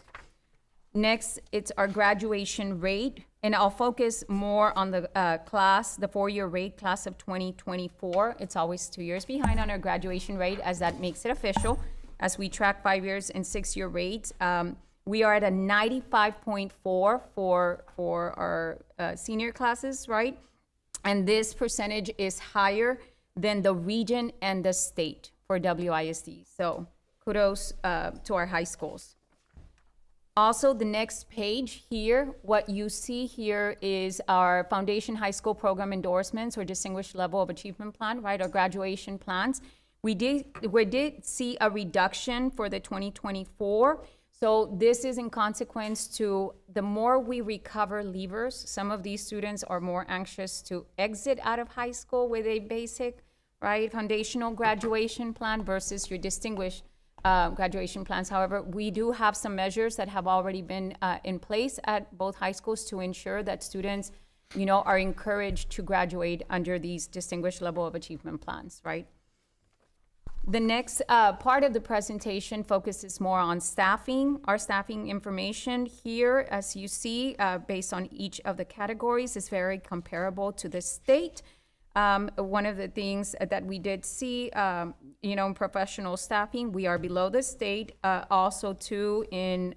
Next, it's our graduation rate, and I'll focus more on the class, the four-year rate, class of 2024. It's always 2 years behind on our graduation rate, as that makes it official. As we track 5 years and 6 year rates, we are at a 95.4 for our senior classes, right? And this percentage is higher than the region and the state for WISD. So kudos to our high schools. Also, the next page here, what you see here is our Foundation High School Program endorsements or Distinguished Level of Achievement Plan, right, our graduation plans. We did see a reduction for the 2024. So this is in consequence to the more we recover leavers, some of these students are more anxious to exit out of high school with a basic, right, foundational graduation plan versus your distinguished graduation plans. However, we do have some measures that have already been in place at both high schools to ensure that students, you know, are encouraged to graduate under these distinguished level of achievement plans, right? The next part of the presentation focuses more on staffing. Our staffing information here, as you see, based on each of the categories, is very comparable to the state. One of the things that we did see, you know, in professional staffing, we are below the state. Also, too, in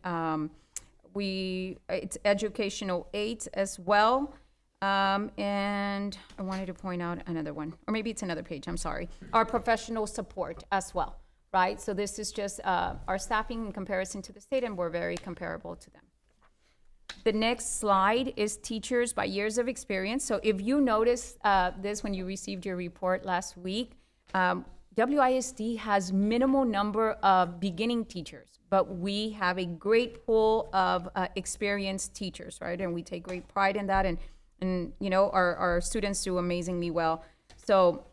it's educational aides as well. And I wanted to point out another one, or maybe it's another page, I'm sorry. Our professional support as well, right? So this is just our staffing in comparison to the state, and we're very comparable to them. The next slide is teachers by years of experience. So if you noticed this when you received your report last week, WISD has minimal number of beginning teachers, but we have a great pool of experienced teachers, right? And we take great pride in that, and you know, our students do amazingly well. So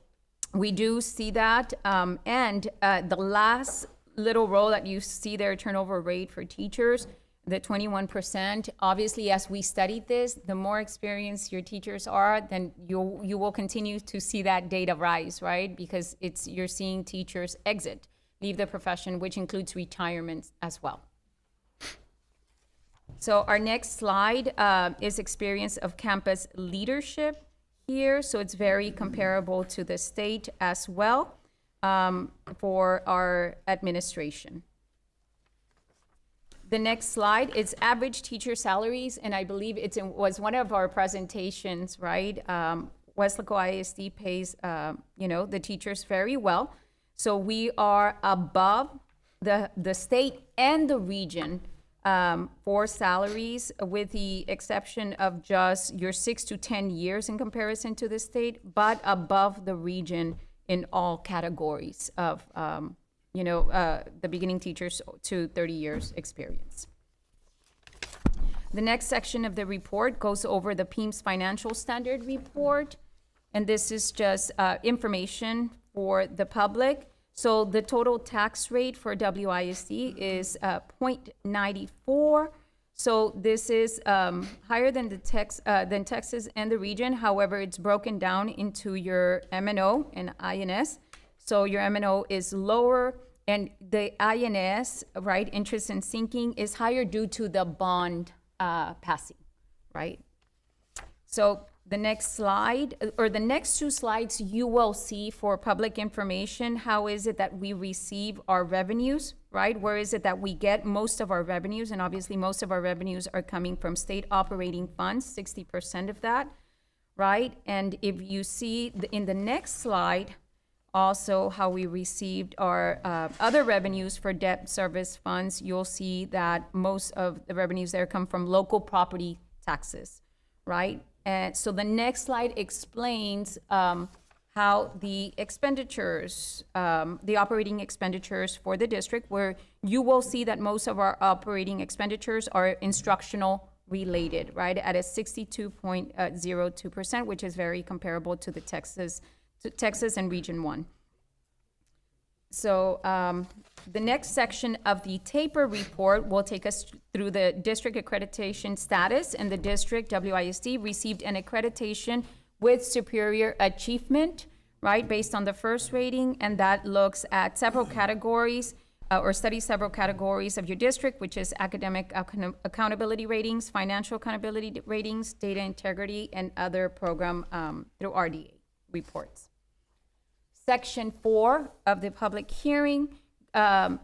we do see that. And the last little row that you see there, turnover rate for teachers, the 21%, obviously, as we studied this, the more experienced your teachers are, then you will continue to see that data rise, right? Because you're seeing teachers exit, leave the profession, which includes retirements as well. So our next slide is experience of campus leadership here. So it's very comparable to the state as well for our administration. The next slide is average teacher salaries, and I believe was one of our presentations, right? Weslaco ISD pays, you know, the teachers very well. So we are above the state and the region for salaries, with the exception of just your 6 to 10 years in comparison to the state, but above the region in all categories of, you know, the beginning teachers to 30 years experience. The next section of the report goes over the PEIMS financial standard report, and this is just information for the public. So the total tax rate for WISD is 0.94. So this is higher than than Texas and the region. However, it's broken down into your M&O and INS. So your M&O is lower, and the INS, right, interest and sinking, is higher due to the bond passing, right? So the next slide, or the next two slides, you will see for public information, how is it that we receive our revenues, right? Where is it that we get most of our revenues? And obviously, most of our revenues are coming from state operating funds, 60% of that, right? And if you see in the next slide, also how we received our other revenues for debt service funds, you'll see that most of the revenues there come from local property taxes, right? And so the next slide explains how the expenditures, the operating expenditures for the district, where you will see that most of our operating expenditures are instructional related, right, at a 62.02%, which is very comparable to the Texas and Region 1. So the next section of the taper report will take us through the district accreditation status, and the district, WISD, received an accreditation with superior achievement, right, based on the first rating, and that looks at several categories, or studies several categories of your district, which is academic accountability ratings, financial accountability ratings, data integrity, and other program through RDA reports. Section 4 of the public hearing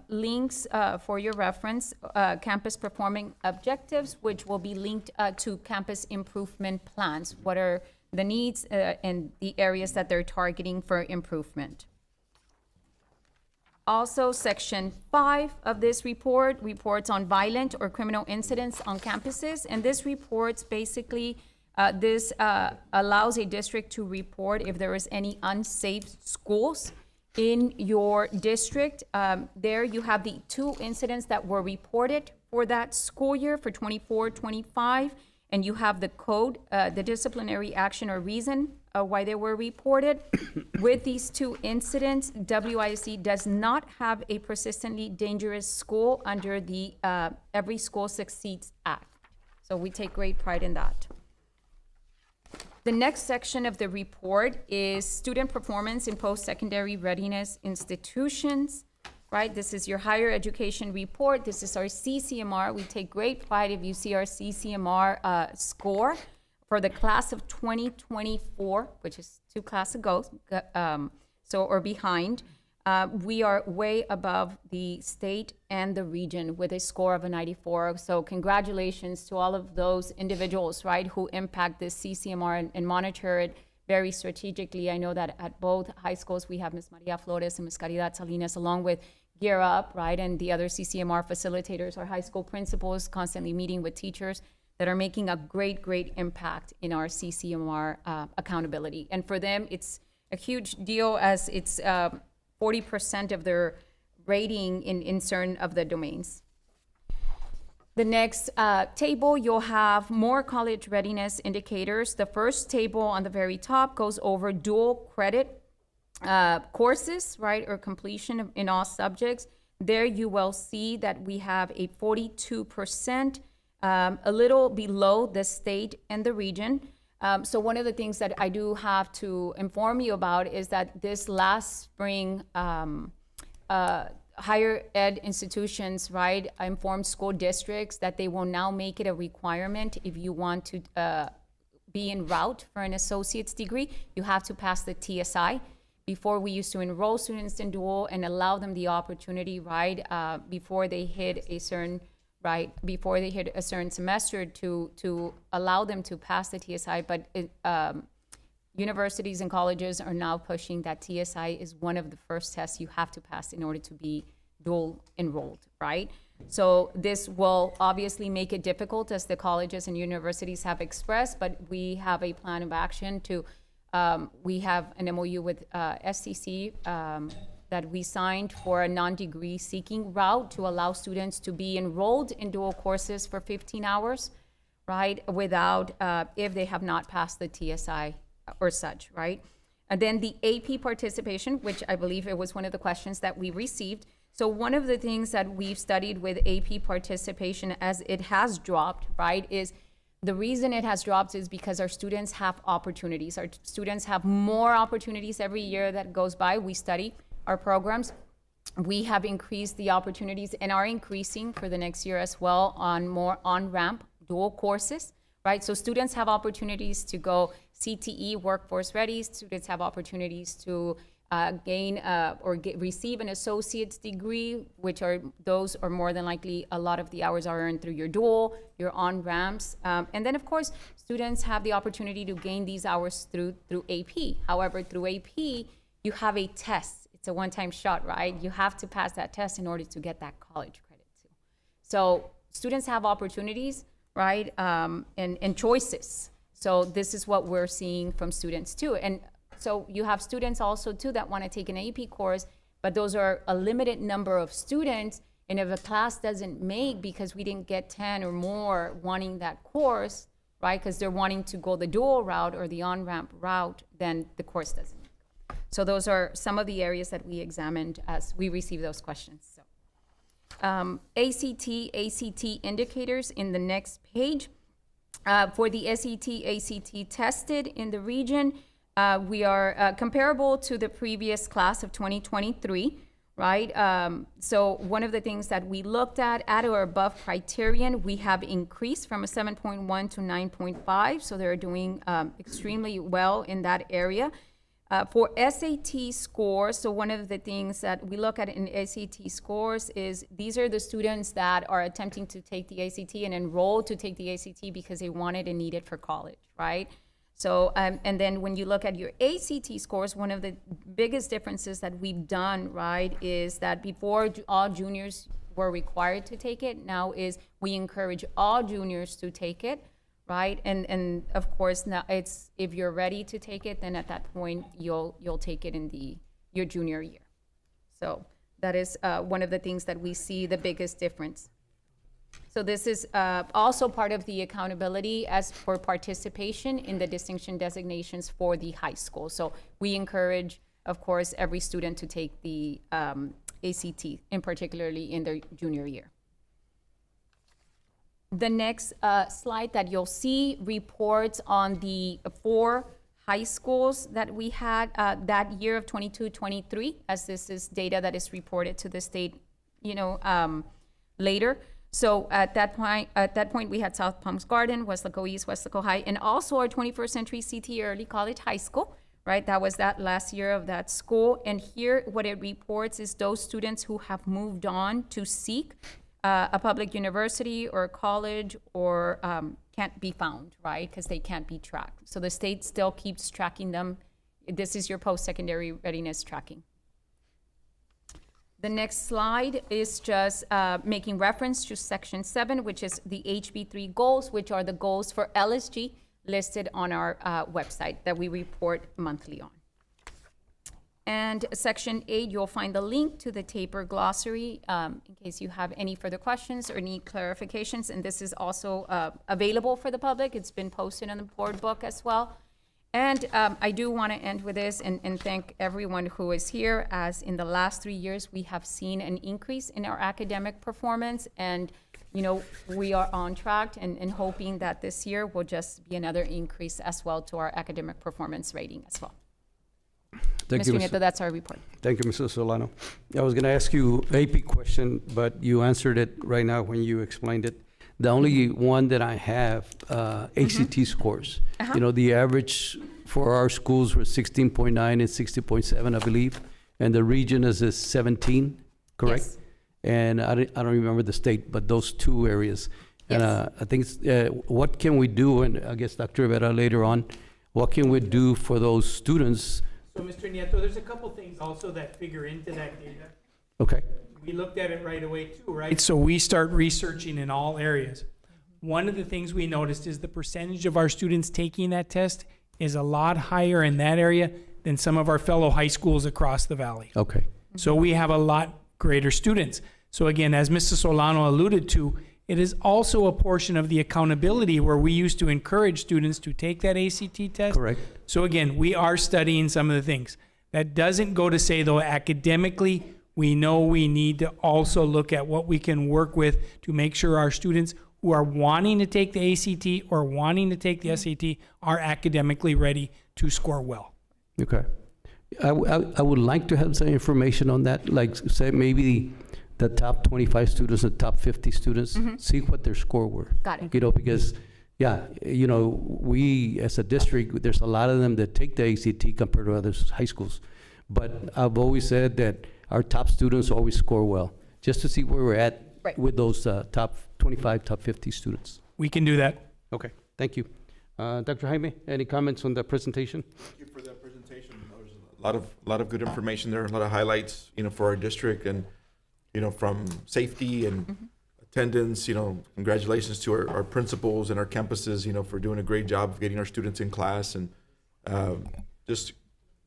links for your reference campus performing objectives, which will be linked to campus improvement plans. What are the needs and the areas that they're targeting for improvement? Also, Section 5 of this report reports on violent or criminal incidents on campuses, and this reports basically this allows a district to report if there is any unsafe schools in your district. There you have the 2 incidents that were reported for that school year for 24-25, and you have the code, the disciplinary action or reason why they were reported. With these 2 incidents, WISD does not have a persistently dangerous school under the Every School Succeeds Act. So we take great pride in that. The next section of the report is student performance in post-secondary readiness institutions, right? This is your higher education report. This is our CCMR. We take great pride if you see our CCMR score for the class of 2024, which is 2 classes ago, or behind. We are way above the state and the region with a score of a 94. So congratulations to all of those individuals, right, who impact this CCMR and monitor it very strategically. I know that at both high schools, we have Ms. Maria Flores and Ms. Caridad Salinas, along with Gear Up, right, and the other CCMR facilitators, our high school principals, constantly meeting with teachers that are making a great, great impact in our CCMR accountability. And for them, it's a huge deal, as it's 40% of their rating in certain of the domains. The next table, you'll have more college readiness indicators. The first table on the very top goes over dual credit courses, right, or completion in all subjects. There you will see that we have a 42%, a little below the state and the region. So one of the things that I do have to inform you about is that this last spring, higher ed institutions, right, informed school districts that they will now make it a requirement if you want to be en route for an associate's degree, you have to pass the TSI. Before, we used to enroll students in dual and allow them the opportunity, right, before they hit a certain semester to allow them to pass the TSI, but universities and colleges are now pushing that TSI is one of the first tests you have to pass in order to be dual enrolled, right? So this will obviously make it difficult, as the colleges and universities have expressed, but we have a plan of action to, we have an MOU with SCC that we signed for a non-degree seeking route to allow students to be enrolled in dual courses for 15 hours, right, without, if they have not passed the TSI or such, right? And then the AP participation, which I believe it was one of the questions that we received. So one of the things that we've studied with AP participation, as it has dropped, right, is the reason it has dropped is because our students have opportunities. Our students have more opportunities every year that goes by. We study our programs. We have increased the opportunities and are increasing for the next year as well on more on-ramp dual courses, right? So students have opportunities to go CTE, Workforce Ready. Students have opportunities to receive an associate's degree, which are, those are more than likely, a lot of the hours are earned through your dual, your on-ramps. And then, of course, students have the opportunity to gain these hours through AP. However, through AP, you have a test. It's a one-time shot, right? You have to pass that test in order to get that college credit too. So students have opportunities, right, and choices. So this is what we're seeing from students too. And so you have students also too that want to take an AP course, but those are a limited number of students, And if a class doesn't make because we didn't get 10 or more wanting that course, right, because they're wanting to go the dual route or the on-ramp route, then the course doesn't make. So those are some of the areas that we examined as we received those questions. So, ACT indicators in the next page. For the ACT tested in the region, we are comparable to the previous class of 2023, right? So one of the things that we looked at or above criterion, we have increased from a 7.1 to 9.5, so they're doing extremely well in that area. For SAT scores, so one of the things that we look at in SAT scores is these are the students that are attempting to take the ACT and enroll to take the ACT because they want it and need it for college, right? So, and then when you look at your ACT scores, one of the biggest differences that we've done, right, is that before all juniors were required to take it, now is we encourage all juniors to take it. Right, and of course now it's if you're ready to take it, then at that point you'll take it in your junior year. So that is one of the things that we see the biggest difference. So this is also part of the accountability as for participation in the distinction designations for the high school. So we encourage, of course, every student to take the ACT, and particularly in their junior year. The next slide that you'll see reports on the 4 high schools that we had that year of 22-23, as this is data that is reported to the state, later. So at that point, we had South Palms Garden, Weslaco East, Weslaco High, and also our 21st Century CT Early College High School, right? That was that last year of that school. And here, what it reports is those students who have moved on to seek a public university or a college or can't be found, right? Because they can't be tracked. So the state still keeps tracking them. This is your post-secondary readiness tracking. The next slide is just making reference to Section 7, which is the HB3 goals, which are the goals for LSG listed on our website that we report monthly on. And Section 8, you'll find the link to the taper glossary in case you have any further questions or need clarifications. And this is also available for the public. It's been posted on the board book as well. And I do want to end with this and thank everyone who is here, as in the last 3 years, we have seen an increase in our academic performance. And, we are on track and hoping that this year will just be another increase as well to our academic performance rating as well. Thank you, Mr. Nieto, that's our report. Thank you, Mrs. Solano. I was going to ask you AP question, but you answered it right now when you explained it. The only one that I have, ACT scores. The average for our schools was 16.9 and 60.7, I believe, and the region is 17, correct? Yes. And I don't remember the state, but those 2 areas. Yes. And I think, what can we do, and I guess Dr. Rivera later on, what can we do for those students? So, Mr. Nieto, there's a couple things also that figure into that data. Okay. We looked at it right away too, right? So we start researching in all areas. One of the things we noticed is the percentage of our students taking that test is a lot higher in that area than some of our fellow high schools across the valley. Okay. So we have a lot greater students. So again, as Mrs. Solano alluded to, it is also a portion of the accountability where we used to encourage students to take that ACT test. Correct. So again, we are studying some of the things. That doesn't go to say, though, academically, we know we need to also look at what we can work with to make sure our students who are wanting to take the ACT or wanting to take the SAT are academically ready to score well. Okay. I would like to have some information on that, like say maybe the top 25 students, the top 50 students, see what their score were. Got it. Because, we as a district, there's a lot of them that take the ACT compared to other high schools. But I've always said that our top students always score well, just to see where we're at with those top 25, top 50 students. We can do that. Okay, thank you. Dr. Jaime, any comments on the presentation? Thank you for that presentation. There's a lot of good information there, a lot of highlights, for our district, and from safety and attendance. Congratulations to our principals and our campuses, for doing a great job of getting our students in class, and just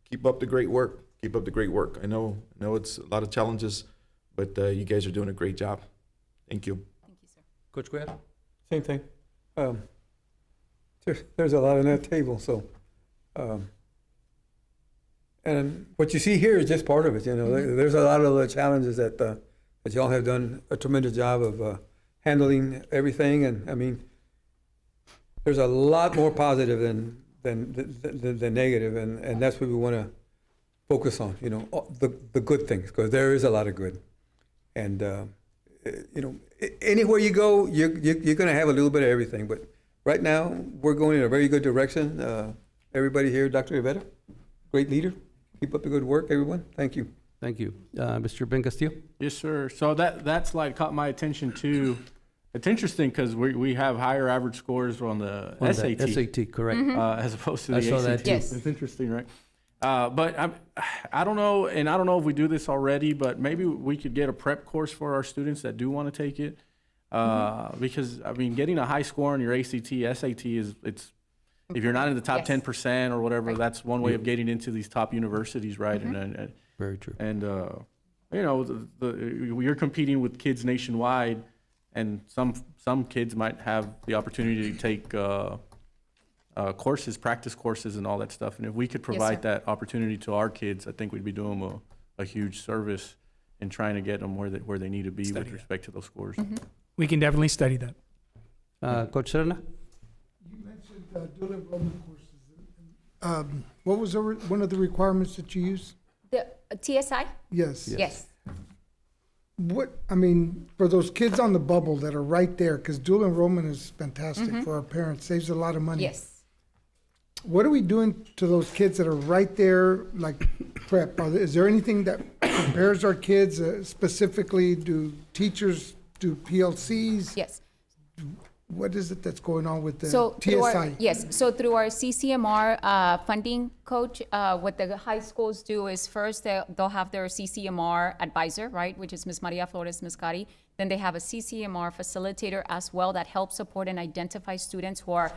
keep up the great work. Keep up the great work. I know it's a lot of challenges but you guys are doing a great job. Thank you. Coach Cuellar? Same thing. There's a lot on that table, so. And what you see here is just part of it, you know. There's a lot of the challenges that y'all have done a tremendous job of handling everything, and I mean, there's a lot more positive than negative, and that's what we want to focus on, you know, the good things, because there is a lot of good. And, you know, anywhere you go, you're going to have a little bit of everything. But right now, we're going in a very good direction. Everybody here, Dr. Rivera, great leader. Keep up the good work, everyone. Thank you. Thank you. Mr. Ben Castillo? Yes, sir. So that slide caught my attention too. It's interesting because we have higher average scores on the SAT. SAT, correct. As opposed to the I saw ACT. that too. Yes. It's interesting, right? But I don't know, and I don't know if we do this already, but maybe we could get a prep course for our students that do want to take it. Because, I mean, getting a high score on your ACT, SAT if you're not in the top 10% or whatever, that's one way of getting into these top universities, right? And very true. And, you know, you're competing with kids nationwide, and some kids might have the opportunity to take courses, practice courses and all that stuff. And if we could provide that opportunity to our kids, I think we'd be doing them a huge service in trying to get them where they need to be with respect to those scores. We can definitely study that. Coach Serna? You mentioned dual enrollment courses. What was one of the requirements that you used? The TSI? Yes. Yes. What, I mean, for those kids on the bubble that are right there, because dual enrollment is fantastic for our parents, saves a lot of money. Yes. What are we doing to those kids that are right there, like prep? Is there anything that prepares our kids specifically? Do teachers do PLCs? Yes. What is it that's going on with the So through TSI? so through our CCMR funding, Coach, what the high schools do is first they'll have their CCMR advisor, right, which is Ms. Maria Flores Miscari. Then they have a CCMR facilitator as well that helps support and identify students who are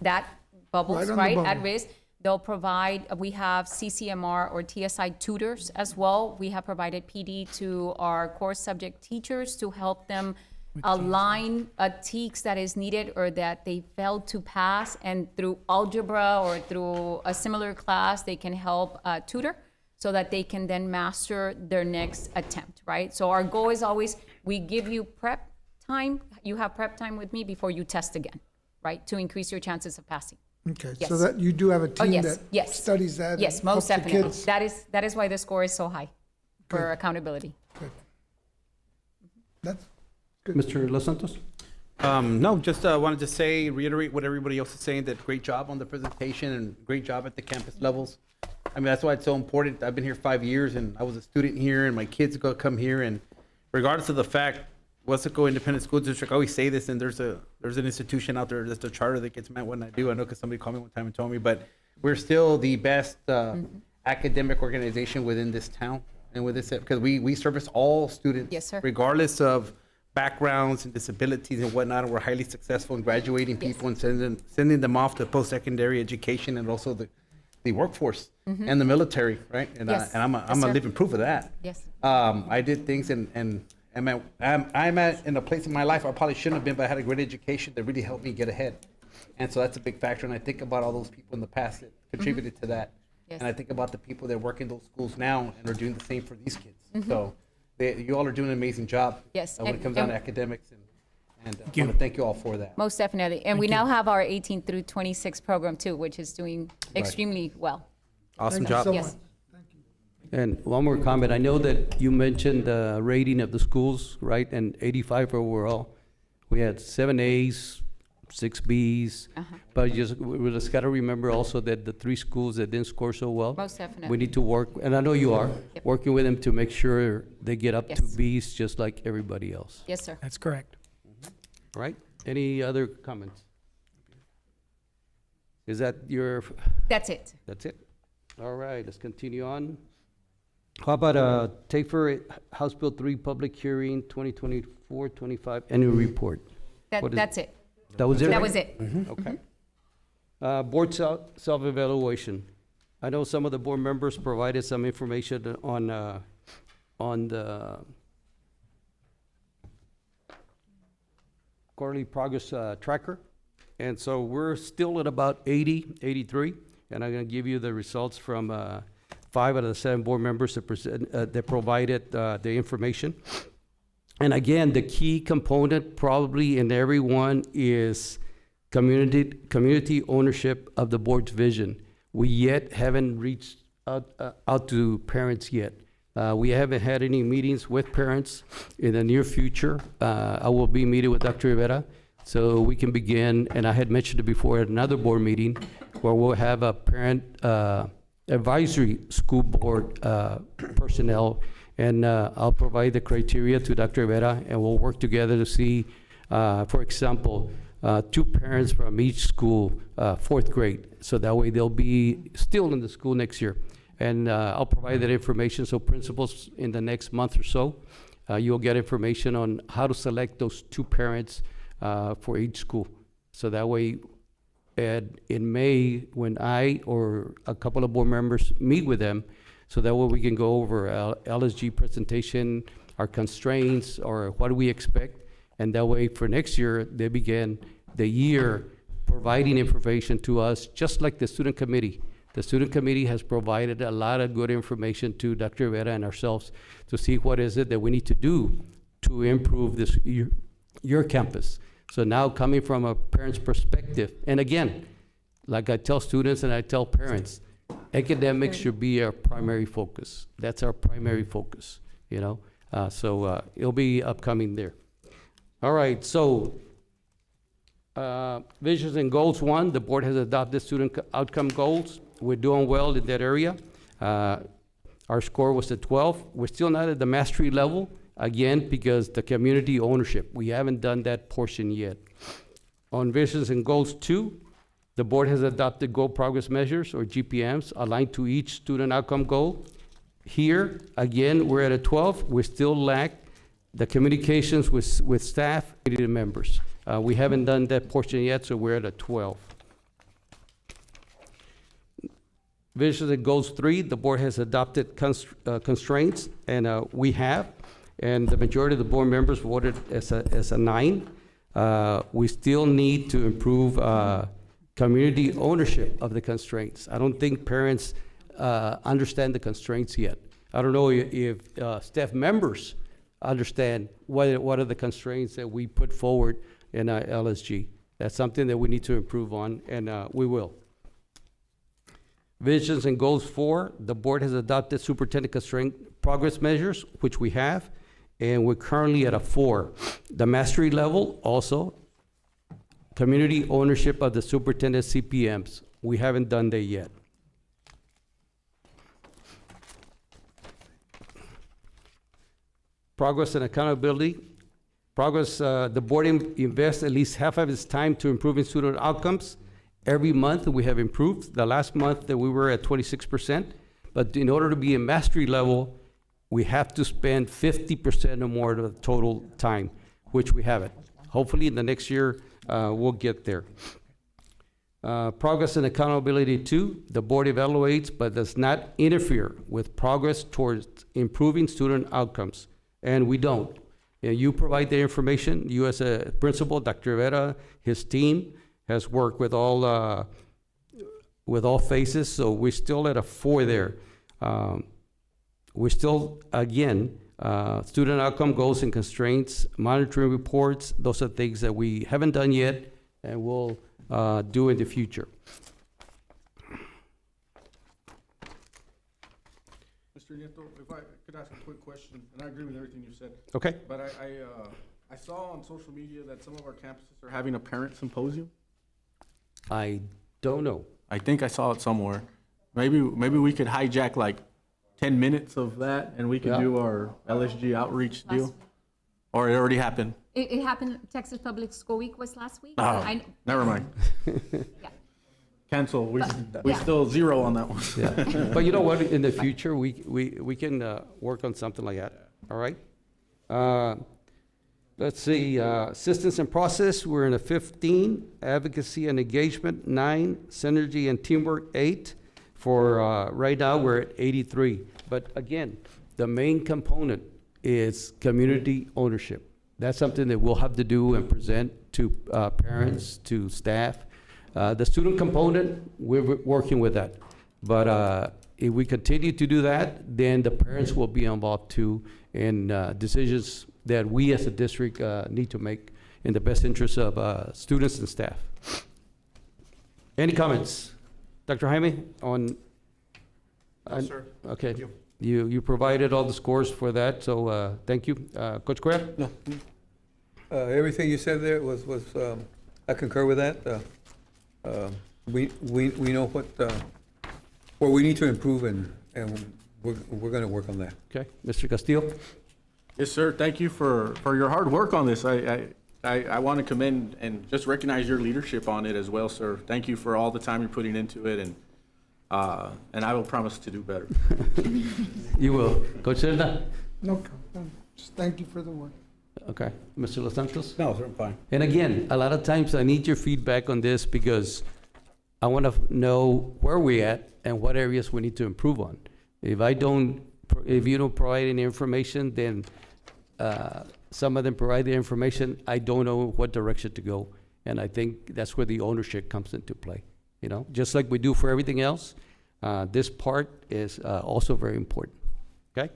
that bubbles, right, at risk. They'll provide, we have CCMR or TSI tutors as well. We have provided PD to our core subject teachers to help them align a TEKS that is needed or that they failed to pass, and through algebra or through a similar class, they can help tutor so that they can then master their next attempt, right? So our goal is always, we give you prep time, you have prep time with me before you test again, right? To increase your chances of passing. Okay, Yes. so that you do have a team yes, that studies that? Yes, and most helps the definitely. kids? That is why the score is so high for Good. accountability. Good. That's good. Mr. Los Santos? No, just wanted to say, reiterate what everybody else is saying, that great job on the presentation and great job at the campus levels. I mean, that's why it's so important. I've been here 5 years, and I was a student here, and my kids go come here, and regardless of the fact, Weslaco Independent School District, I always say this, and there's an institution out there, there's a charter that gets met when I do. I know because somebody called me one time and told me, but we're still the best academic organization within this town and with this, because we service all students. Yes, sir. Regardless of backgrounds and disabilities and whatnot, and we're highly successful in graduating people and sending them off to post-secondary education and also the workforce and the military, right? And, Yes. and I'm a living proof of that. Yes. I did things and I'm in a place in my life I probably shouldn't have been, but I had a great education that really helped me get ahead. And so that's a big factor. And I think about all those people in the past that contributed to that. Yes. And I think about the people that work in those schools now and are doing the same for these kids. So you all are doing an amazing job. Yes. When it And- comes down to and- academics. And I want to thank you all for that. Most definitely. And we now have our 18 through 26 program too, which is doing extremely well. Awesome Thank you job. so Yes. much. And one more comment. I know that you mentioned the rating of the schools, right? And 85 overall. We had 7 A's, 6 B's. But we just got to remember also that the 3 schools that didn't score so well. Most definitely. We need to work, and I know you are, working with them to make sure they get up to Yes. B's just like everybody else. Yes, sir. That's correct. Right? Any other comments? Is that your? That's it. That's it? All right, let's continue on. How about TAFER House Bill 3 Public Hearing 2024-25 Annual Report? What is- That's it. That was it? That right? was it. Okay. Board self-evaluation. I know some of the board members provided some information on the quarterly progress tracker. And so we're still at about 80, 83, and I'm going to give you the results from 5 out of the 7 board members that provided the information. And again, the key component probably in every one is community ownership of the board's vision. We yet haven't reached out to parents yet. We haven't had any meetings with parents. In the near future, I will be meeting with Dr. Rivera so we can begin, and I had mentioned it before at another board meeting, where we'll have a parent advisory school board personnel, and I'll provide the criteria to Dr. Rivera, and we'll work together to see, for example, 2 parents from each school, 4th grade, so that way they'll be still in the school next year. And I'll provide that information, so principals in the next month or so, you'll get information on how to select those 2 parents for each school. So that way, in May, when I or a couple of board members meet with them, so that way we can go over LSG presentation, our constraints, or what do we expect, and that way for next year, they begin the year providing information to us, just like the student committee. The student committee has provided a lot of good information to Dr. Rivera and ourselves to see what is it that we need to do to improve this your campus. So now coming from a parent's perspective, and again, like I tell students and I tell parents, academics should be our primary focus. That's our primary focus, you know? So it'll be upcoming there. All right, so visions and goals 1, the board has adopted student outcome goals. We're doing well in that area. Our score was at 12. We're still not at the mastery level, again, because the community ownership, we haven't done that portion yet. On visions and goals 2, the board has adopted goal progress measures, or GPMs, aligned to each student outcome goal. Here, again, we're at a 12. We still lack the communications with staff and members. We haven't done that portion yet, so we're at a 12. Visions and goals 3, the board has adopted constraints, and we have, and the majority of the board members voted as a 9. We still need to improve community ownership of the constraints. I don't think parents understand the constraints yet. I don't know if staff members understand what are the constraints that we put forward in LSG. That's something that we need to improve on, and we will. Visions and goals 4, the board has adopted superintendent constraint progress measures, which we have, and we're currently at a 4. The mastery level also, community ownership of the superintendent CPMs. We haven't done that yet. Progress and accountability. Progress, the board invests at least half of its time to improving student outcomes. Every month we have improved. The last month that we were at 26%, but in order to be a mastery level, we have to spend 50% or more of the total time, which we haven't. Hopefully in the next year, we'll get there. Progress and accountability 2, the board evaluates but does not interfere with progress towards improving student outcomes, and we don't. You provide the information. You as a principal, Dr. Rivera, his team has worked with all phases, so we're still at a 4 there. We're still, again, student outcome goals and constraints, monitoring reports, those are things that we haven't done yet and will do in the future. Mr. Nieto, if I could ask a quick question, and I agree with everything you said. Okay. But I saw on social media that some of our campuses are having a parent symposium. I don't know. I think I saw it somewhere. Maybe we could hijack like 10 minutes of that, and we can do our LSG outreach deal. Or it already happened. It happened, Texas Public School Week was last week. Oh, never mind. Yeah. Cancel. We still 0 on that one. Yeah. But you know what? In the future, we can work on something like that. All right. Let's see. Assistance and process. We're in a 15. Advocacy and engagement 9. Synergy and teamwork 8. For right now, we're at 83. But again, the main component is community ownership. that's something that we'll have to do and present to parents, to staff. The student component, we're working with that. But if we continue to do that, then the parents will be involved too in decisions that we as a district need to make in the best interest of students and staff. Any comments? Dr. Jaime, on? No, sir. Okay. Thank You provided all the scores for that, so thank you. Coach Correa? No. Everything you said there was, I concur with that. We know what we need to improve, and we're going to work on that. Okay. Mr. Castillo? Yes, sir. Thank you for your hard work on this. I want to commend and just recognize your leadership on it as well, sir. Thank you for all the time you're putting into it, and I will promise to do better. You will. Coach Cerda? No, just thank you for the work. Okay. Mr. Los Santos? No, sir, I'm fine. And again, a lot of times I need your feedback on this because I want to know where we're at and what areas we need to improve on. If you don't provide any information, then some of them provide the information, I don't know what direction to go. And I think that's where the ownership comes into play. You know, just like we do for everything else, this part is also very important. Okay?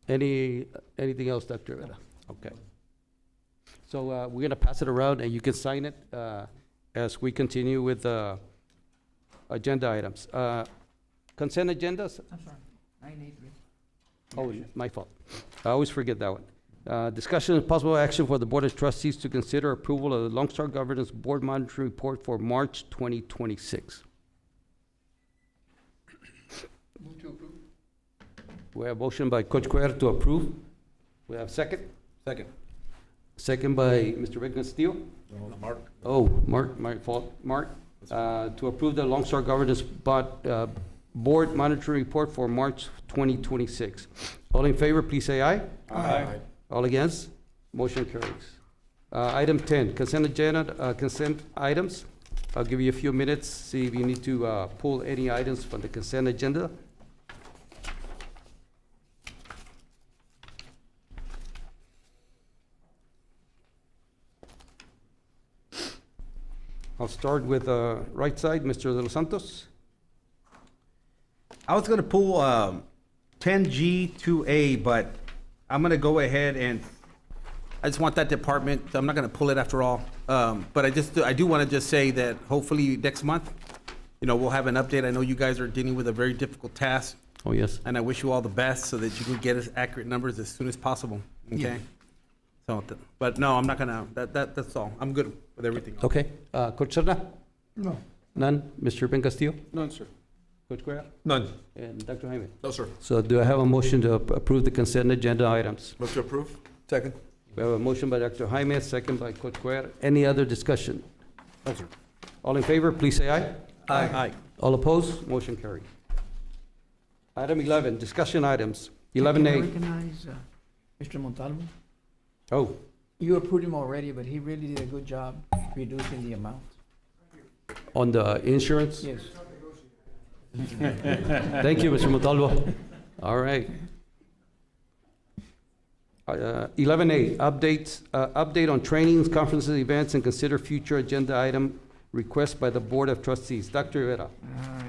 Anything else, Dr. Rivera? Okay. So we're going to pass it around, and you can sign it as we continue with agenda items. Consent agendas? I'm sorry, 983. Oh, my fault. I always forget that one. Discussion and possible action for the Board of Trustees to consider approval of the Lone Star Governance Board Monitoring Report for March 2026. Move to approve. We have a motion by Coach Cuellar to approve. We have second? Second. Second by Mr. Rick Castillo. Mark. Oh, Mark, my fault. Mark, to approve the Lone Star Governance Board Monitoring Report for March 2026. All in favor, please say aye. Aye. All against? Motion carries. Item 10, consent agenda, consent items. I'll give you a few minutes, see if you need to pull any items from the consent agenda. I'll start with right side, Mr. De Los Santos. I was gonna pull 10G 2A, but I'm gonna go ahead and I just want that department. I'm not gonna pull it after all. But I do want to just say that hopefully next month, we'll have an update. I know you guys are dealing with a very difficult task. Oh, yes. And I wish you all the best so that you can get us accurate numbers as soon as possible. Okay. Yeah. So, but no, I'm not gonna. That's all. I'm good with everything. Okay. Coach Cerna? No. None. Mr. Ben Castillo? None, sir. Coach Guerra? None. And Dr. Jaime? No, sir. So do I have a motion to approve the consent agenda items? Move to approve. Second. We have a motion by Dr. Jaime, a second by Coach Guerra. Any other discussion? No, sir. All in favor, please say aye. Aye. All opposed? Motion carried. Item 11, discussion items. Can I 11A. recognize Mr. Montalvo? Oh, You approved him already, but he really did a good job reducing the amount. on the insurance? Yes. Thank you, Mr. Montalvo. All right. 11A, update on trainings, conferences, events, and consider future agenda item request by the Board of Trustees. Dr. Rivera,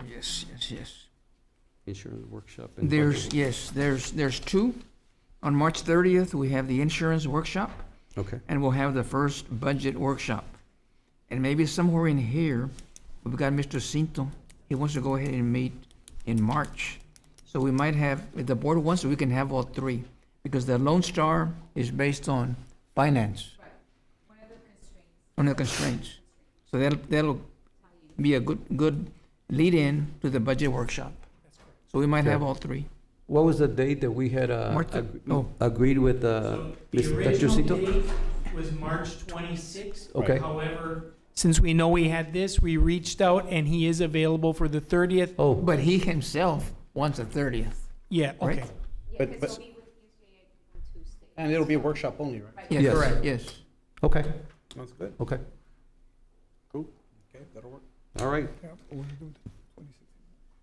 Yes. insurance workshop. and There's, budget. yes, there's two. On March 30th, we have the insurance workshop, Okay. and we'll have the first budget workshop. And maybe somewhere in here, we've got Mr. Cinto. He wants to go ahead and meet in March. So we might have, if the board wants, we can have all three. Because the Lone Star is based on finance. One of the constraints. So that'll be a good lead-in to the budget workshop. So we might have all three. What was the date that we had agreed with The Dr. original Cito? date was March 26th. Okay. However, since we know we had this, we reached out and he is available for the 30th. Oh, But he himself wants a 30th. Yeah, Right. okay. But and it'll be a workshop only, right? Yes, Yes. correct, yes. okay, Sounds good. okay. Cool. Okay, that'll work. All right.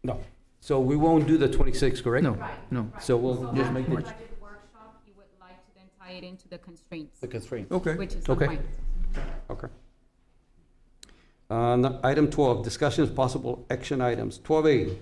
No. So we won't do the 26th, correct? No, no. So we'll just make the, Budget workshop, you would like to then tie tie it into the constraints. The constraint. Okay. Which is Okay. fine. Okay. Item 12, discussion of possible action items. 12A,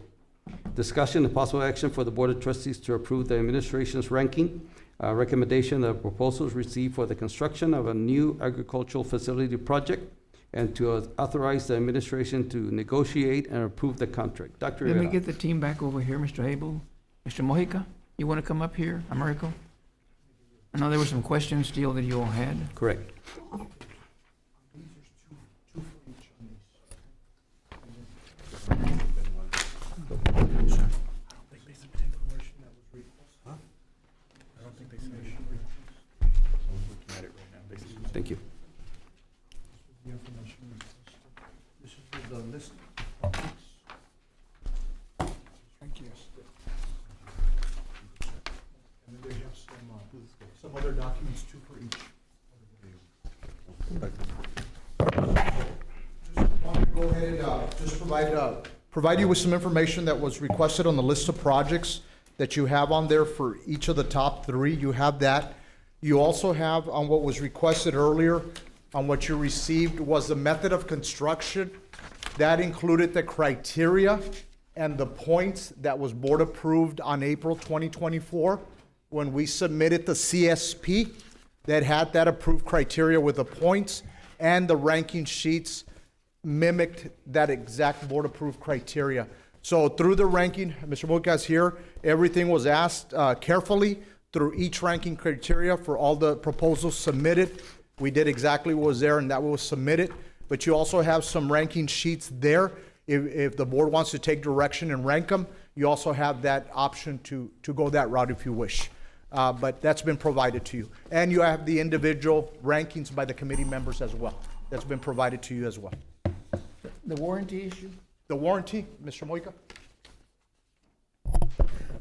discussion of possible action for the Board of Trustees to approve the administration's ranking, recommendation of proposals received for the construction of a new agricultural facility project, and to authorize the administration to negotiate and approve the contract. Dr. Let me Rivera. get the team back over here, Mr. Abel. Mr. Mojica, you want to come up here, Americo? I know there were some questions still that you all had. Correct. Thank you. This is the list of topics. Thank you. And then they have some other documents too for each. Just want to go ahead and just provide you with some information that was requested on the list of projects that you have on there for each of the top three. You have that. You also have on what was requested earlier, on what you received was the method of construction. That included the criteria and the points that was board approved on April 2024 when we submitted the CSP that had that approved criteria with the points, and the ranking sheets mimicked that exact board approved criteria. So through the ranking, Mr. Mucas here, everything was asked carefully through each ranking criteria for all the proposals submitted. We did exactly what was there and that was submitted. But you also have some ranking sheets there. If the board wants to take direction and rank them, you also have that option to go that route if you wish. But that's been provided to you. And you have the individual rankings by the committee members as well. That's been provided to you as well. The warranty issue? The warranty, Mr. Mojica?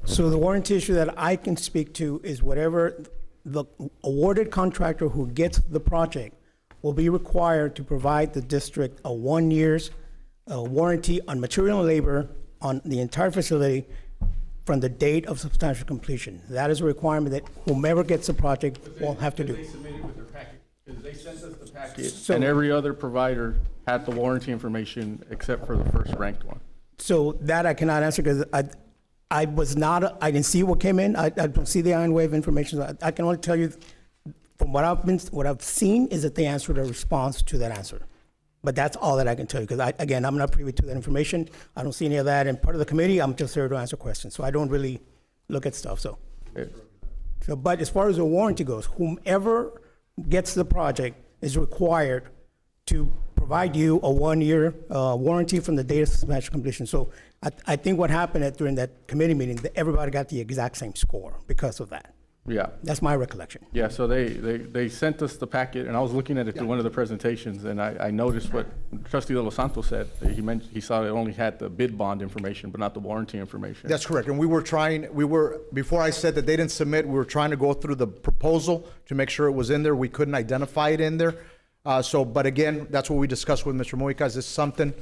So the warranty issue that I can speak to is whatever the awarded contractor who gets the project will be required to provide the district a 1 year's warranty on material and labor on the entire facility from the date of substantial completion. That is a requirement that whomever gets the project will have to do. They submitted with their packet, because they sent us the packet, So- and every other provider had the warranty information except for the first ranked one. So that I cannot answer because I was not, I didn't see what came in. I don't see the iron wave information. I can only tell you from what I've seen is that they answered a response to that answer. But that's all that I can tell you, because again, I'm not privy to that information. I don't see any of that. And part of the committee, I'm just here to answer questions. So I don't really look at stuff, so. But as far as the warranty goes, whomever gets the project is required to provide you a 1 year warranty from the date of substantial completion. So I think what happened during that committee meeting, that everybody got the exact same score because of that. Yeah. That's my recollection. Yeah, so they sent us the packet, and I was looking at it through one of the presentations, and I noticed what Trustee De Los Santos said. He saw it only had the bid bond information, but not the warranty information. That's correct. And before I said that they didn't submit, we were trying to go through the proposal to make sure it was in there. We couldn't identify it in there. But again, that's what we discussed with Mr. Moicas. It's something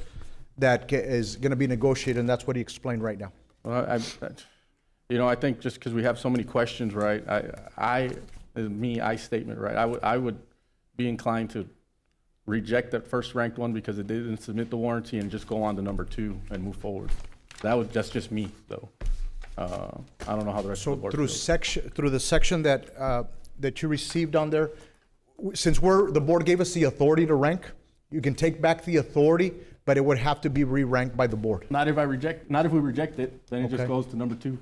that is going to be negotiated, and that's what he explained right now. Well, I think just because we have so many questions, right? I statement, right? I would be inclined to reject that first ranked one because it didn't submit the warranty and just go on to number 2 and move forward. That's just me, though. I don't know how the rest of the board feels. Through the section that you received on there, since the board gave us the authority to rank, you can take back the authority, but it would have to be re-ranked by the board. Not if we reject it, then it just Okay. goes to number 2.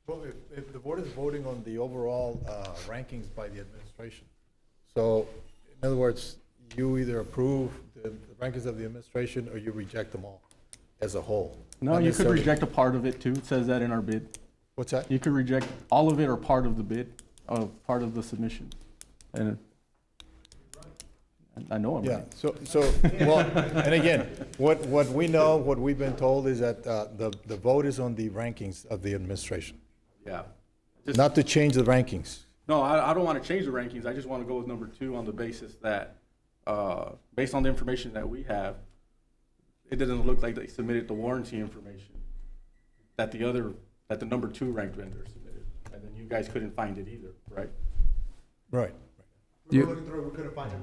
Well, if the board is voting on the overall rankings by the administration, so in other words, you either approve the rankings of the administration or you reject them all as a whole. No, Not you could necessarily- reject a part of it too. It says that in our bid. What's that? You could reject all of it or part of the bid, part of the submission. And I know I'm Yeah, right. so, well, and again, what we know, what we've been told is that the vote is on the rankings of the administration, Yeah. not to change the rankings. No, I don't want to change the rankings. I just want to go with number 2 on the basis that, based on the information that we have, it doesn't look like they submitted the warranty information that the number 2 ranked vendor submitted. and then you guys couldn't find it either, right? Right. We were looking through it, we couldn't find it.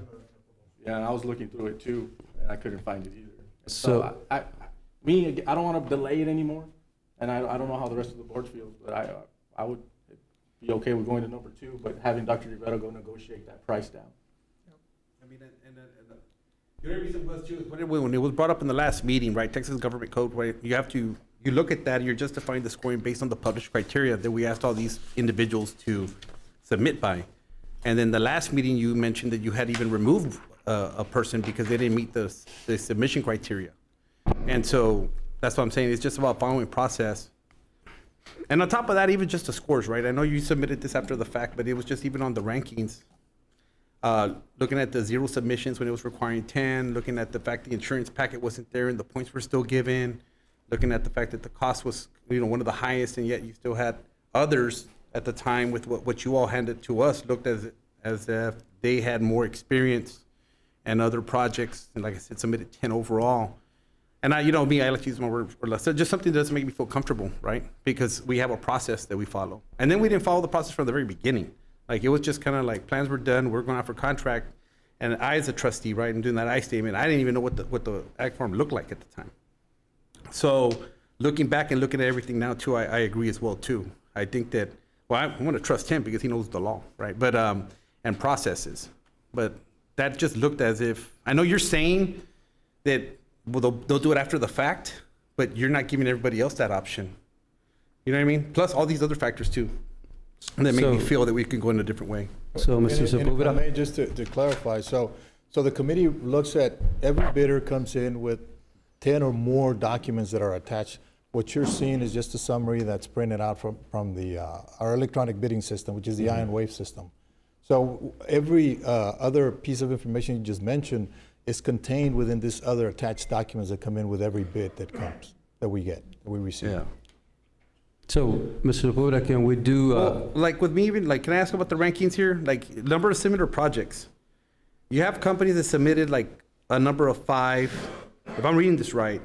Yeah, and I was looking through it too, and I couldn't find it either. So- I don't want to delay it anymore, and I don't know how the rest of the board feels, but I would be okay with going to number 2, but having Dr. Rivera go negotiate that price down. I mean, and the only reason was too, when it was brought up in the last meeting, right, Texas Government Code, where you look at that, and you're justifying the scoring based on the published criteria that we asked all these individuals to submit by. And then the last meeting, you mentioned that you had even removed a person because they didn't meet the submission criteria. And so that's what I'm saying. It's just about following process. And on top of that, even just the scores, right? I know you submitted this after the fact, but it was just even on the rankings. Looking at the 0 submissions when it was requiring 10, looking at the fact the insurance packet wasn't there and the points were still given, looking at the fact that the cost was, one of the highest, and yet you still had others at the time with what you all handed to us looked as if they had more experience and other projects, and like I said, submitted 10 overall. And I like to use my word or less. So just something that doesn't make me feel comfortable, right? Because we have a process that we follow. And then we didn't follow the process from the very beginning. Like, it was just kind of like plans were done, we're going out for contract. And I, as a trustee, right, and doing that I statement, I didn't even know what the ag farm looked like at the time. So looking back and looking at everything now too, I agree as well too. I think that, I want to trust him because he knows the law, right? But, and processes. But that just looked as if, I know you're saying that, well, they'll do it after the fact, but you're not giving everybody else that option. You know what I mean? Plus all these other factors too, that make me feel that we can go in a different way. So, Mr. And if I Sepulveda? may, just to clarify, so the committee looks at, every bidder comes in with 10 or more documents that are attached. What you're seeing is just a summary that's printed out from our electronic bidding system, which is the Ion Wave system. So every other piece of information you just mentioned is contained within this other attached documents that come in with every bid that comes, that we get, that we receive. Yeah. So, Mr. Sepulveda, can we do, Like with me, even, like, can I ask about the rankings here? Like, number of similar projects. You have companies that submitted like a number of 5, if I'm reading this right,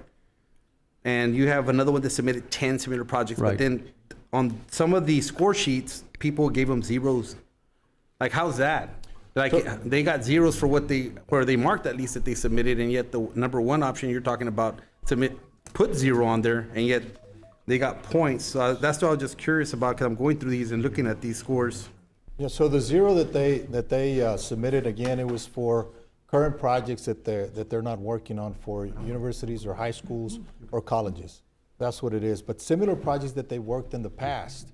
and you have another one that submitted 10 similar projects, Right. but then on some of the score sheets, people gave them 0s. Like, how's that? Like, they got 0s for where they marked at least that they submitted, and yet the number 1 option you're talking about put 0 on there, and yet they got points. So that's what I was just curious about, because I'm going through these and looking at these scores. Yeah, so the 0 that they submitted, again, it was for current projects that they're not working on for universities or high schools or colleges. That's what it is. But similar projects that they worked in the past,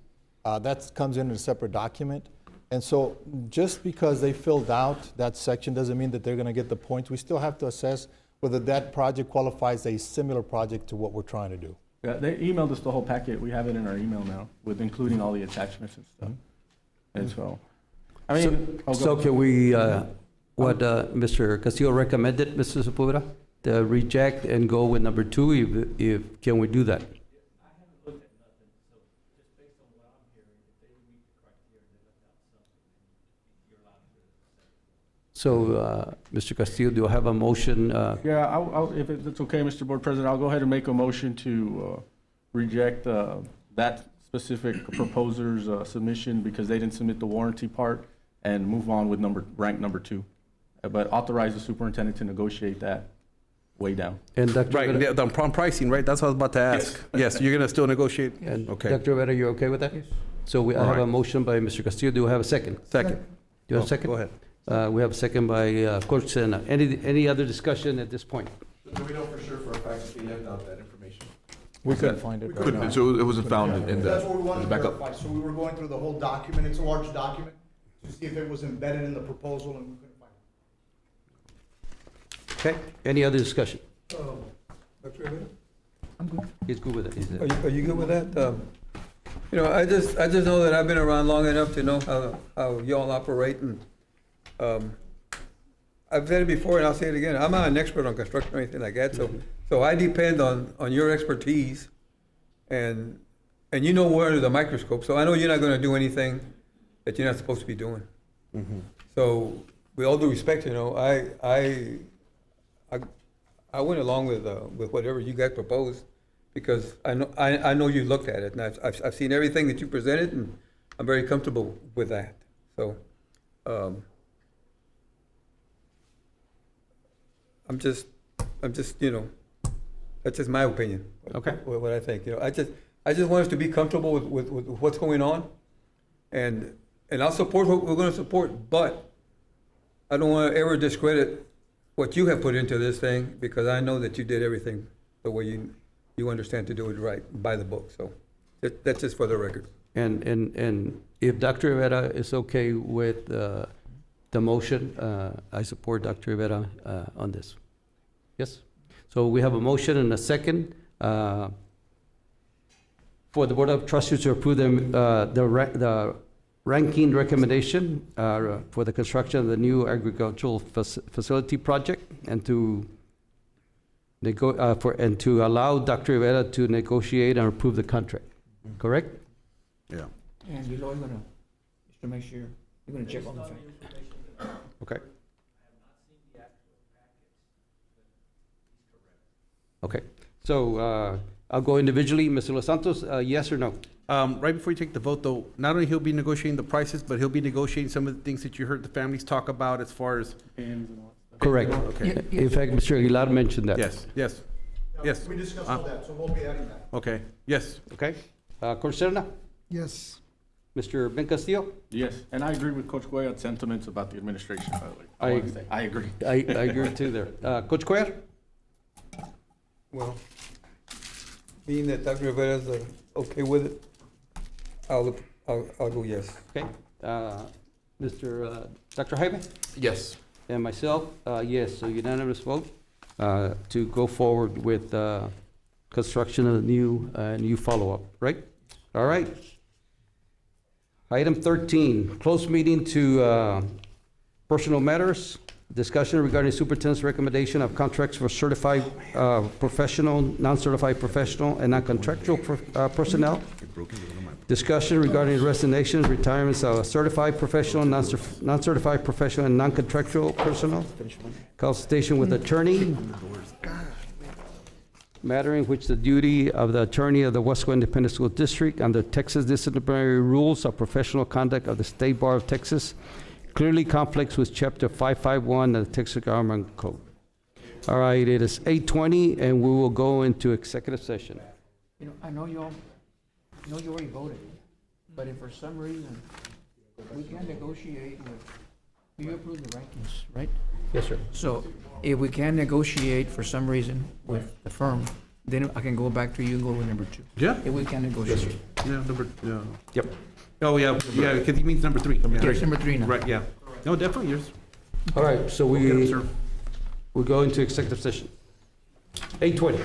that comes in a separate document. And so just because they filled out that section doesn't mean that they're going to get the points. We still have to assess whether that project qualifies a similar project to what we're trying to do. Yeah, they emailed us the whole packet. We have it in our email now, with including all the attachments and stuff. And so, I mean, so can we, what Mr. Castillo recommended, Mr. Sepulveda, to reject and go with number 2, can we do that? So, Mr. Castillo, do you have a motion? Yeah, I'll, if it's okay, Mr. Board President, I'll go ahead and make a motion to reject that specific proposer's submission because they didn't submit the warranty part, and move on with rank number 2. But authorize the superintendent to negotiate that way down. And Dr. Right, Rivera? the pricing, right? That's what I was about to ask. Yes, you're going to still negotiate? And Okay. Dr. Rivera, you okay with that? Yes. So I have a motion by Mr. Castillo. Do we have a second? Second. Do you have a second? Go ahead. We have a second by Coach Sena. Any other discussion at this point? Do we know for sure for a fact that they left out that information? We couldn't find it. right now. So it wasn't found in That's what we the wanted to backup? verify. So we were going through the whole document. It's a large document to see if it was embedded in the proposal, and we couldn't find it. Okay, any other discussion? Dr. Rivera? He's good with it. He said. Are you good with that? I just know that I've been around long enough to know how y'all operate, and I've said it before and I'll say it again. I'm not an expert on construction or anything like that, so I depend on your expertise, and you know we're under the microscope, so I know you're not going to do anything that you're not supposed to be doing. So, with all due respect, I went along with whatever you guys proposed, because I know you looked at it, and I've seen everything that you presented, and I'm very comfortable with that. So, I'm just, you know, that's just my opinion. Okay. What I think, you know, I just want us to be comfortable with what's going on. And I'll support what we're gonna support, but I don't wanna ever discredit what you have put into this thing, because I know that you did everything the way you understand to do it right, by the book, so that's just for the record. And if Dr. Rivera is okay with the motion, I support Dr. Rivera on this. Yes? So we have a motion and a second for the Board of Trustees to approve the ranking recommendation for the construction of the new agricultural facility project, and to allow Dr. Rivera to negotiate and approve the contract. Correct? And you're gonna, just to make sure, you're gonna check on the fact. Okay. Okay, so I'll go individually. Mr. Los Santos, yes or no? Right before you take the vote, though, not only he'll be negotiating the prices, but he'll be negotiating some of the things that you heard the families talk about as far as. Correct. Okay. In fact, Mr. Aguilar mentioned that. Yes, yes, yes. We discussed all that, so we'll be adding that. Okay, yes. Okay. Corserna? Yes. Mr. Ben Castillo? Yes, and I agree with Coach Cuellar's sentiments about the administration, by the way. I- wanna say, I agree. I agree too there. Coach Cuellar? Well, being that Dr. Rivera's okay with it, I'll go yes. Okay. Dr. Jaime? Yes. And myself, yes, so unanimous vote to go forward with construction of the new follow-up, right? All right. Item 13, closed meeting to personal matters. Discussion regarding superintendent's recommendation of contracts for certified professional, non-certified professional, and non-contractual personnel. Discussion regarding resignations, retirements of certified professional, non-certified professional, and non-contractual personnel. Consultation with attorney. Matter in which the duty of the attorney of the Weslaco Independent School District under Texas disciplinary rules of professional conduct of the State Bar of Texas clearly conflicts with Chapter 551 of the Texas Government Code. All right, it is 8:20, and we will go into executive session. You know, I know you already voted, but if for some reason we can't negotiate with, you approve the rankings, right? Yes, sir. So if we can negotiate for some reason with the firm, then I can go back to you and go with number 2. Yeah. If we can negotiate. Yeah, yeah. Yep. Oh, yeah, because he means number 3. It's number 3 now. Right, yeah. No, definitely, yours. All right, so Get him, sir. we go into executive session. 8:20.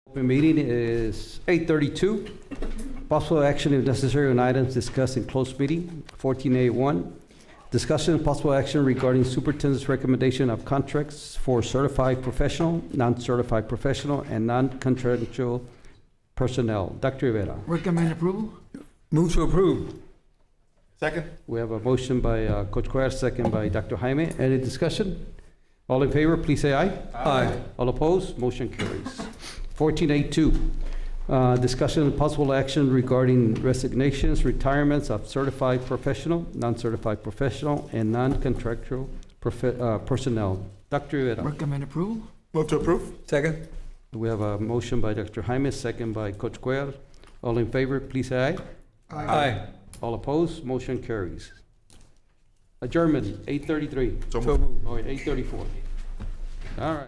Open meeting is 8:32. Possible action if necessary on items discussed in closed meeting. 14A1, discussion and possible action regarding superintendent's recommendation of contracts for certified professional, non-certified professional, and non-contractual personnel. Dr. Rivera. Recommend approval? Move to approve. Second? We have a motion by Coach Cuellar, second by Dr. Jaime. Any discussion? All in favor, please say aye. Aye. All opposed, motion carries. 14A2, discussion and possible action regarding resignations, retirements of certified professional, non-certified professional, and non-contractual personnel. Dr. Rivera. Recommend approval? Move to approve. Second? We have a motion by Dr. Jaime, second by Coach Cuellar. All in favor, please say aye. Aye. All opposed, motion carries. Adjournment, 8:33. So So moved. Oh, 8:34. All right.